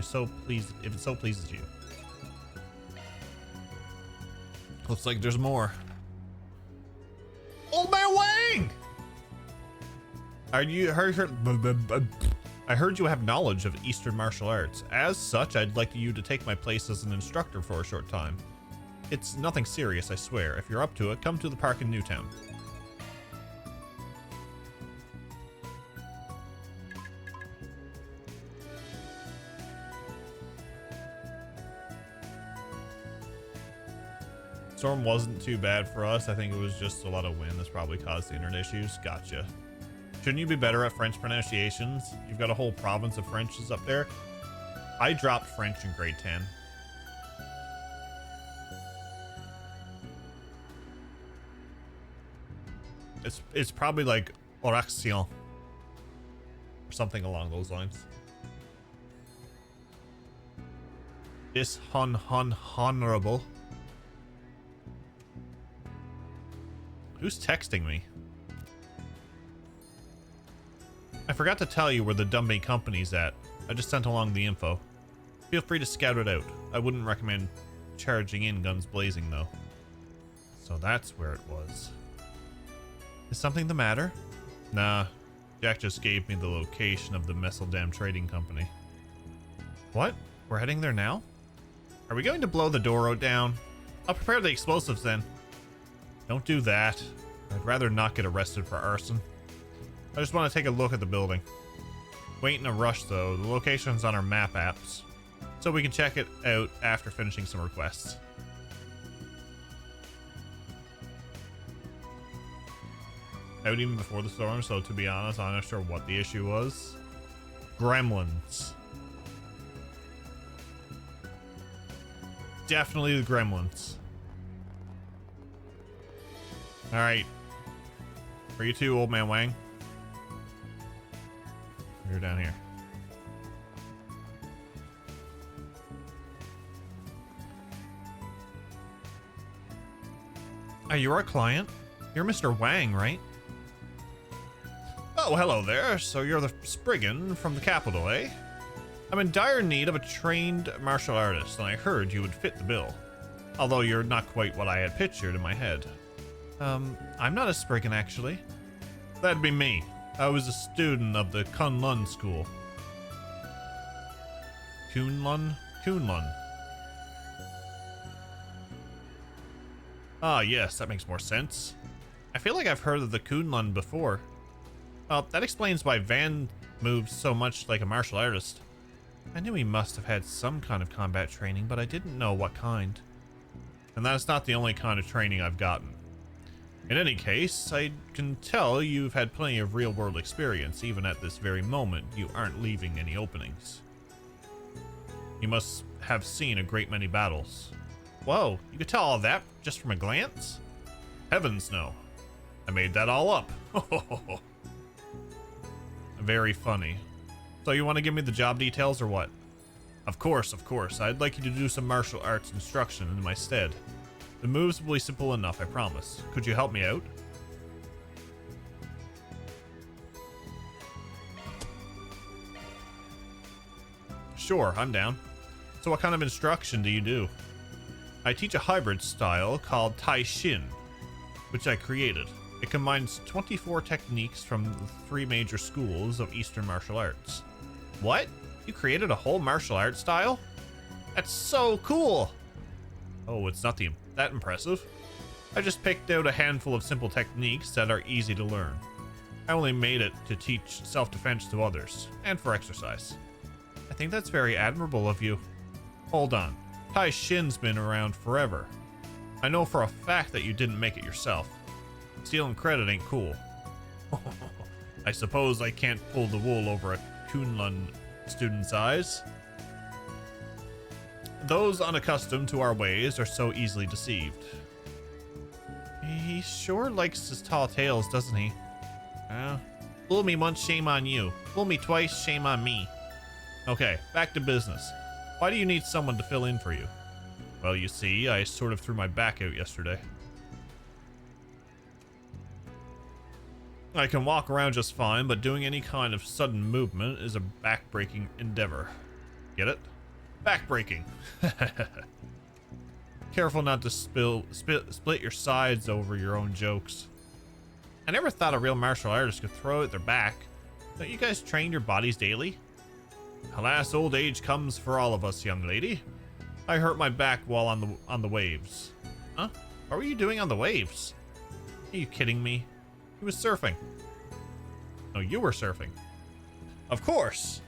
so pleases you. Looks like there's more. Old Man Wang! I heard you have knowledge of Eastern martial arts. As such, I'd like you to take my place as an instructor for a short time. It's nothing serious, I swear. If you're up to it, come to the park in Newtown. Storm wasn't too bad for us. I think it was just a lot of wind that's probably caused the internet issues. Gotcha. Shouldn't you be better at French pronunciations? You've got a whole province of Frenches up there. I dropped French in grade 10. It's probably like oration or something along those lines. Honorable. Who's texting me? I forgot to tell you where the Dumby company's at. I just sent along the info. Feel free to scout it out. I wouldn't recommend charging in guns blazing though. So that's where it was. Is something the matter? Nah, Jack just gave me the location of the Messeldam Trading Company. What? We're heading there now? Are we going to blow the door down? I'll prepare the explosives then. Don't do that. I'd rather not get arrested for arson. I just want to take a look at the building. We ain't in a rush though. The location's on our map apps, so we can check it out after finishing some requests. Out even before the storm, so to be honest, I'm not sure what the issue was. Gremlins. Definitely the gremlins. Alright. Are you too, old man Wang? You're down here. Are you our client? You're Mr. Wang, right? Oh, hello there. So you're the Spriggan from the capital, eh? I'm in dire need of a trained martial artist, and I heard you would fit the bill. Although you're not quite what I had pictured in my head. I'm not a Spriggan, actually. That'd be me. I was a student of the Kunlun school. Kunlun? Kunlun. Ah, yes, that makes more sense. I feel like I've heard of the Kunlun before. Well, that explains why Van moves so much like a martial artist. I knew he must have had some kind of combat training, but I didn't know what kind. And that's not the only kind of training I've gotten. In any case, I can tell you've had plenty of real-world experience. Even at this very moment, you aren't leaving any openings. You must have seen a great many battles. Whoa, you could tell all that just from a glance? Heavens no. I made that all up. Very funny. So you want to give me the job details or what? Of course. I'd like you to do some martial arts instruction in my stead. The moves will be simple enough, I promise. Could you help me out? Sure, I'm down. So what kind of instruction do you do? I teach a hybrid style called Tai Shin, which I created. It combines 24 techniques from the 3 major schools of Eastern martial arts. What? You created a whole martial arts style? That's so cool! Oh, it's not that impressive. I just picked out a handful of simple techniques that are easy to learn. I only made it to teach self-defense to others, and for exercise. I think that's very admirable of you. Hold on. Tai Shin's been around forever. I know for a fact that you didn't make it yourself. Stealing credit ain't cool. I suppose I can't pull the wool over a Kunlun student's eyes. Those unaccustomed to our ways are so easily deceived. He sure likes his tall tales, doesn't he? Fool me once, shame on you. Fool me twice, shame on me. Okay, back to business. Why do you need someone to fill in for you? Well, you see, I sort of threw my back out yesterday. I can walk around just fine, but doing any kind of sudden movement is a back-breaking endeavor. Get it? Back-breaking. Careful not to split your sides over your own jokes. I never thought a real martial artist could throw out their back. Don't you guys train your bodies daily? Alas, old age comes for all of us, young lady. I hurt my back while on the waves. Huh? What were you doing on the waves? Are you kidding me? He was surfing. No, you were surfing. Of course.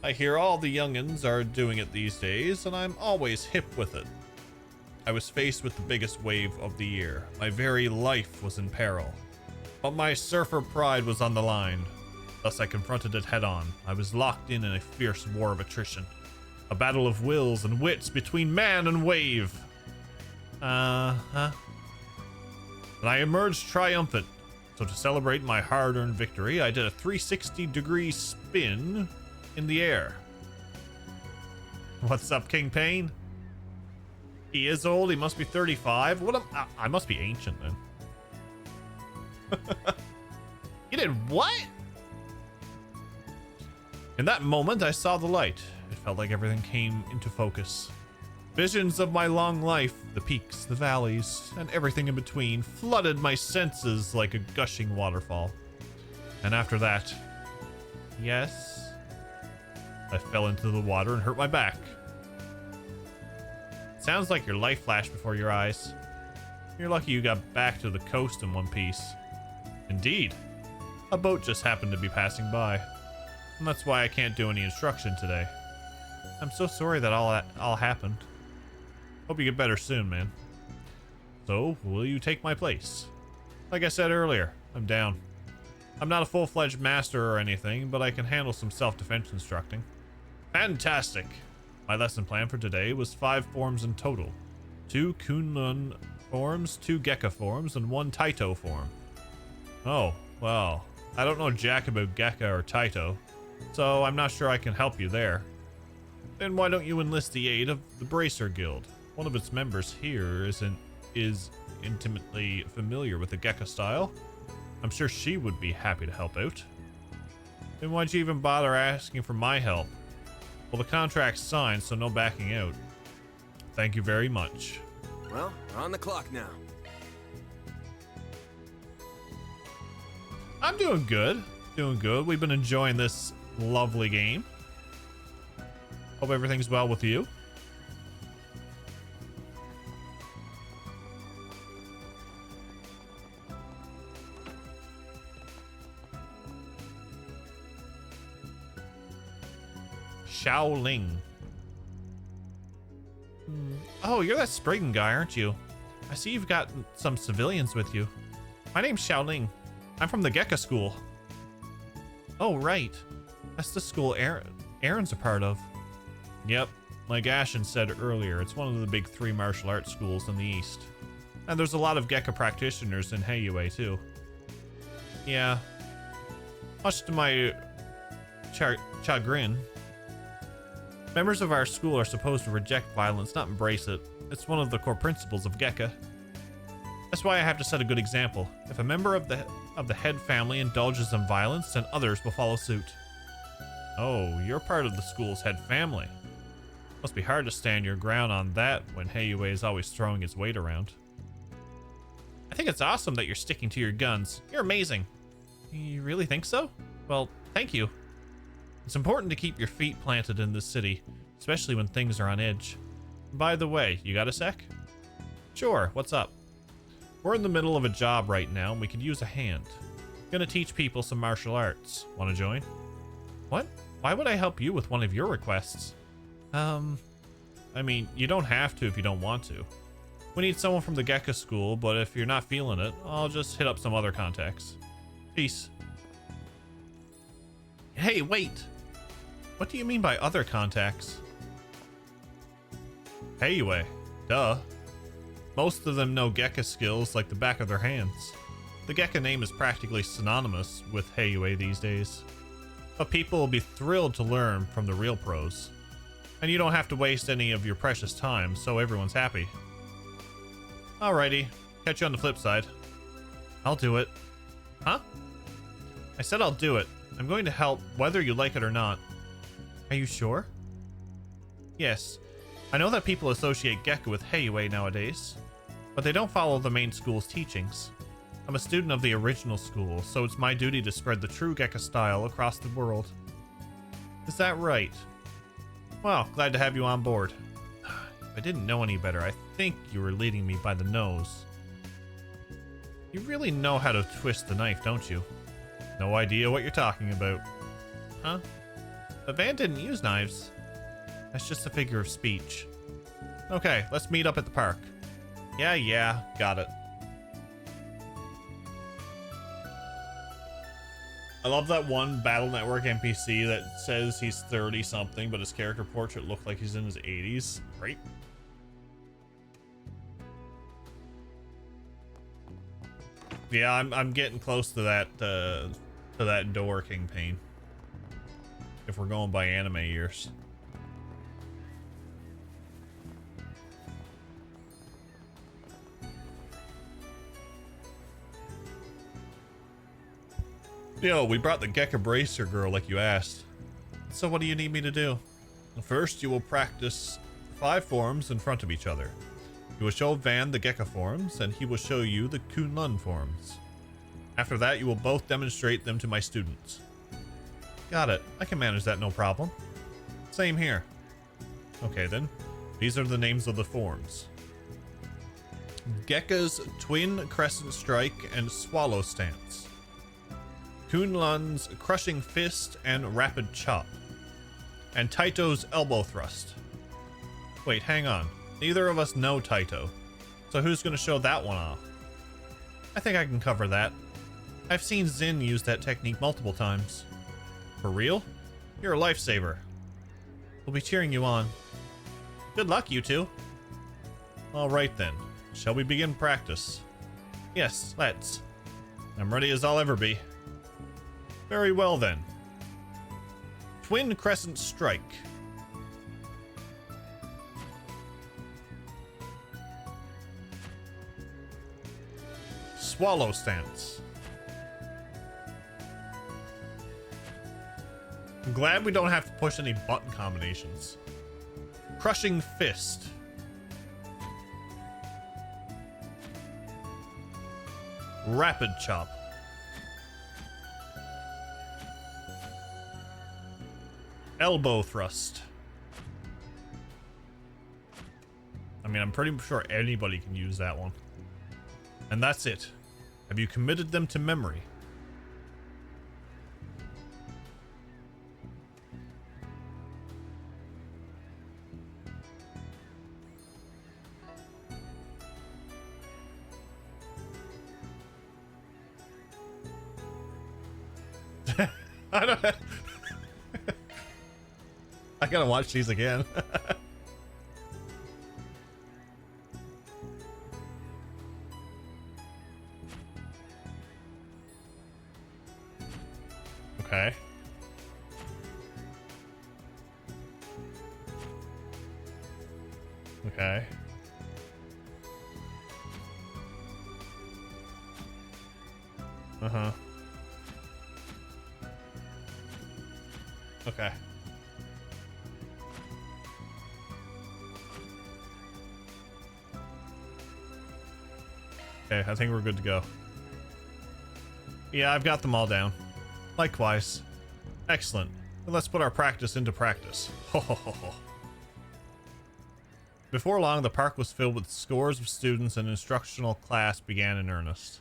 I hear all the youngins are doing it these days, and I'm always hip with it. I was faced with the biggest wave of the year. My very life was in peril. But my surfer pride was on the line. Thus I confronted it head on. I was locked in a fierce war of attrition. A battle of wills and wits between man and wave. And I emerged triumphant. So to celebrate my hard-earned victory, I did a 360-degree spin in the air. What's up, King Pain? He is old. He must be 35. What? I must be ancient then. You did what? In that moment, I saw the light. It felt like everything came into focus. Visions of my long life, the peaks, the valleys, and everything in between flooded my senses like a gushing waterfall. And after that, yes, I fell into the water and hurt my back. Sounds like your life flashed before your eyes. You're lucky you got back to the coast in one piece. Indeed. A boat just happened to be passing by. And that's why I can't do any instruction today. I'm so sorry that all happened. Hope you get better soon, man. So, will you take my place? Like I said earlier, I'm down. I'm not a full-fledged master or anything, but I can handle some self-defense instructing. Fantastic! My lesson plan for today was 5 forms in total. 2 Kunlun forms, 2 Gekka forms, and 1 Taito form. Oh, well, I don't know jack about Gekka or Taito, so I'm not sure I can help you there. Then why don't you enlist the aid of the Bracer Guild? One of its members here is intimately familiar with the Gekka style. I'm sure she would be happy to help out. Then why'd you even bother asking for my help? Well, the contract's signed, so no backing out. Thank you very much. Well, we're on the clock now. I'm doing good. Doing good. We've been enjoying this lovely game. Hope everything's well with you. Shaoling. Oh, you're that Spriggan guy, aren't you? I see you've got some civilians with you. My name's Shaoling. I'm from the Gekka school. Oh, right. That's the school Aaron's a part of. Yep. Like Ashen said earlier, it's one of the big 3 martial arts schools in the East. And there's a lot of Gekka practitioners in Heiyue, too. Yeah. Much to my chagrin. Members of our school are supposed to reject violence, not embrace it. It's one of the core principles of Gekka. That's why I have to set a good example. If a member of the head family indulges in violence, then others will follow suit. Oh, you're part of the school's head family. Must be hard to stand your ground on that when Heiyue is always throwing his weight around. I think it's awesome that you're sticking to your guns. You're amazing. You really think so? Well, thank you. It's important to keep your feet planted in this city, especially when things are on edge. By the way, you got a sec? Sure, what's up? We're in the middle of a job right now and we could use a hand. Gonna teach people some martial arts. Wanna join? What? Why would I help you with one of your requests? I mean, you don't have to if you don't want to. We need someone from the Gekka school, but if you're not feeling it, I'll just hit up some other contacts. Peace. Hey, wait! What do you mean by other contacts? Heiyue. Duh. Most of them know Gekka skills like the back of their hands. The Gekka name is practically synonymous with Heiyue these days. But people will be thrilled to learn from the real pros. And you don't have to waste any of your precious time, so everyone's happy. Alrighty, catch you on the flip side. I'll do it. Huh? I said I'll do it. I'm going to help whether you like it or not. Are you sure? Yes. I know that people associate Gekka with Heiyue nowadays, but they don't follow the main school's teachings. I'm a student of the original school, so it's my duty to spread the true Gekka style across the world. Is that right? Well, glad to have you on board. If I didn't know any better, I think you were leading me by the nose. You really know how to twist the knife, don't you? No idea what you're talking about. Huh? But Van didn't use knives. That's just a figure of speech. Okay, let's meet up at the park. Yeah, got it. I love that one Battle Network NPC that says he's 30-something, but his character portrait looked like he's in his 80s. Right? Yeah, I'm getting close to that door, King Pain. If we're going by anime years. Yo, we brought the Gecko Bracer girl like you asked. So what do you need me to do? First, you will practice 5 forms in front of each other. You will show Van the Gecko forms, and he will show you the Kunlun forms. After that, you will both demonstrate them to my students. Got it. I can manage that, no problem. Same here. Okay then. These are the names of the forms. Gekka's Twin Crescent Strike and Swallow Stance. Kunlun's Crushing Fist and Rapid Chop. And Taito's Elbow Thrust. Wait, hang on. Neither of us know Taito. So who's going to show that one off? I think I can cover that. I've seen Zin use that technique multiple times. For real? You're a lifesaver. We'll be cheering you on. Good luck, you two. Alright then. Shall we begin practice? Yes, let's. I'm ready as I'll ever be. Very well then. Twin Crescent Strike. Swallow Stance. I'm glad we don't have to push any button combinations. Crushing Fist. Rapid Chop. Elbow Thrust. I mean, I'm pretty sure anybody can use that one. And that's it. Have you committed them to memory? I don't. I gotta watch these again. Okay. Okay. Uh-huh. Okay. Okay, I think we're good to go. Yeah, I've got them all down. Likewise. Excellent. Then let's put our practice into practice. Ho ho ho ho. Before long, the park was filled with scores of students and instructional class began in earnest.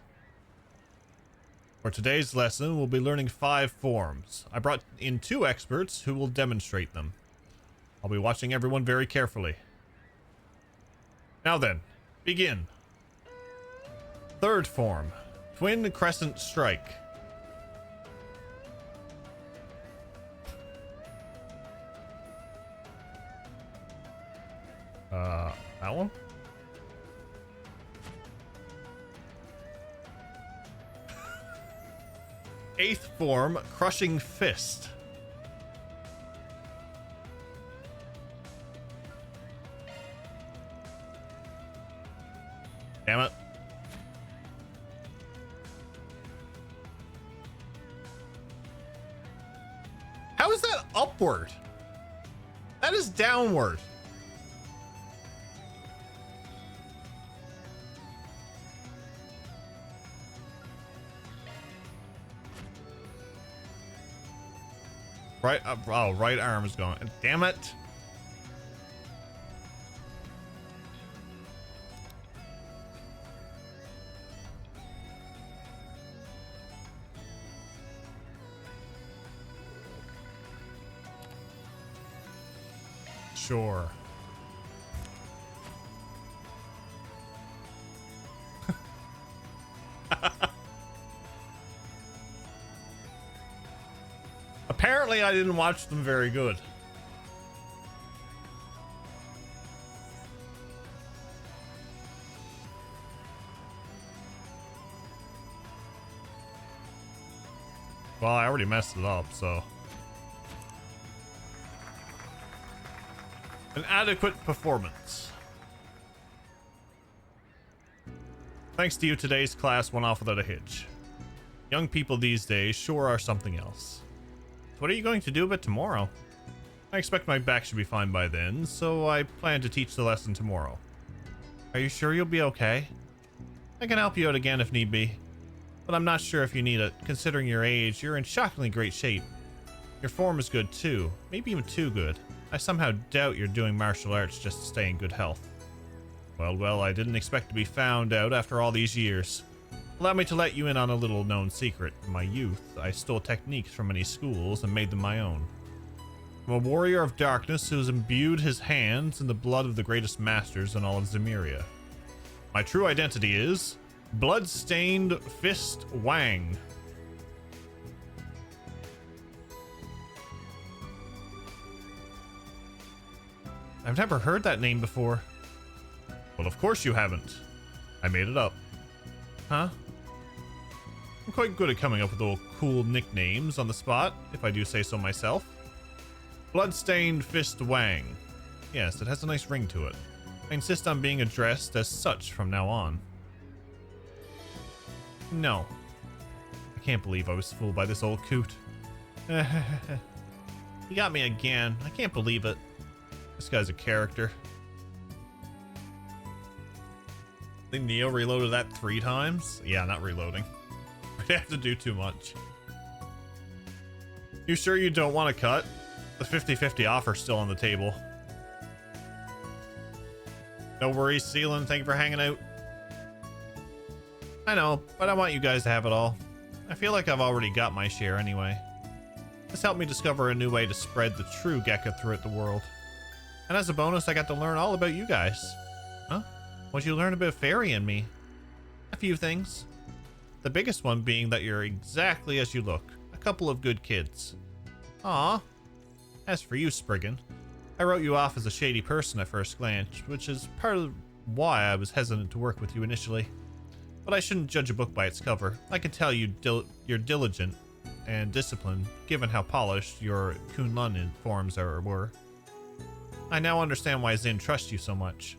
For today's lesson, we'll be learning 5 forms. I brought in 2 experts who will demonstrate them. I'll be watching everyone very carefully. Now then, begin. 3rd form, Twin Crescent Strike. That one? Eighth form, Crushing Fist. Damn it. How is that upward? That is downward. Right up. Oh, right arm is going. Damn it. Sure. Apparently, I didn't watch them very good. Well, I already messed it up, so. An adequate performance. Thanks to you, today's class went off without a hitch. Young people these days sure are something else. What are you going to do about tomorrow? I expect my back should be fine by then, so I plan to teach the lesson tomorrow. Are you sure you'll be okay? I can help you out again if need be, but I'm not sure if you need it. Considering your age, you're in shockingly great shape. Your form is good too, maybe even too good. I somehow doubt you're doing martial arts just to stay in good health. Well, I didn't expect to be found out after all these years. Allow me to let you in on a little known secret. In my youth, I stole techniques from many schools and made them my own. I'm a warrior of darkness who has imbued his hands in the blood of the greatest masters in all of Zemuria. My true identity is Bloodstained Fist Wang. I've never heard that name before. Well, of course you haven't. I made it up. Huh? I'm quite good at coming up with little cool nicknames on the spot, if I do say so myself. Bloodstained Fist Wang. Yes, it has a nice ring to it. I insist on being addressed as such from now on. No. I can't believe I was fooled by this old coot. He got me again. I can't believe it. This guy's a character. I think Neo reloaded that 3 times. Yeah, not reloading. I'd have to do too much. You sure you don't want to cut? The 50-50 offer's still on the table. No worries, Sealand. Thank you for hanging out. I know, but I want you guys to have it all. I feel like I've already got my share anyway. This helped me discover a new way to spread the true Gekka throughout the world. And as a bonus, I got to learn all about you guys. Huh? What'd you learn about Fairy and me? A few things. The biggest one being that you're exactly as you look. A couple of good kids. Aw. As for you, Spriggan, I wrote you off as a shady person at first glance, which is part of why I was hesitant to work with you initially. But I shouldn't judge a book by its cover. I can tell you're diligent and disciplined, given how polished your Kunlun forms were. I now understand why Zin trusts you so much.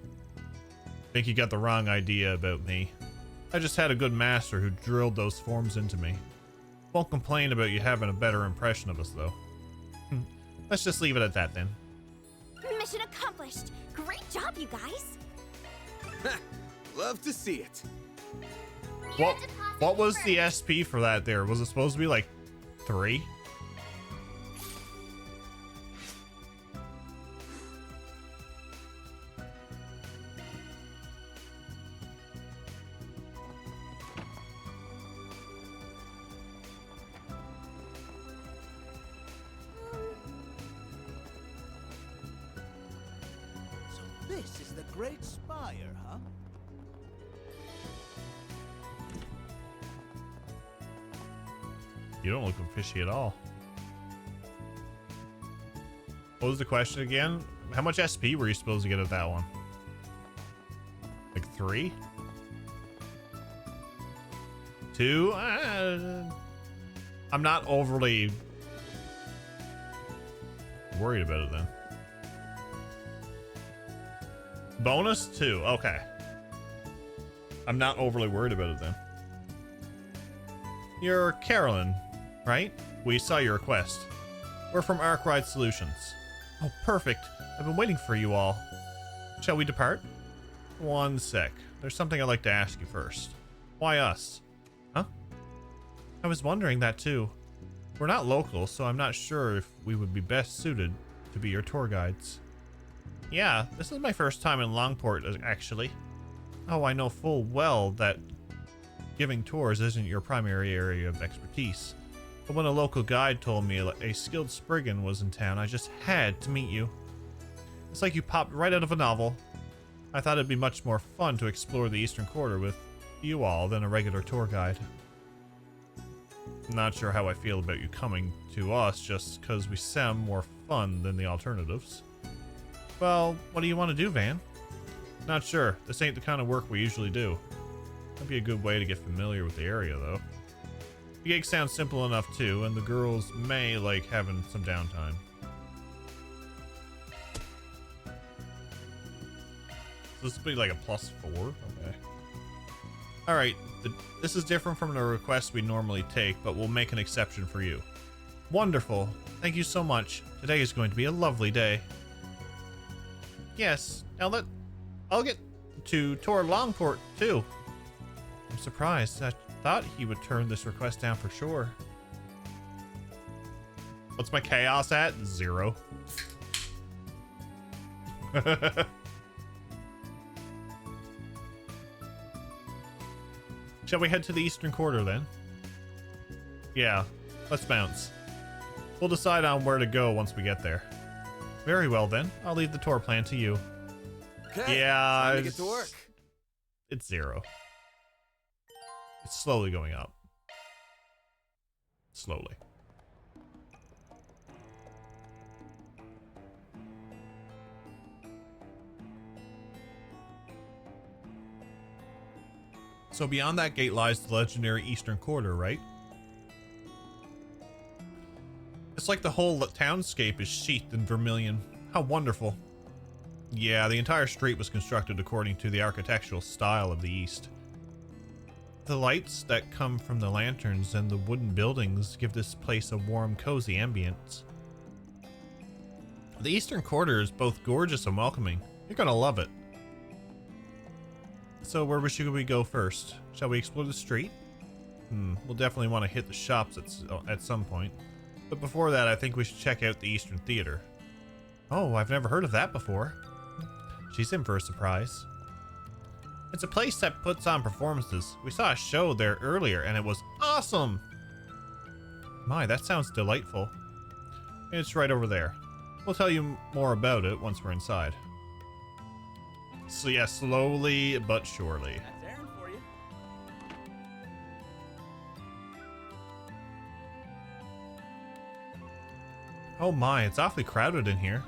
Think you got the wrong idea about me. I just had a good master who drilled those forms into me. Won't complain about you having a better impression of us, though. Let's just leave it at that, then. Mission accomplished. Great job, you guys. Love to see it. What was the SP for that there? Was it supposed to be like 3? This is the Great Spire, huh? You don't look fishy at all. What was the question again? How much SP were you supposed to get at that one? Like 3? 2? I'm not overly worried about it then. Bonus 2. Okay. I'm not overly worried about it then. You're Carolyn, right? We saw your request. We're from Arkwright Solutions. Oh, perfect. I've been waiting for you all. Shall we depart? One sec. There's something I'd like to ask you first. Why us? Huh? I was wondering that too. We're not local, so I'm not sure if we would be best suited to be your tour guides. Yeah, this is my first time in Longport, actually. Oh, I know full well that giving tours isn't your primary area of expertise. But when a local guide told me a skilled Spriggan was in town, I just had to meet you. It's like you popped right out of a novel. I thought it'd be much more fun to explore the Eastern Quarter with you all than a regular tour guide. Not sure how I feel about you coming to us just because we sound more fun than the alternatives. Well, what do you want to do, Van? Not sure. This ain't the kind of work we usually do. That'd be a good way to get familiar with the area, though. The gig sounds simple enough, too, and the girls may like having some downtime. So this would be like a +4? Okay. Alright, this is different from the requests we normally take, but we'll make an exception for you. Wonderful. Thank you so much. Today is going to be a lovely day. Yes, now I'll get to Tor Longport too. I'm surprised. I thought he would turn this request down for sure. What's my chaos at? 0. Shall we head to the Eastern Quarter then? Yeah, let's bounce. We'll decide on where to go once we get there. Very well then, I'll leave the tour plan to you. Okay, Yeah, time to get to work. It's 0. It's slowly going up. Slowly. So beyond that gate lies the legendary Eastern Quarter, right? It's like the whole townscape is sheathed in vermilion. How wonderful. Yeah, the entire street was constructed according to the architectural style of the East. The lights that come from the lanterns and the wooden buildings give this place a warm, cozy ambience. The Eastern Quarter is both gorgeous and welcoming. You're gonna love it. So where should we go first? Shall we explore the street? We'll definitely want to hit the shops at some point. But before that, I think we should check out the Eastern Theater. Oh, I've never heard of that before. She's in for a surprise. It's a place that puts on performances. We saw a show there earlier and it was awesome! My, that sounds delightful. It's right over there. We'll tell you more about it once we're inside. So yeah, slowly but surely. That's Aaron for you. Oh my, it's awfully crowded in here.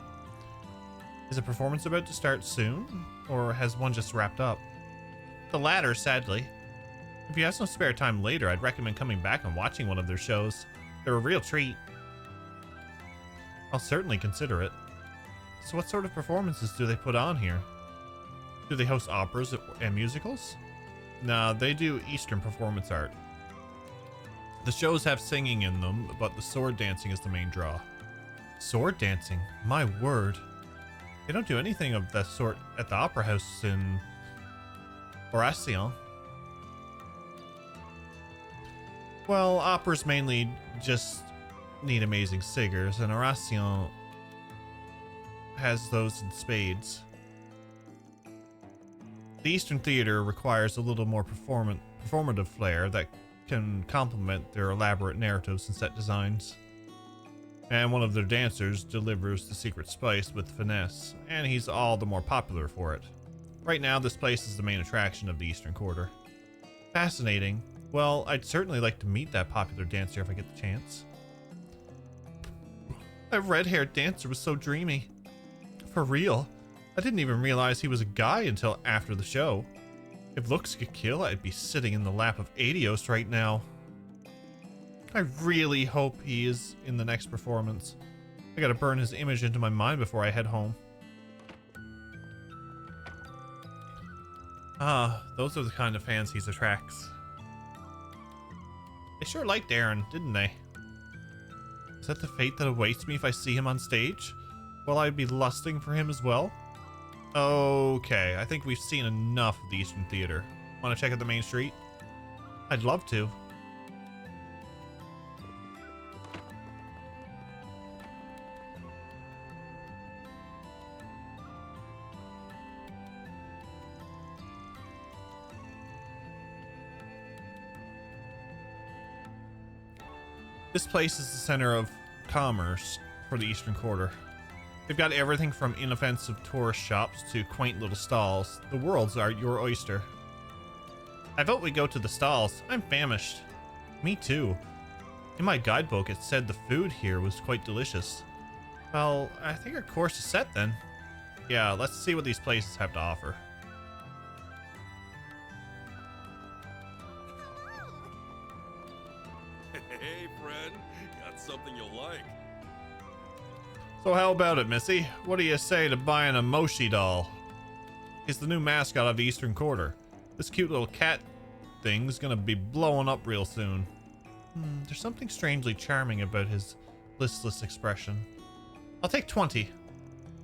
Is a performance about to start soon? Or has one just wrapped up? The latter, sadly. If you have some spare time later, I'd recommend coming back and watching one of their shows. They're a real treat. I'll certainly consider it. So what sort of performances do they put on here? Do they host operas and musicals? Nah, they do Eastern performance art. The shows have singing in them, but the sword dancing is the main draw. Sword dancing? My word. They don't do anything of that sort at the Opera House in Horatio. Well, operas mainly just need amazing singers, and Horatio has those in spades. The Eastern Theater requires a little more performative flair that can complement their elaborate narratives and set designs. And one of their dancers delivers the secret spice with finesse, and he's all the more popular for it. Right now, this place is the main attraction of the Eastern Quarter. Fascinating. Well, I'd certainly like to meet that popular dancer if I get the chance. That red-haired dancer was so dreamy. For real. I didn't even realize he was a guy until after the show. If looks could kill, I'd be sitting in the lap of Adios right now. I really hope he is in the next performance. I gotta burn his image into my mind before I head home. Ah, those are the kind of fans he attracts. They sure liked Aaron, didn't they? Is that the fate that awaits me if I see him on stage? Will I be lusting for him as well? Okay, I think we've seen enough of the Eastern Theater. Want to check out the main street? I'd love to. This place is the center of commerce for the Eastern Quarter. They've got everything from inoffensive tourist shops to quaint little stalls. The world's your oyster. I vote we go to the stalls. I'm famished. Me too. In my guidebook, it said the food here was quite delicious. Well, I think our course is set then. Yeah, let's see what these places have to offer. Hey, friend. Got something you'll like. So how about it, Missy? What do you say to buying a Moshi doll? He's the new mascot of the Eastern Quarter. This cute little cat thing's gonna be blowing up real soon. There's something strangely charming about his listless expression. I'll take 20.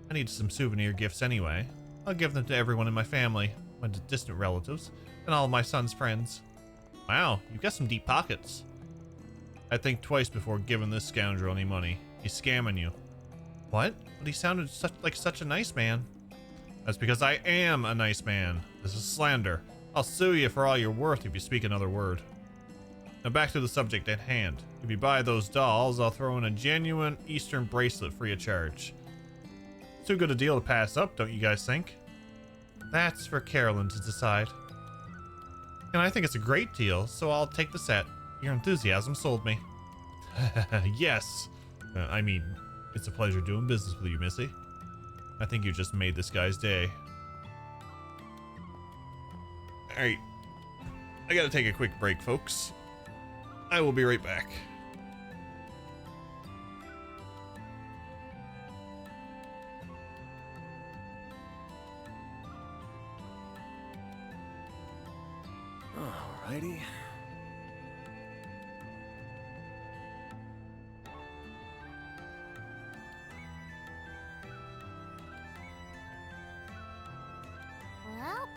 I need some souvenir gifts anyway. I'll give them to everyone in my family, my distant relatives, and all of my son's friends. Wow, you've got some deep pockets. I'd think twice before giving this scoundrel any money. He's scamming you. What? But he sounded like such a nice man. That's because I am a nice man. This is slander. I'll sue you for all you're worth if you speak another word. Now back to the subject at hand. If you buy those dolls, I'll throw in a genuine Eastern bracelet free of charge. Too good a deal to pass up, don't you guys think? That's for Carolyn to decide. And I think it's a great deal, so I'll take the set. Your enthusiasm sold me. Yes. I mean, it's a pleasure doing business with you, Missy. I think you just made this guy's day. Alright. I gotta take a quick break, folks. I will be right back. Alrighty. Well,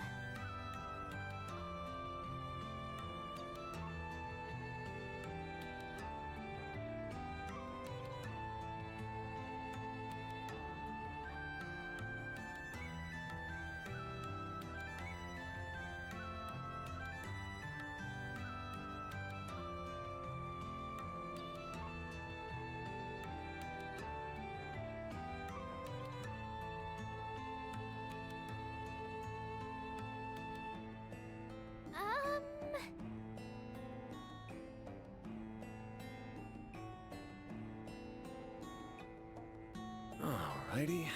Alrighty.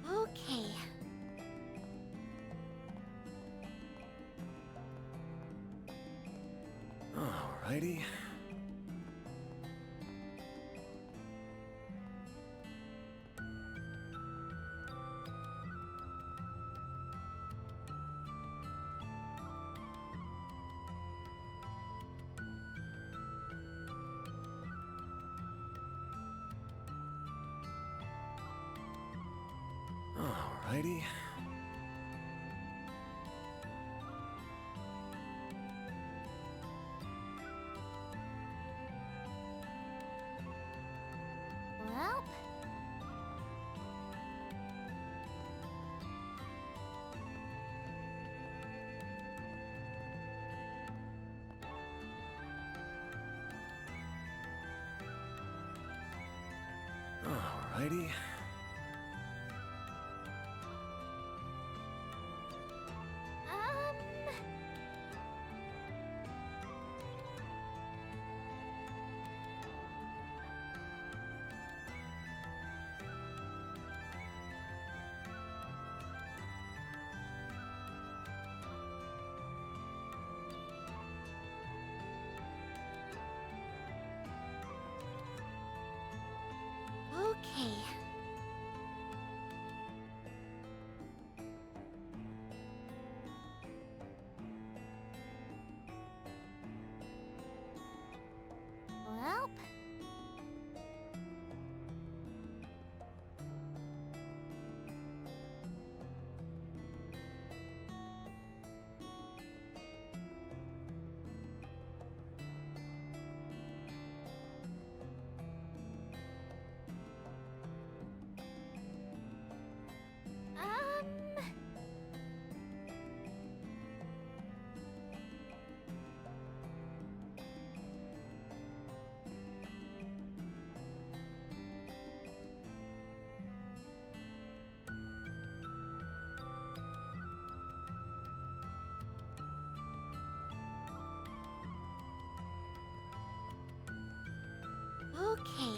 okay. Alrighty. Alrighty. Well, Alrighty. okay. Well, okay.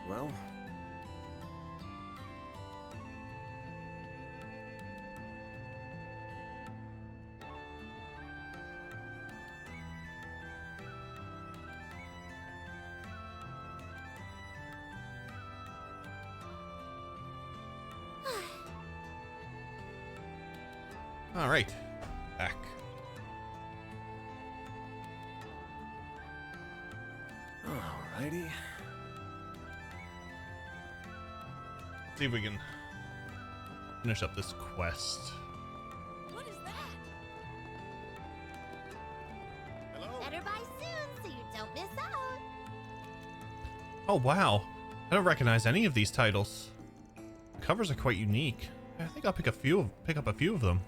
Well... All right, back. Alrighty. See if we can finish up this quest. What is that? Hello? Better buy soon so you don't miss out. Oh wow, I don't recognize any of these titles. The covers are quite unique. I think I'll pick up a few of them.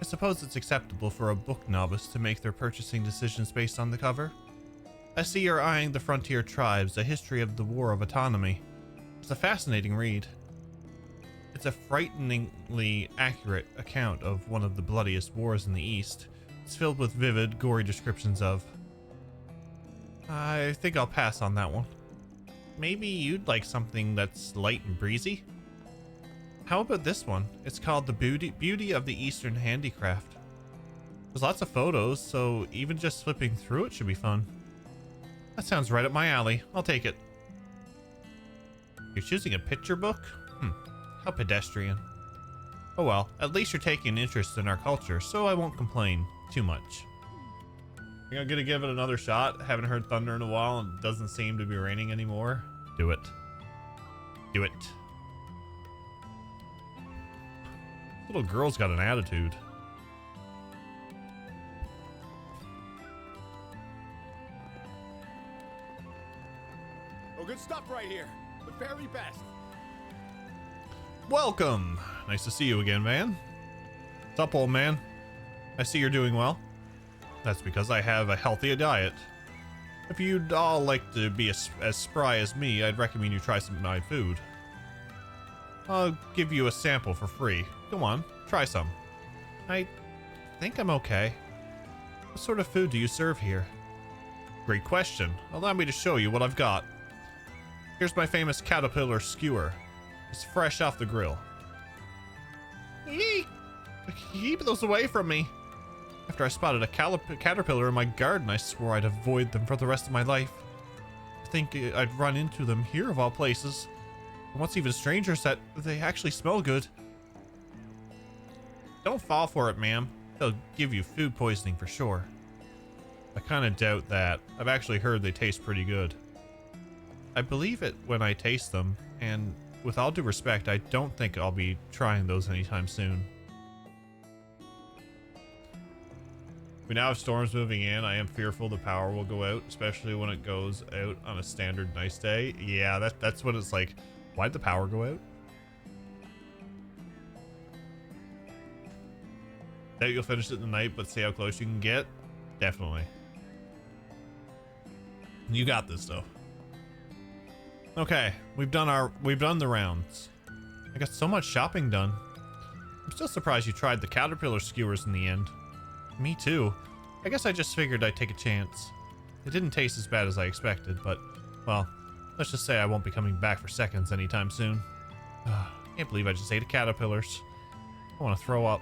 I suppose it's acceptable for a book novice to make their purchasing decisions based on the cover. I see you're eyeing The Frontier Tribes, A History of the War of Autonomy. It's a fascinating read. It's a frighteningly accurate account of one of the bloodiest wars in the East. It's filled with vivid, gory descriptions of... I think I'll pass on that one. Maybe you'd like something that's light and breezy? How about this one? It's called The Beauty of the Eastern Handicraft. There's lots of photos, so even just flipping through it should be fun. That sounds right up my alley. I'll take it. You're choosing a picture book? How pedestrian. Oh well, at least you're taking an interest in our culture, so I won't complain too much. Think I'm gonna give it another shot. Haven't heard thunder in a while and it doesn't seem to be raining anymore. Do it. Do it. Little girl's got an attitude. Oh, good stuff right here. The very best. Welcome. Nice to see you again, man. What's up, old man? I see you're doing well. That's because I have a healthy diet. If you'd all like to be as spry as me, I'd recommend you try some of my food. I'll give you a sample for free. Go on, try some. I think I'm okay. What sort of food do you serve here? Great question. Allow me to show you what I've got. Here's my famous caterpillar skewer. It's fresh off the grill. Eek! Keep those away from me. After I spotted a caterpillar in my garden, I swore I'd avoid them for the rest of my life. I think I'd run into them here of all places. And what's even stranger is that they actually smell good. Don't fall for it, ma'am. They'll give you food poisoning for sure. I kind of doubt that. I've actually heard they taste pretty good. I believe it when I taste them, and with all due respect, I don't think I'll be trying those anytime soon. We now have storms moving in. I am fearful the power will go out, especially when it goes out on a standard nice day. Yeah, that's what it's like. Why'd the power go out? Doubt you'll finish it tonight, but see how close you can get? Definitely. You got this, though. Okay, we've done the rounds. I got so much shopping done. I'm still surprised you tried the caterpillar skewers in the end. Me too. I guess I just figured I'd take a chance. It didn't taste as bad as I expected, but, well, let's just say I won't be coming back for seconds anytime soon. Can't believe I just ate caterpillars. I want to throw up.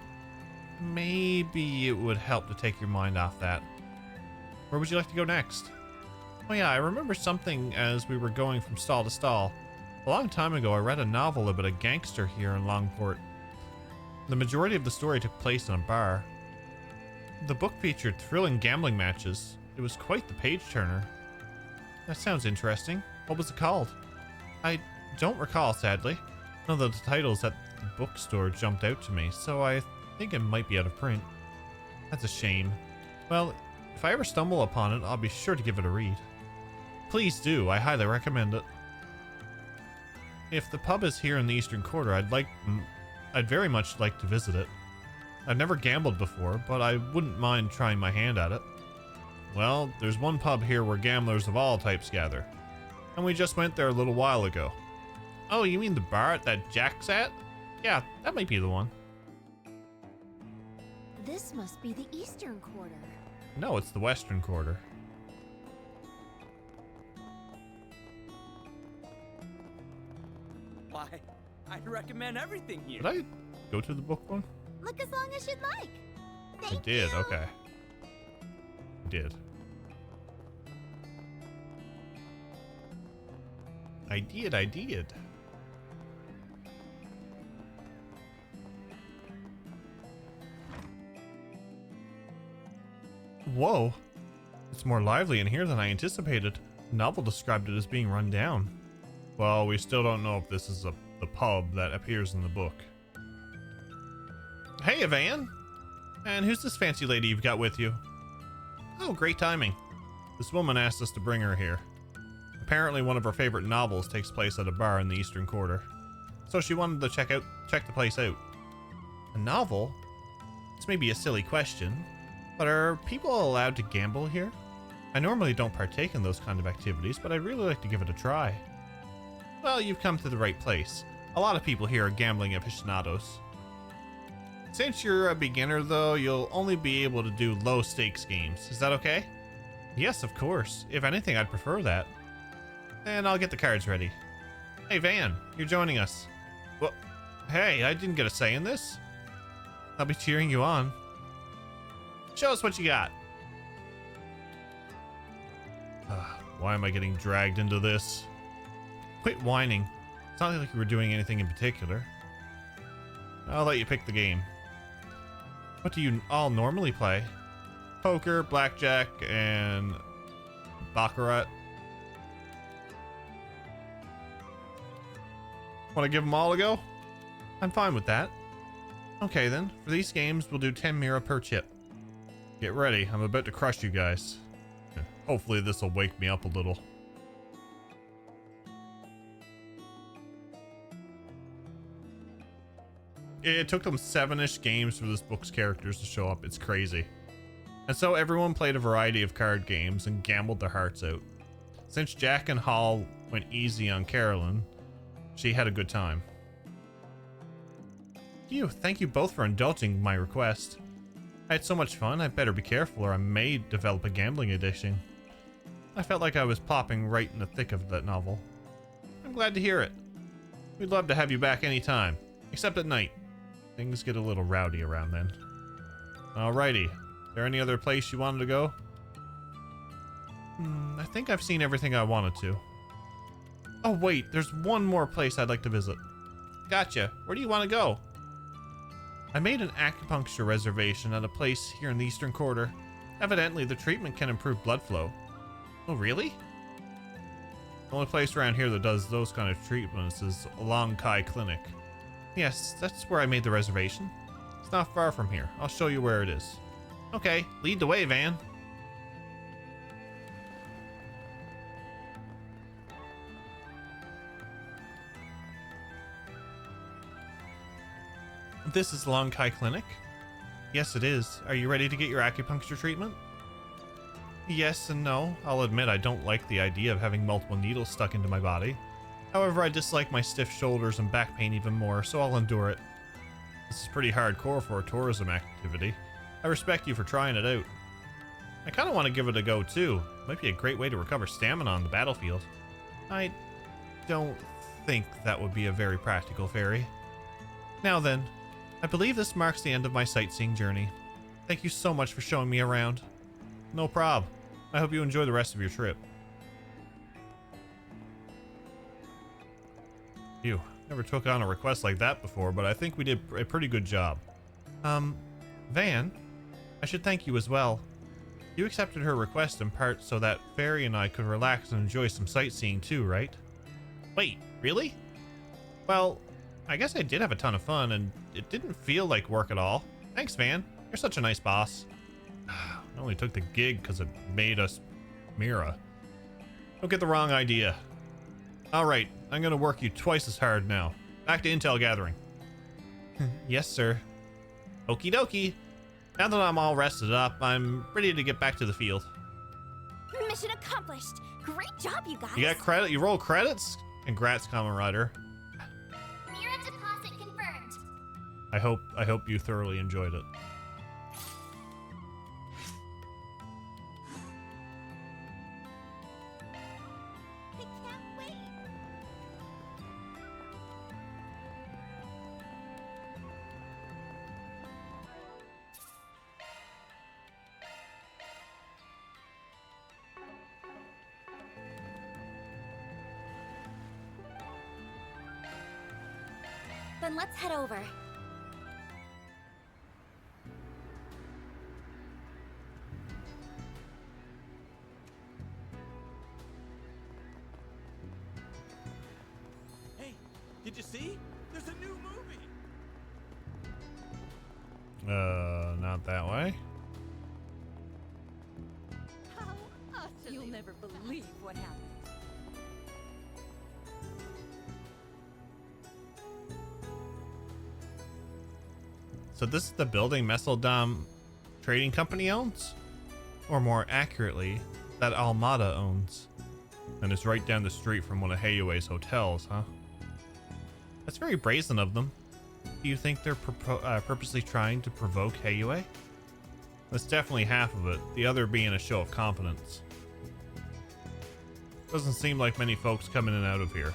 Maybe it would help to take your mind off that. Where would you like to go next? Oh yeah, I remember something as we were going from stall to stall. A long time ago, I read a novel about a gangster here in Longport. The majority of the story took place in a bar. The book featured thrilling gambling matches. It was quite the page-turner. That sounds interesting. What was it called? I don't recall, sadly. None of the titles at the bookstore jumped out to me, so I think it might be out of print. That's a shame. Well, if I ever stumble upon it, I'll be sure to give it a read. Please do. I highly recommend it. If the pub is here in the Eastern Quarter, I'd very much like to visit it. I've never gambled before, but I wouldn't mind trying my hand at it. Well, there's one pub here where gamblers of all types gather, and we just went there a little while ago. Oh, you mean the bar that Jack's at? Yeah, that might be the one. This must be the Eastern Quarter. No, it's the Western Quarter. Why, I'd recommend everything here. Did I go to the book one? Look as long as you'd like. I Thank did, you. okay. I did. I did. Whoa. It's more lively in here than I anticipated. The novel described it as being run down. Well, we still don't know if this is the pub that appears in the book. Hey, Van! And who's this fancy lady you've got with you? Oh, great timing. This woman asked us to bring her here. Apparently one of her favorite novels takes place at a bar in the Eastern Quarter. So she wanted to check the place out. A novel? This may be a silly question, but are people allowed to gamble here? I normally don't partake in those kind of activities, but I'd really like to give it a try. Well, you've come to the right place. A lot of people here are gambling aficionados. Since you're a beginner though, you'll only be able to do low stakes games. Is that okay? Yes, of course. If anything, I'd prefer that. Then I'll get the cards ready. Hey Van, you're joining us. Well, hey, I didn't get a say in this. I'll be cheering you on. Show us what you got. Why am I getting dragged into this? Quit whining. It's not like you were doing anything in particular. I'll let you pick the game. What do you all normally play? Poker, blackjack, and baccarat. Want to give them all a go? I'm fine with that. Okay then, for these games, we'll do 10 mira per chip. Get ready, I'm about to crush you guys. Hopefully this will wake me up a little. It took them 7-ish games for this book's characters to show up. It's crazy. And so everyone played a variety of card games and gambled their hearts out. Since Jack and Hall went easy on Carolyn, she had a good time. Thank you both for indulging my request. I had so much fun, I better be careful or I may develop a gambling addiction. I felt like I was plopping right in the thick of that novel. I'm glad to hear it. We'd love to have you back anytime, except at night. Things get a little rowdy around then. Alrighty, is there any other place you wanted to go? I think I've seen everything I wanted to. Oh wait, there's one more place I'd like to visit. Gotcha, where do you want to go? I made an acupuncture reservation at a place here in the Eastern Quarter. Evidently, the treatment can improve blood flow. Oh, really? The only place around here that does those kind of treatments is Long Kai Clinic. Yes, that's where I made the reservation. It's not far from here. I'll show you where it is. Okay, lead the way, Van. This is Long Kai Clinic? Yes, it is. Are you ready to get your acupuncture treatment? Yes and no. I'll admit I don't like the idea of having multiple needles stuck into my body. However, I dislike my stiff shoulders and back pain even more, so I'll endure it. This is pretty hardcore for a tourism activity. I respect you for trying it out. I kind of want to give it a go too. Might be a great way to recover stamina on the battlefield. I don't think that would be a very practical fairy. Now then, I believe this marks the end of my sightseeing journey. Thank you so much for showing me around. No prob. I hope you enjoy the rest of your trip. Phew, never took on a request like that before, but I think we did a pretty good job. Van, I should thank you as well. You accepted her request in part so that Fairy and I could relax and enjoy some sightseeing too, right? Wait, really? Well, I guess I did have a ton of fun, and it didn't feel like work at all. Thanks, Van. You're such a nice boss. I only took the gig because it made us Mira. Don't get the wrong idea. Alright, I'm gonna work you twice as hard now. Back to intel gathering. Yes, sir. Okie dokie. Now that I'm all rested up, I'm ready to get back to the field. Mission accomplished. Great job, you guys. You got credit? You roll credits? Congrats, Kamen Rider. Mira deposit confirmed. I hope you thoroughly enjoyed it. I can't wait. Then let's head over. Hey, did you see? There's a new movie. Not that way. You'll never believe what happened. So this is the building Messeldom Trading Company owns? Or more accurately, that Almada owns. And it's right down the street from one of Hayue's hotels, huh? That's very brazen of them. Do you think they're purposely trying to provoke Hayue? That's definitely half of it, the other being a show of confidence. Doesn't seem like many folks come in and out of here.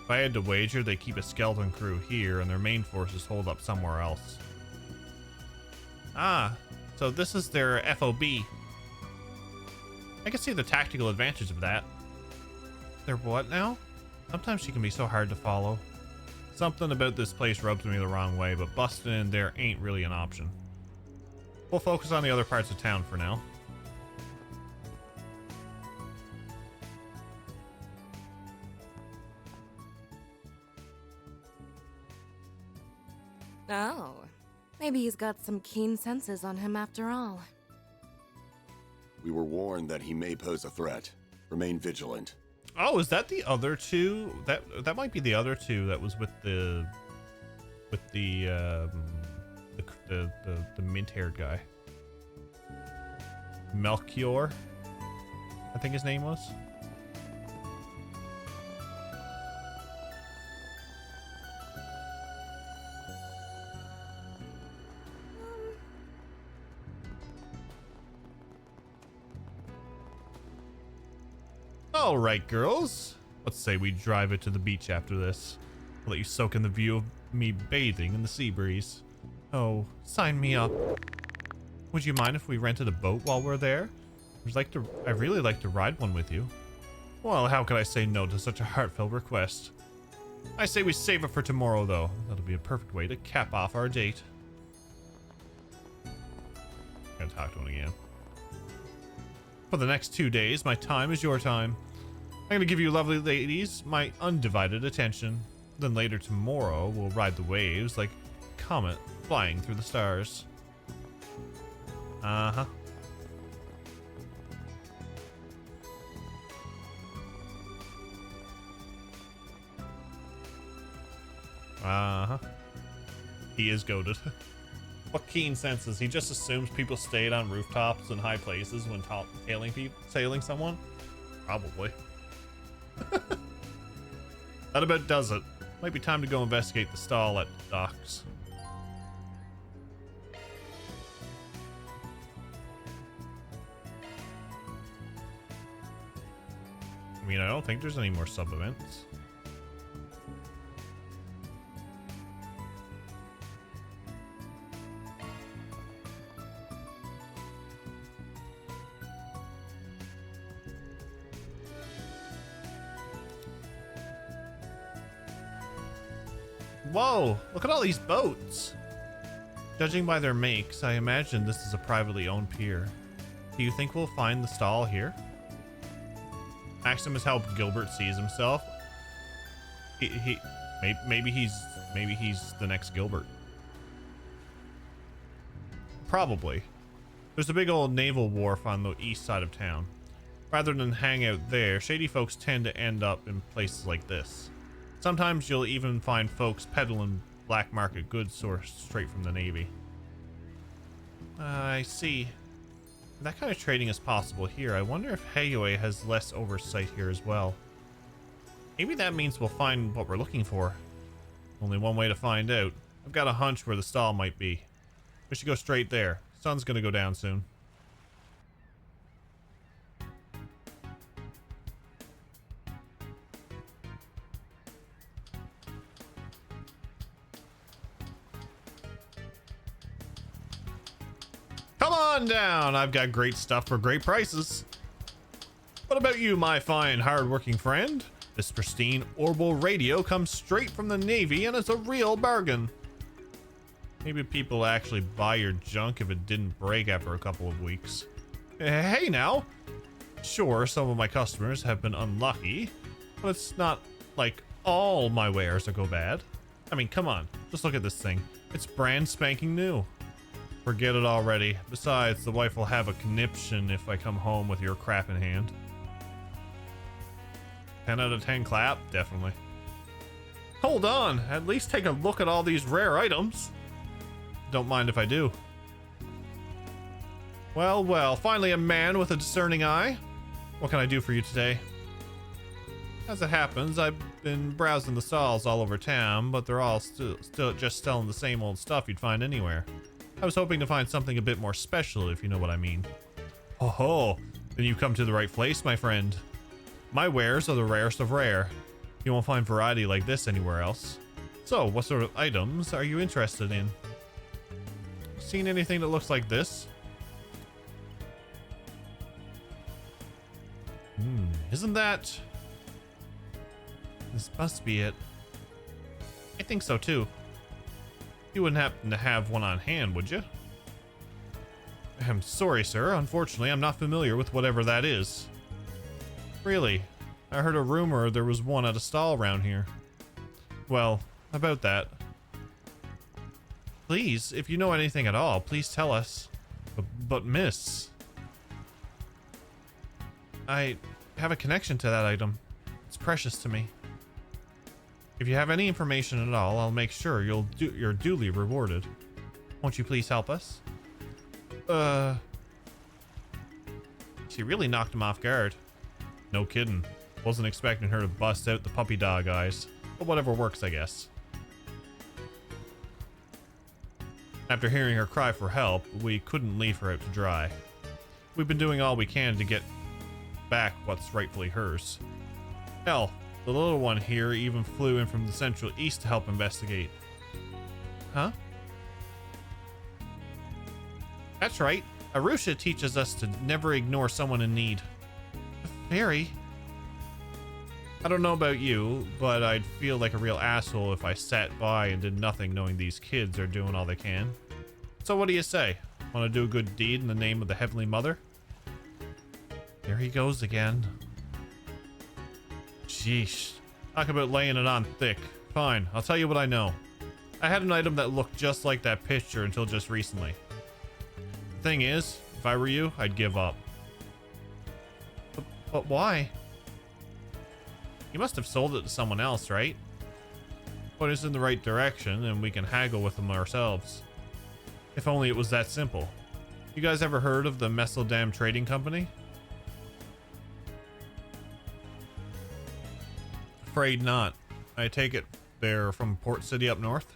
If I had to wager, they keep a skeleton crew here and their main forces hold up somewhere else. Ah, so this is their FOB. I can see the tactical advantage of that. They're what now? Sometimes she can be so hard to follow. Something about this place rubs me the wrong way, but busting in there ain't really an option. We'll focus on the other parts of town for now. Oh, maybe he's got some keen senses on him after all. We were warned that he may pose a threat. Remain vigilant. Oh, is that the other two? That might be the other two that was with the mint-haired guy. Melchior, I think his name was. All right, girls. Let's say we drive it to the beach after this. I'll let you soak in the view of me bathing in the sea breeze. Oh, sign me up. Would you mind if we rented a boat while we're there? I'd really like to ride one with you. Well, how could I say no to such a heartfelt request? I say we save it for tomorrow, though. That'll be a perfect way to cap off our date. Gotta talk to him again. For the next 2 days, my time is your time. I'm gonna give you lovely ladies my undivided attention. Then later tomorrow, we'll ride the waves like a comet flying through the stars. Uh-huh. Uh-huh. He is goated. What keen senses. He just assumes people stayed on rooftops and high places when sailing someone? Probably. That about does it. Might be time to go investigate the stall at the docks. I mean, I don't think there's any more sub-events. Whoa, look at all these boats. Judging by their makes, I imagine this is a privately owned pier. Do you think we'll find the stall here? Maximus helped Gilbert seize himself. Maybe he's the next Gilbert. Probably. There's a big old naval wharf on the east side of town. Rather than hang out there, shady folks tend to end up in places like this. Sometimes you'll even find folks peddling black market goods sourced straight from the Navy. I see. If that kind of trading is possible here, I wonder if Hayue has less oversight here as well. Maybe that means we'll find what we're looking for. Only one way to find out. I've got a hunch where the stall might be. We should go straight there. Sun's gonna go down soon. Come on down. I've got great stuff for great prices. What about you, my fine, hard-working friend? This pristine orbital radio comes straight from the Navy and it's a real bargain. Maybe people actually buy your junk if it didn't break after a couple of weeks. Hey now! Sure, some of my customers have been unlucky, but it's not like all my wares that go bad. I mean, come on, just look at this thing. It's brand spanking new. Forget it already. Besides, the wife will have a conniption if I come home with your crap in hand. 10 out of 10 clap? Definitely. Hold on, at least take a look at all these rare items. Don't mind if I do. Well, well, finally a man with a discerning eye. What can I do for you today? As it happens, I've been browsing the stalls all over town, but they're all still just selling the same old stuff you'd find anywhere. I was hoping to find something a bit more special, if you know what I mean. Oh ho, then you've come to the right place, my friend. My wares are the rarest of rare. You won't find variety like this anywhere else. So, what sort of items are you interested in? Seen anything that looks like this? Isn't that... This must be it. I think so too. You wouldn't happen to have one on hand, would you? I'm sorry, sir. Unfortunately, I'm not familiar with whatever that is. Really? I heard a rumor there was one at a stall around here. Well, about that. Please, if you know anything at all, please tell us. But miss... I have a connection to that item. It's precious to me. If you have any information at all, I'll make sure you're duly rewarded. Won't you please help us? She really knocked him off guard. No kidding. Wasn't expecting her to bust out the puppy dog eyes. But whatever works, I guess. After hearing her cry for help, we couldn't leave her out to dry. We've been doing all we can to get back what's rightfully hers. Hell, the little one here even flew in from the Central East to help investigate. Huh? That's right. Arusha teaches us to never ignore someone in need. A fairy? I don't know about you, but I'd feel like a real asshole if I sat by and did nothing knowing these kids are doing all they can. So what do you say? Want to do a good deed in the name of the Heavenly Mother? There he goes again. Sheesh. Talk about laying it on thick. Fine, I'll tell you what I know. I had an item that looked just like that picture until just recently. The thing is, if I were you, I'd give up. But why? You must have sold it to someone else, right? Point us in the right direction and we can haggle with them ourselves. If only it was that simple. You guys ever heard of the Messeldam Trading Company? Afraid not. I take it they're from Port City up north?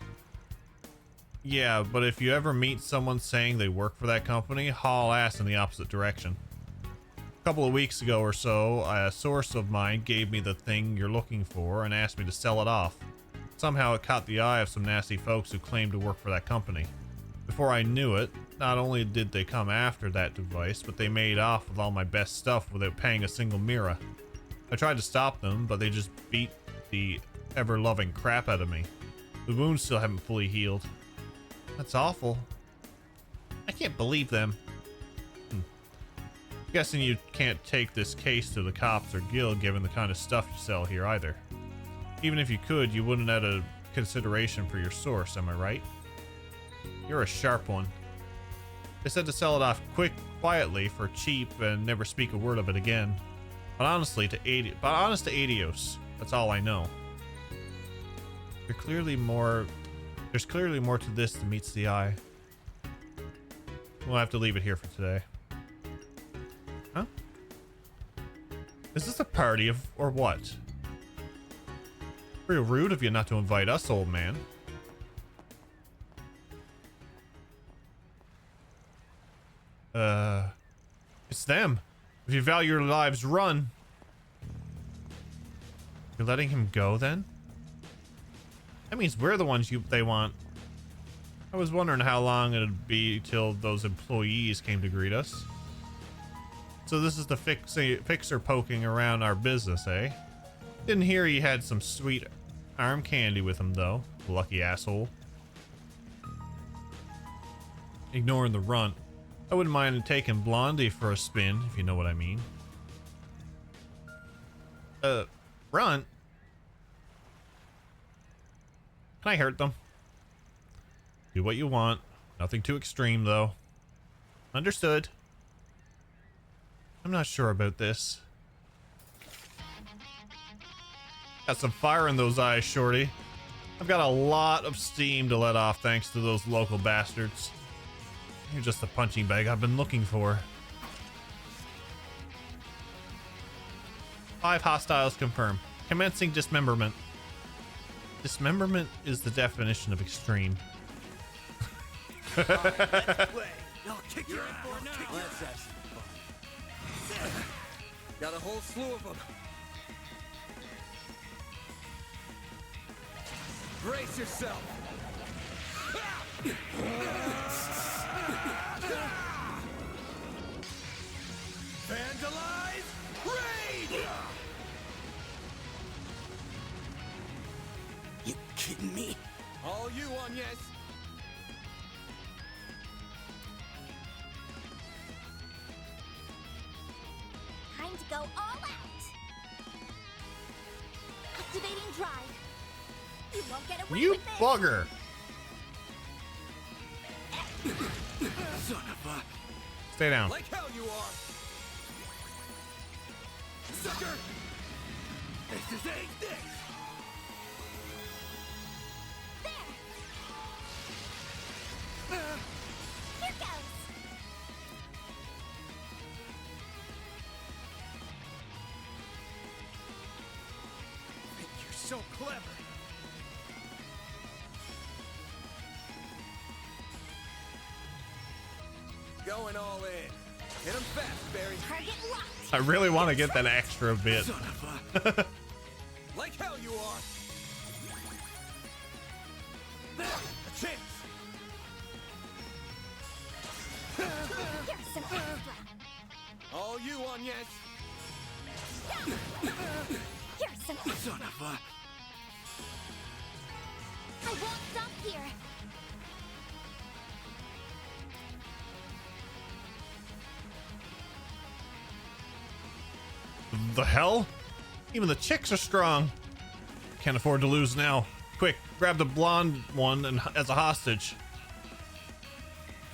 Yeah, but if you ever meet someone saying they work for that company, haul ass in the opposite direction. A couple of weeks ago or so, a source of mine gave me the thing you're looking for and asked me to sell it off. Somehow it caught the eye of some nasty folks who claimed to work for that company. Before I knew it, not only did they come after that device, but they made off with all my best stuff without paying a single mira. I tried to stop them, but they just beat the ever-loving crap out of me. The wounds still haven't fully healed. That's awful. I can't believe them. Guessing you can't take this case to the cops or guild given the kind of stuff you sell here either. Even if you could, you wouldn't add a consideration for your source, am I right? You're a sharp one. They said to sell it off quietly for cheap and never speak a word of it again. But honest to Adios, that's all I know. There's clearly more to this than meets the eye. We'll have to leave it here for today. Huh? Is this a party or what? Real rude of you not to invite us, old man. It's them. If you value your lives, run. You're letting him go then? That means we're the ones they want. I was wondering how long it'd be till those employees came to greet us. So this is the fixer poking around our business, eh? Didn't hear he had some sweet arm candy with him, though. Lucky asshole. Ignoring the runt. I wouldn't mind taking Blondie for a spin, if you know what I mean. Runt? Can I hurt them? Do what you want. Nothing too extreme, though. Understood. I'm not sure about this. Got some fire in those eyes, shorty. I've got a lot of steam to let off thanks to those local bastards. You're just the punching bag I've been looking for. 5 hostiles confirmed. Commencing dismemberment. Dismemberment is the definition of extreme. All right, let's play. I'll kick your ass. Let's have some fun. Got a whole slew of them. Brace yourself. Vandalize! Raid! You kidding me? All you on, yes. Time to go all out. Activating drive. You won't get away You with this. bugger! Son of a... Stay down. Like hell you are! Sucker! This is a dick! Here goes. Think you're so clever! Going all in. Hit him fast, Barry. Target locked. I really want to get that extra bit. Son of a... Like hell you are! There! A chance! Here's some extra. All you on, yes? Here's some extra. Son of a... I won't stop here. The hell? Even the chicks are strong. Can't afford to lose now. Quick, grab the blonde one and as a hostage.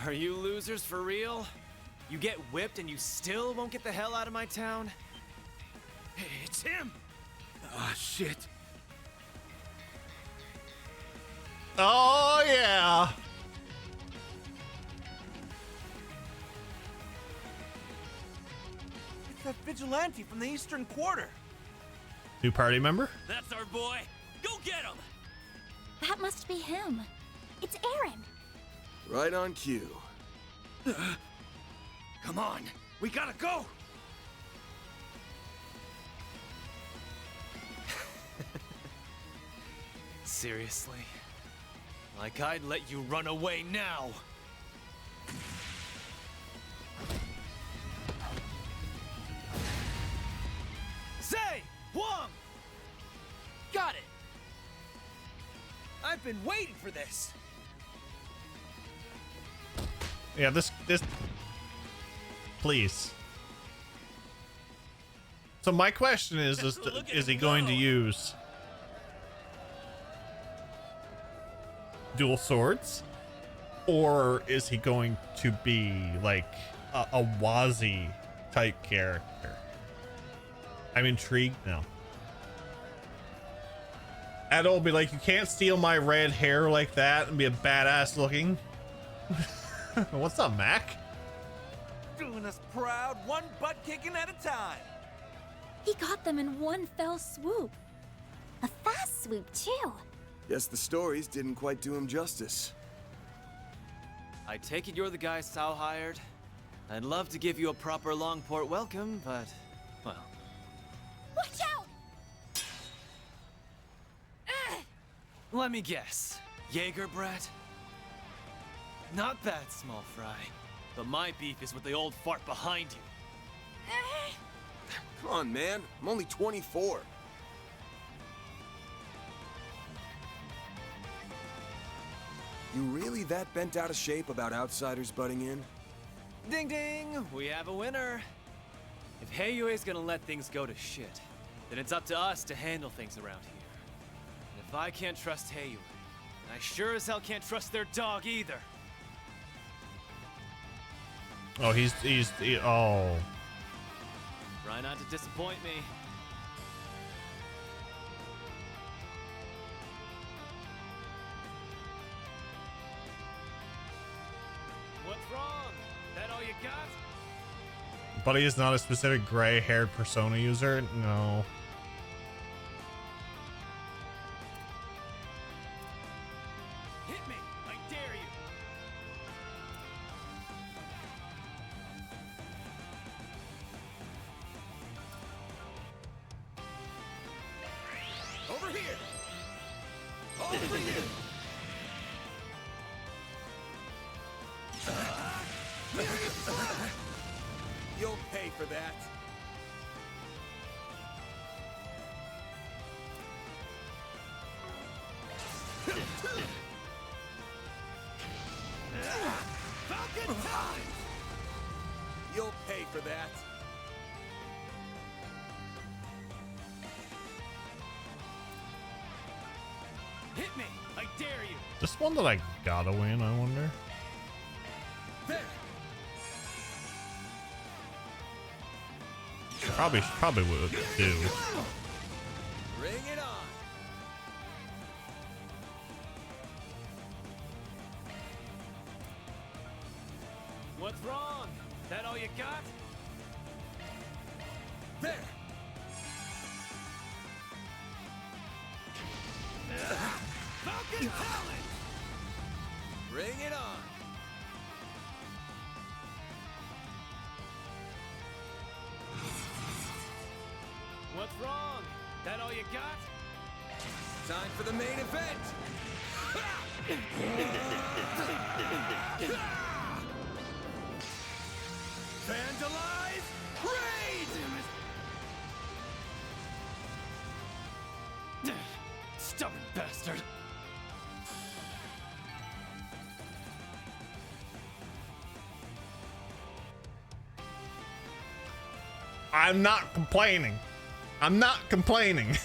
Are you losers for real? You get whipped and you still won't get the hell out of my town? Hey, it's him! Ah, shit. Oh yeah. It's that vigilante from the Eastern Quarter. New party member? That's our boy. Go get him! That must be him. It's Aaron. Right on cue. Come on, we gotta go! Seriously? Like I'd let you run away now. Say, Wong! Got it! I've been waiting for this. Yeah, this please. So my question is he going to use dual swords? Or is he going to be like a Wazi type character? I'm intrigued now. Edo will be like, you can't steal my red hair like that and be a badass looking. What's up, Mac? Doing us proud, one butt kicking at a time. He got them in one fell swoop. A fast swoop, too. Guess the stories didn't quite do him justice. I take it you're the guy Sao hired? I'd love to give you a proper Longport welcome, but, well. Watch out! Let me guess. Jaeger brat? Not that, small fry. But my beef is with the old fart behind you. Come on, man. I'm only 24. You really that bent out of shape about outsiders butting in? Ding ding! We have a winner. If Heiyue's gonna let things go to shit, then it's up to us to handle things around here. And if I can't trust Heiyue, then I sure as hell can't trust their dog either. Oh, oh. Try not to disappoint me. What's wrong? That all you got? Buddy is not a specific gray-haired Persona user? No. Hit me! I dare you! Over here! All for you! You'll pay for that. Falcon time! You'll pay for that. Hit me! I dare you! This one that I gotta win, I wonder. There! Probably would do. Bring it on! What's wrong? That all you got? There! Falcon Talon! Bring it on! What's wrong? That all you got? Time for the main event! Vandalize! Raid! Stubborn bastard! I'm not complaining. I'm not complaining.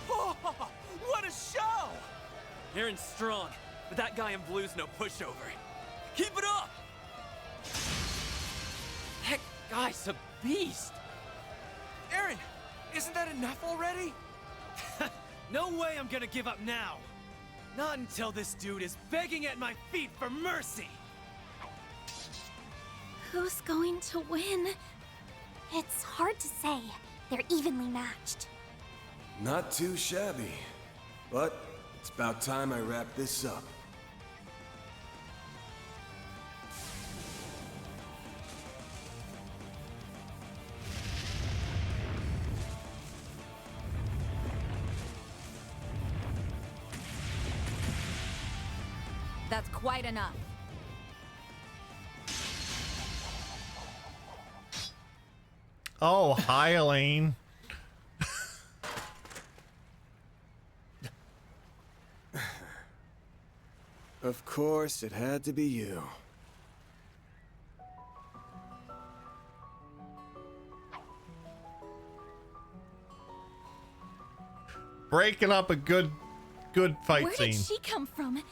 Oh, what a show! Aaron's strong, but that guy in blue's no pushover. Keep it up! That guy's a beast! Aaron, isn't that enough already? No way I'm gonna give up now! Not until this dude is begging at my feet for mercy! Who's going to win? It's hard to say. They're evenly matched. Not too shabby. But it's about time I wrap this up. That's quite enough. Oh, hi, Elaine. Of course, it had to be you. Breaking up a good fight Where scene. did she come from?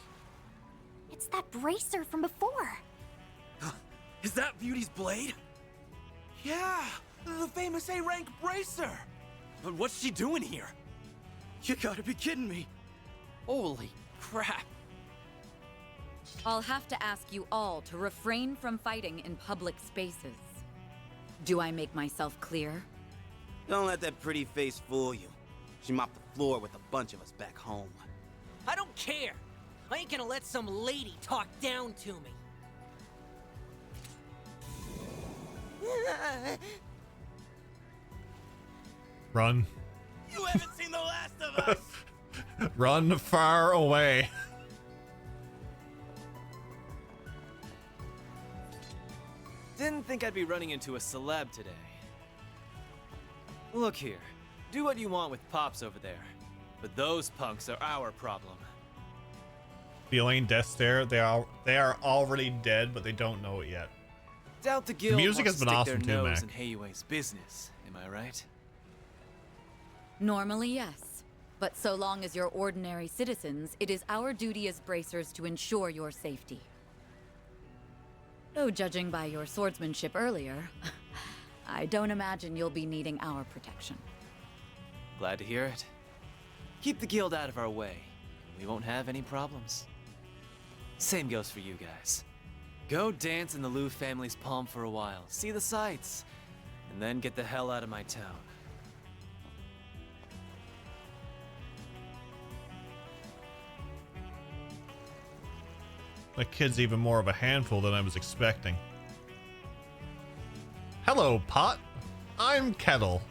It's that bracer from before. Is that Beauty's blade? Yeah, the famous A-rank bracer! But what's she doing here? You gotta be kidding me. Holy crap. I'll have to ask you all to refrain from fighting in public spaces. Do I make myself clear? Don't let that pretty face fool you. She mopped the floor with a bunch of us back home. I don't care. I ain't gonna let some lady talk down to me. Run. You haven't seen the last of us! Run far away. Didn't think I'd be running into a celeb today. Look here. Do what you want with Pops over there, but those punks are our problem. The Elaine death stare, they are already dead, but they don't know it yet. Doubt the guild music wants has been to awesome stick their too, nose Mac. in Heiyue's business, am I right? Normally, yes. But so long as you're ordinary citizens, it is our duty as bracers to ensure your safety. Though judging by your swordsmanship earlier, I don't imagine you'll be needing our protection. Glad to hear it. Keep the guild out of our way. We won't have any problems. Same goes for you guys. Go dance in the Liu family's palm for a while, see the sights, and then get the hell out of my town. That kid's even more of a handful than I was expecting. Hello, Pot. I'm Kettle.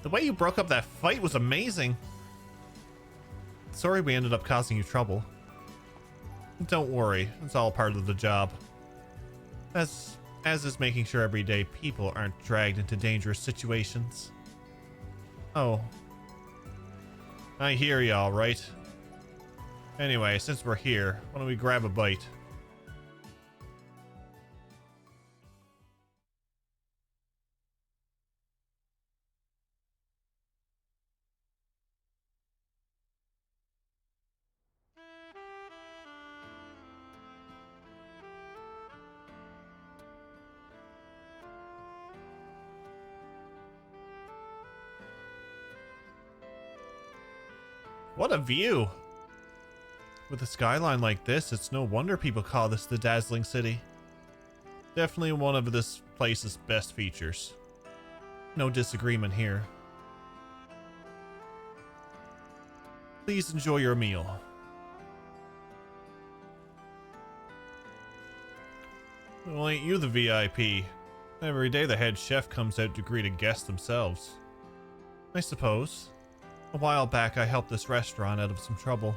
The way you broke up that fight was amazing. Sorry we ended up causing you trouble. Don't worry, it's all part of the job. As is making sure everyday people aren't dragged into dangerous situations. Oh. I hear you all right. Anyway, since we're here, why don't we grab a bite? What a view! With a skyline like this, it's no wonder people call this the dazzling city. Definitely one of this place's best features. No disagreement here. Please enjoy your meal. Well, ain't you the VIP? Every day the head chef comes out to greet a guest themselves. I suppose. A while back I helped this restaurant out of some trouble.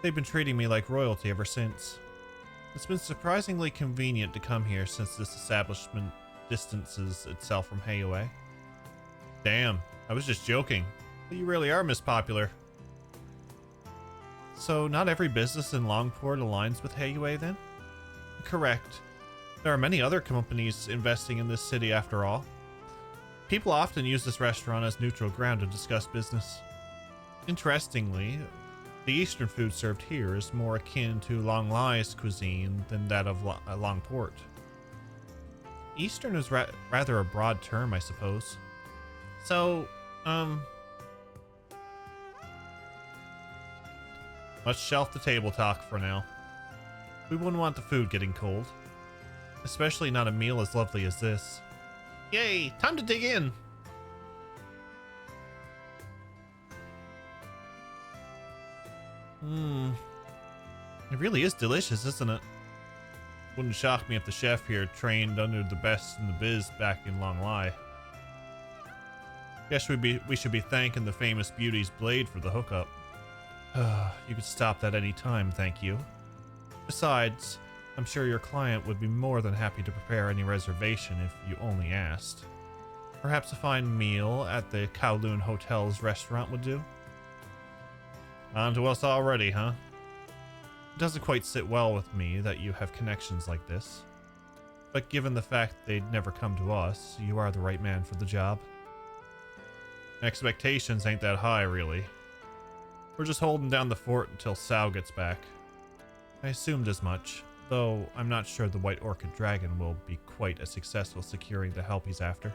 They've been treating me like royalty ever since. It's been surprisingly convenient to come here since this establishment distances itself from Heiyue. Damn, I was just joking. But you really are Miss Popular. So not every business in Longport aligns with Heiyue then? Correct. There are many other companies investing in this city after all. People often use this restaurant as neutral ground to discuss business. Interestingly, the Eastern food served here is more akin to Longlai's cuisine than that of Longport. Eastern is rather a broad term, I suppose. So, let's shelf the table talk for now. We wouldn't want the food getting cold. Especially not a meal as lovely as this. Yay! Time to dig in! It really is delicious, isn't it? Wouldn't shock me if the chef here trained under the best in the biz back in Longlai. Guess we should be thanking the famous Beauty's Blade for the hookup. You could stop that any time, thank you. Besides, I'm sure your client would be more than happy to prepare any reservation if you only asked. Perhaps a fine meal at the Kowloon Hotel's restaurant would do? On to us already, huh? It doesn't quite sit well with me that you have connections like this. But given the fact they'd never come to us, you are the right man for the job. Expectations ain't that high, really. We're just holding down the fort until Sao gets back. I assumed as much, though I'm not sure the White Orchid Dragon will be quite as successful securing the help he's after.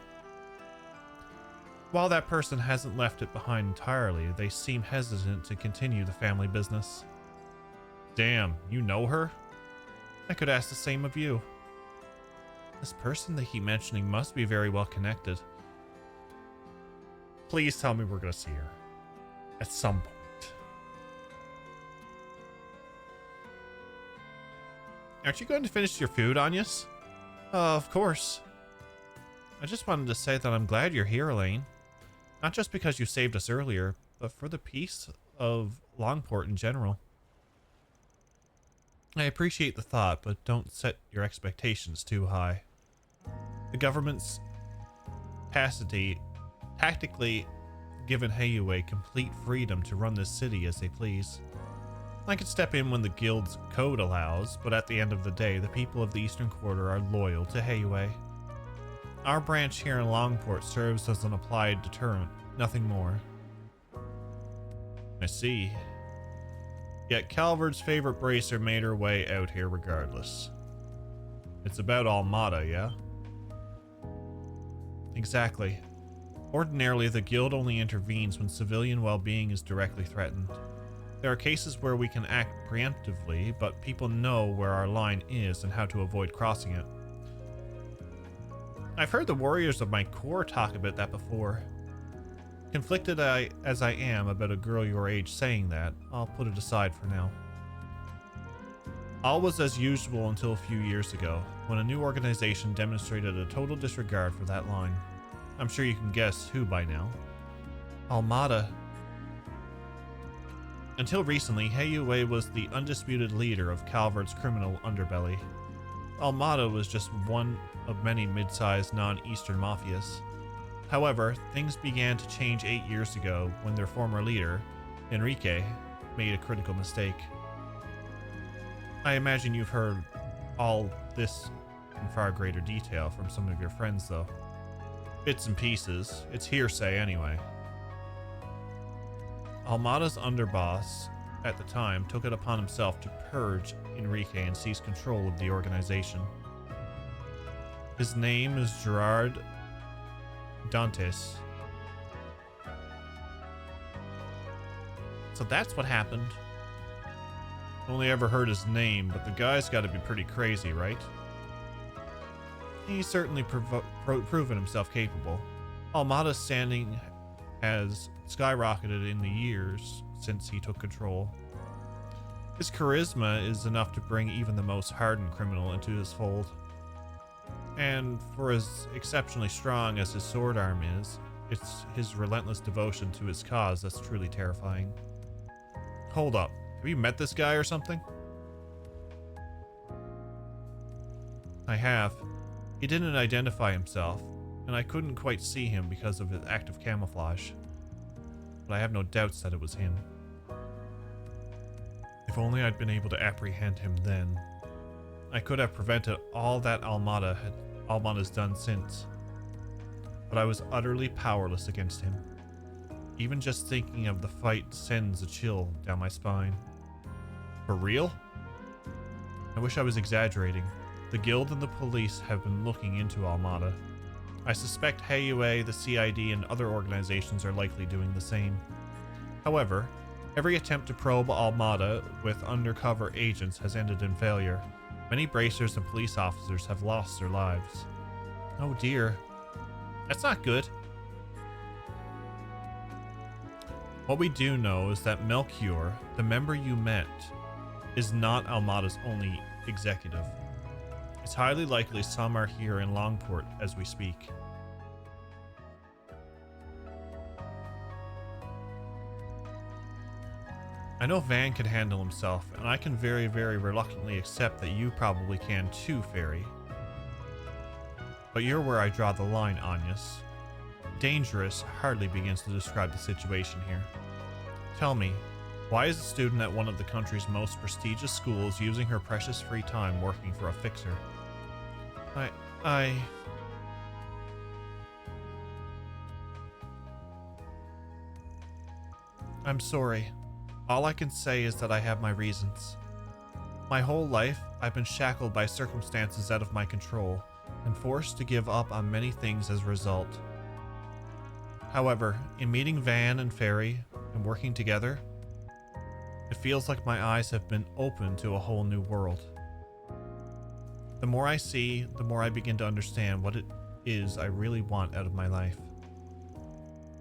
While that person hasn't left it behind entirely, they seem hesitant to continue the family business. Damn, you know her? I could ask the same of you. This person they keep mentioning must be very well connected. Please tell me we're gonna see her. At some point. Aren't you going to finish your food, Anyas? Of course. I just wanted to say that I'm glad you're here, Elaine. Not just because you saved us earlier, but for the peace of Longport in general. I appreciate the thought, but don't set your expectations too high. The government's tactically given Heiyue complete freedom to run this city as they please. I could step in when the guild's code allows, but at the end of the day, the people of the Eastern Quarter are loyal to Heiyue. Our branch here in Longport serves as an applied deterrent, nothing more. I see. Yet Calvard's favorite bracer made her way out here regardless. It's about Almada, yeah? Exactly. Ordinarily, the guild only intervenes when civilian well-being is directly threatened. There are cases where we can act preemptively, but people know where our line is and how to avoid crossing it. I've heard the warriors of my corps talk about that before. Conflicted as I am about a girl your age saying that, I'll put it aside for now. All was as usual until a few years ago, when a new organization demonstrated a total disregard for that line. I'm sure you can guess who by now. Almada. Until recently, Heiyue was the undisputed leader of Calvard's criminal underbelly. Almada was just one of many mid-sized non-Eastern mafias. However, things began to change 8 years ago when their former leader, Enrique, made a critical mistake. I imagine you've heard all this in far greater detail from some of your friends, though. Bits and pieces. It's hearsay anyway. Almada's underboss at the time took it upon himself to purge Enrique and seize control of the organization. His name is Gerard Dantes. So that's what happened. Only ever heard his name, but the guy's got to be pretty crazy, right? He's certainly proven himself capable. Almada's standing has skyrocketed in the years since he took control. His charisma is enough to bring even the most hardened criminal into his fold. And for as exceptionally strong as his sword arm is, it's his relentless devotion to his cause that's truly terrifying. Hold up, have you met this guy or something? I have. He didn't identify himself, and I couldn't quite see him because of his active camouflage. But I have no doubts that it was him. If only I'd been able to apprehend him then. I could have prevented all that Almada's done since. But I was utterly powerless against him. Even just thinking of the fight sends a chill down my spine. For real? I wish I was exaggerating. The guild and the police have been looking into Almada. I suspect Heiyue, the CID, and other organizations are likely doing the same. However, every attempt to probe Almada with undercover agents has ended in failure. Many bracers and police officers have lost their lives. Oh dear. That's not good. What we do know is that Melchior, the member you met, is not Almada's only executive. It's highly likely some are here in Longport as we speak. I know Van can handle himself, and I can very, very reluctantly accept that you probably can too, Fairy. But you're where I draw the line, Agnes. Dangerous hardly begins to describe the situation here. Tell me, why is a student at one of the country's most prestigious schools using her precious free time working for a fixer? I'm sorry. All I can say is that I have my reasons. My whole life, I've been shackled by circumstances out of my control, and forced to give up on many things as a result. However, in meeting Van and Fairy, and working together, it feels like my eyes have been opened to a whole new world. The more I see, the more I begin to understand what it is I really want out of my life,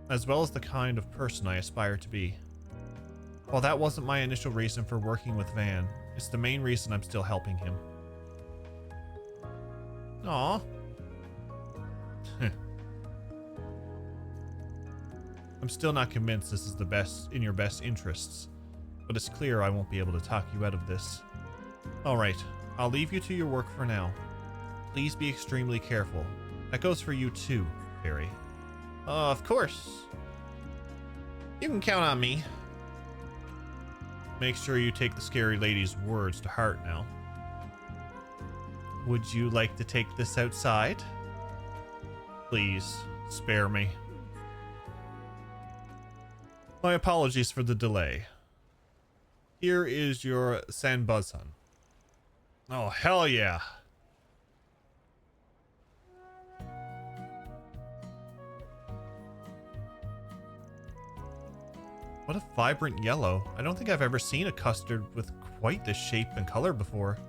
as well as the kind of person I aspire to be. While that wasn't my initial reason for working with Van, it's the main reason I'm still helping him. Aww. I'm still not convinced this is in your best interests, but it's clear I won't be able to talk you out of this. Alright, I'll leave you to your work for now. Please be extremely careful. That goes for you too, Fairy. Of course. You can count on me. Make sure you take the scary lady's words to heart now. Would you like to take this outside? Please, spare me. My apologies for the delay. Here is your Sanbuzan. Oh, hell yeah. What a vibrant yellow. I don't think I've ever seen a custard with quite this shape and color before.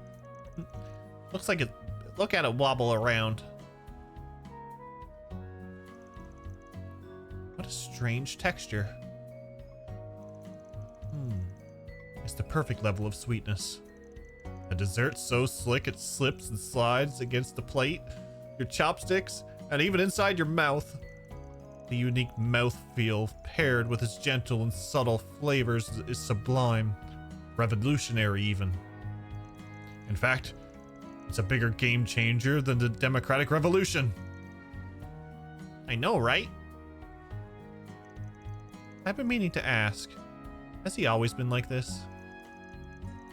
Looks like it. Look at it wobble around. What a strange texture. It's the perfect level of sweetness. A dessert so slick it slips and slides against the plate, your chopsticks, and even inside your mouth. The unique mouthfeel paired with its gentle and subtle flavors is sublime, revolutionary even. In fact, it's a bigger game changer than the Democratic Revolution. I know, right? I've been meaning to ask, has he always been like this?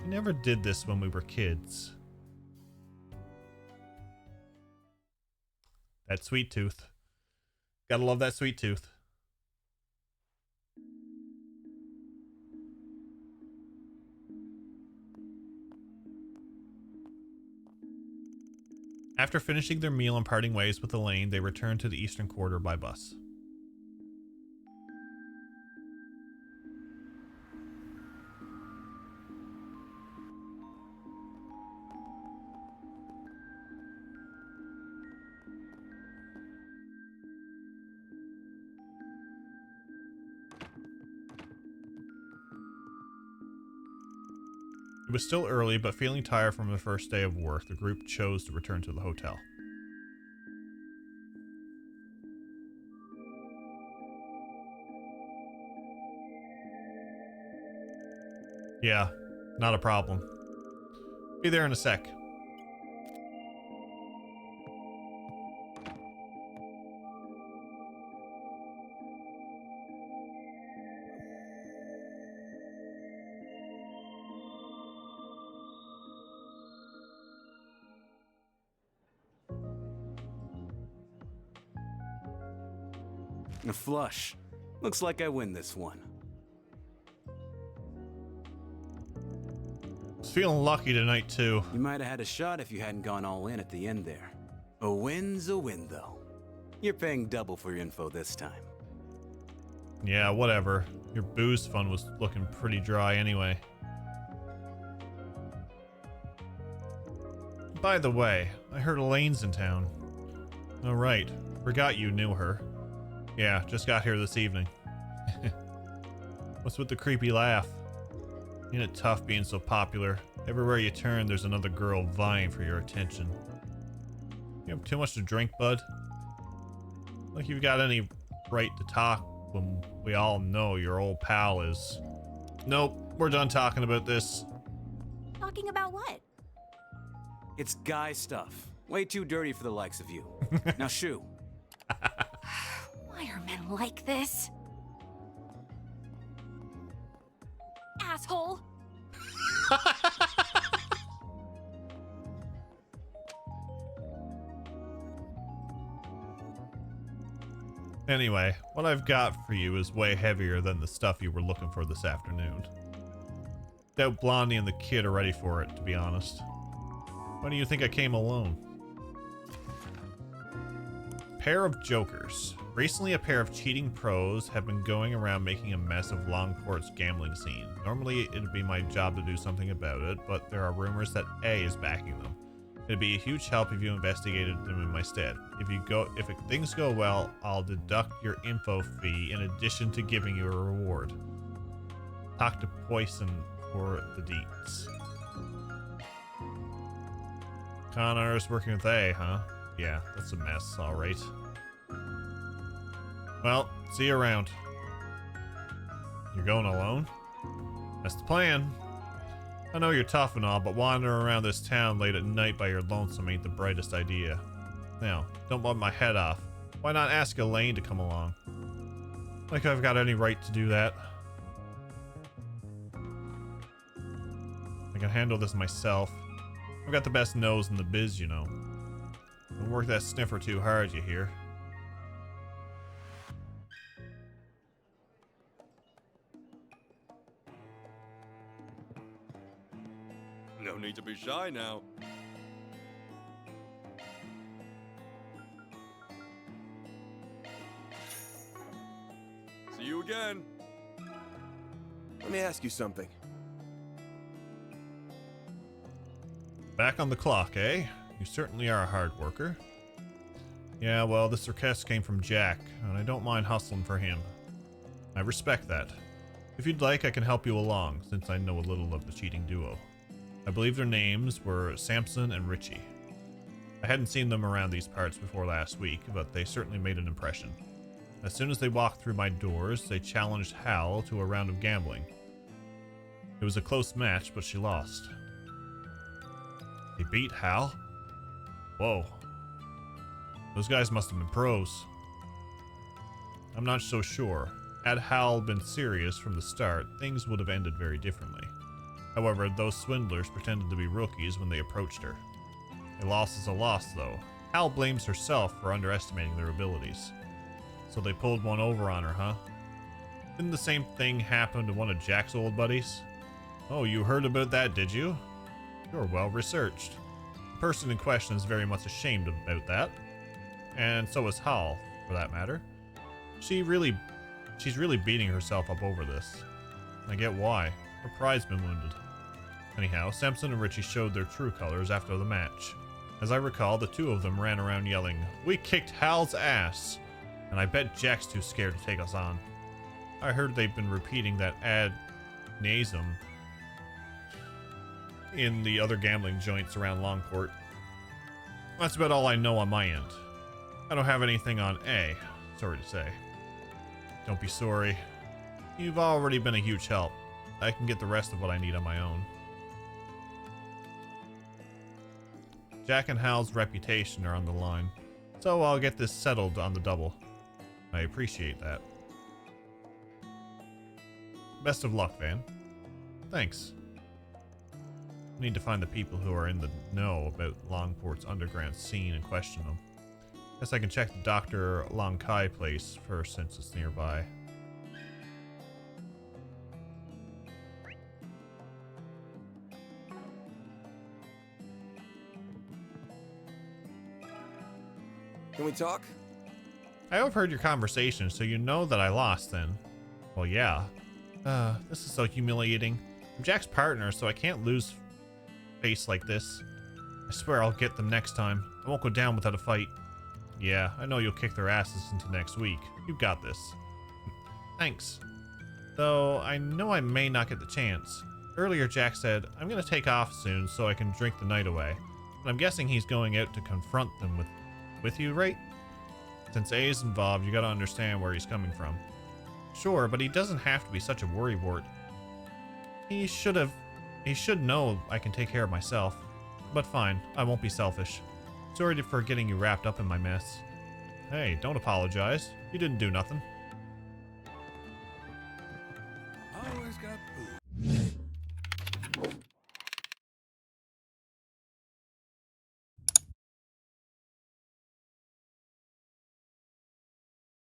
We never did this when we were kids. That sweet tooth. Gotta love that sweet tooth. After finishing their meal and parting ways with Elaine, they returned to the Eastern Quarter by bus. It was still early, but feeling tired from the first day of work, the group chose to return to the hotel. Yeah, not a problem. Be there in a sec. A flush. Looks like I win this one. Was feeling lucky tonight too. You might have had a shot if you hadn't gone all in at the end there. A win's a win, though. You're paying double for your info this time. Yeah, whatever. Your booze fund was looking pretty dry anyway. By the way, I heard Elaine's in town. Oh right, forgot you knew her. Yeah, just got here this evening. What's with the creepy laugh? Ain't it tough being so popular? Everywhere you turn, there's another girl vying for your attention. You have too much to drink, bud? Like you've got any right to talk when we all know your old pal is... Nope, we're done talking about this. Talking about what? It's guy stuff. Way too dirty for the likes of you. Now shoo. Why are men like this? Asshole! Anyway, what I've got for you is way heavier than the stuff you were looking for this afternoon. Doubt Blondie and the kid are ready for it, to be honest. Why do you think I came alone? Pair of jokers. Recently, a pair of cheating pros have been going around making a mess of Longport's gambling scene. Normally, it'd be my job to do something about it, but there are rumors that A is backing them. It'd be a huge help if you investigated them in my stead. If things go well, I'll deduct your info fee in addition to giving you a reward. Talk to Poison for the deets. Con artist working with A, huh? Yeah, that's a mess, alright. Well, see you around. You're going alone? That's the plan. I know you're tough and all, but wandering around this town late at night by your lonesome ain't the brightest idea. Now, don't bump my head off. Why not ask Elaine to come along? Like I've got any right to do that. I can handle this myself. I've got the best nose in the biz, you know. Don't work that sniffer too hard, you hear? No need to be shy now. See you again. Let me ask you something. Back on the clock, eh? You certainly are a hard worker. Yeah, well, this request came from Jack, and I don't mind hustling for him. I respect that. If you'd like, I can help you along, since I know a little of the cheating duo. I believe their names were Samson and Richie. I hadn't seen them around these parts before last week, but they certainly made an impression. As soon as they walked through my doors, they challenged Hal to a round of gambling. It was a close match, but she lost. They beat Hal? Whoa. Those guys must have been pros. I'm not so sure. Had Hal been serious from the start, things would have ended very differently. However, those swindlers pretended to be rookies when they approached her. A loss is a loss, though. Hal blames herself for underestimating their abilities. So they pulled one over on her, huh? Didn't the same thing happen to one of Jack's old buddies? Oh, you heard about that, did you? You're well researched. The person in question is very much ashamed about that. And so is Hal, for that matter. She's really beating herself up over this. I get why. Her pride's been wounded. Anyhow, Samson and Richie showed their true colors after the match. As I recall, the two of them ran around yelling, "We kicked Hal's ass!" And I bet Jack's too scared to take us on. I heard they've been repeating that ad nasum in the other gambling joints around Longport. That's about all I know on my end. I don't have anything on A, sorry to say. Don't be sorry. You've already been a huge help. I can get the rest of what I need on my own. Jack and Hal's reputation are on the line, so I'll get this settled on the double. I appreciate that. Best of luck, Van. Thanks. I need to find the people who are in the know about Longport's underground scene and question them. Guess I can check the Dr. Long Kai place first since it's nearby. Can we talk? I overheard your conversation, so you know that I lost then. Well, yeah. This is so humiliating. I'm Jack's partner, so I can't lose face like this. I swear I'll get them next time. I won't go down without a fight. Yeah, I know you'll kick their asses into next week. You got this. Thanks. Though I know I may not get the chance. Earlier Jack said, I'm gonna take off soon so I can drink the night away. But I'm guessing he's going out to confront them with you, right? Since A is involved, you gotta understand where he's coming from. Sure, but he doesn't have to be such a worrywart. He should know I can take care of myself. But fine, I won't be selfish. Sorry for getting you wrapped up in my mess. Hey, don't apologize. You didn't do nothing. Always got booze.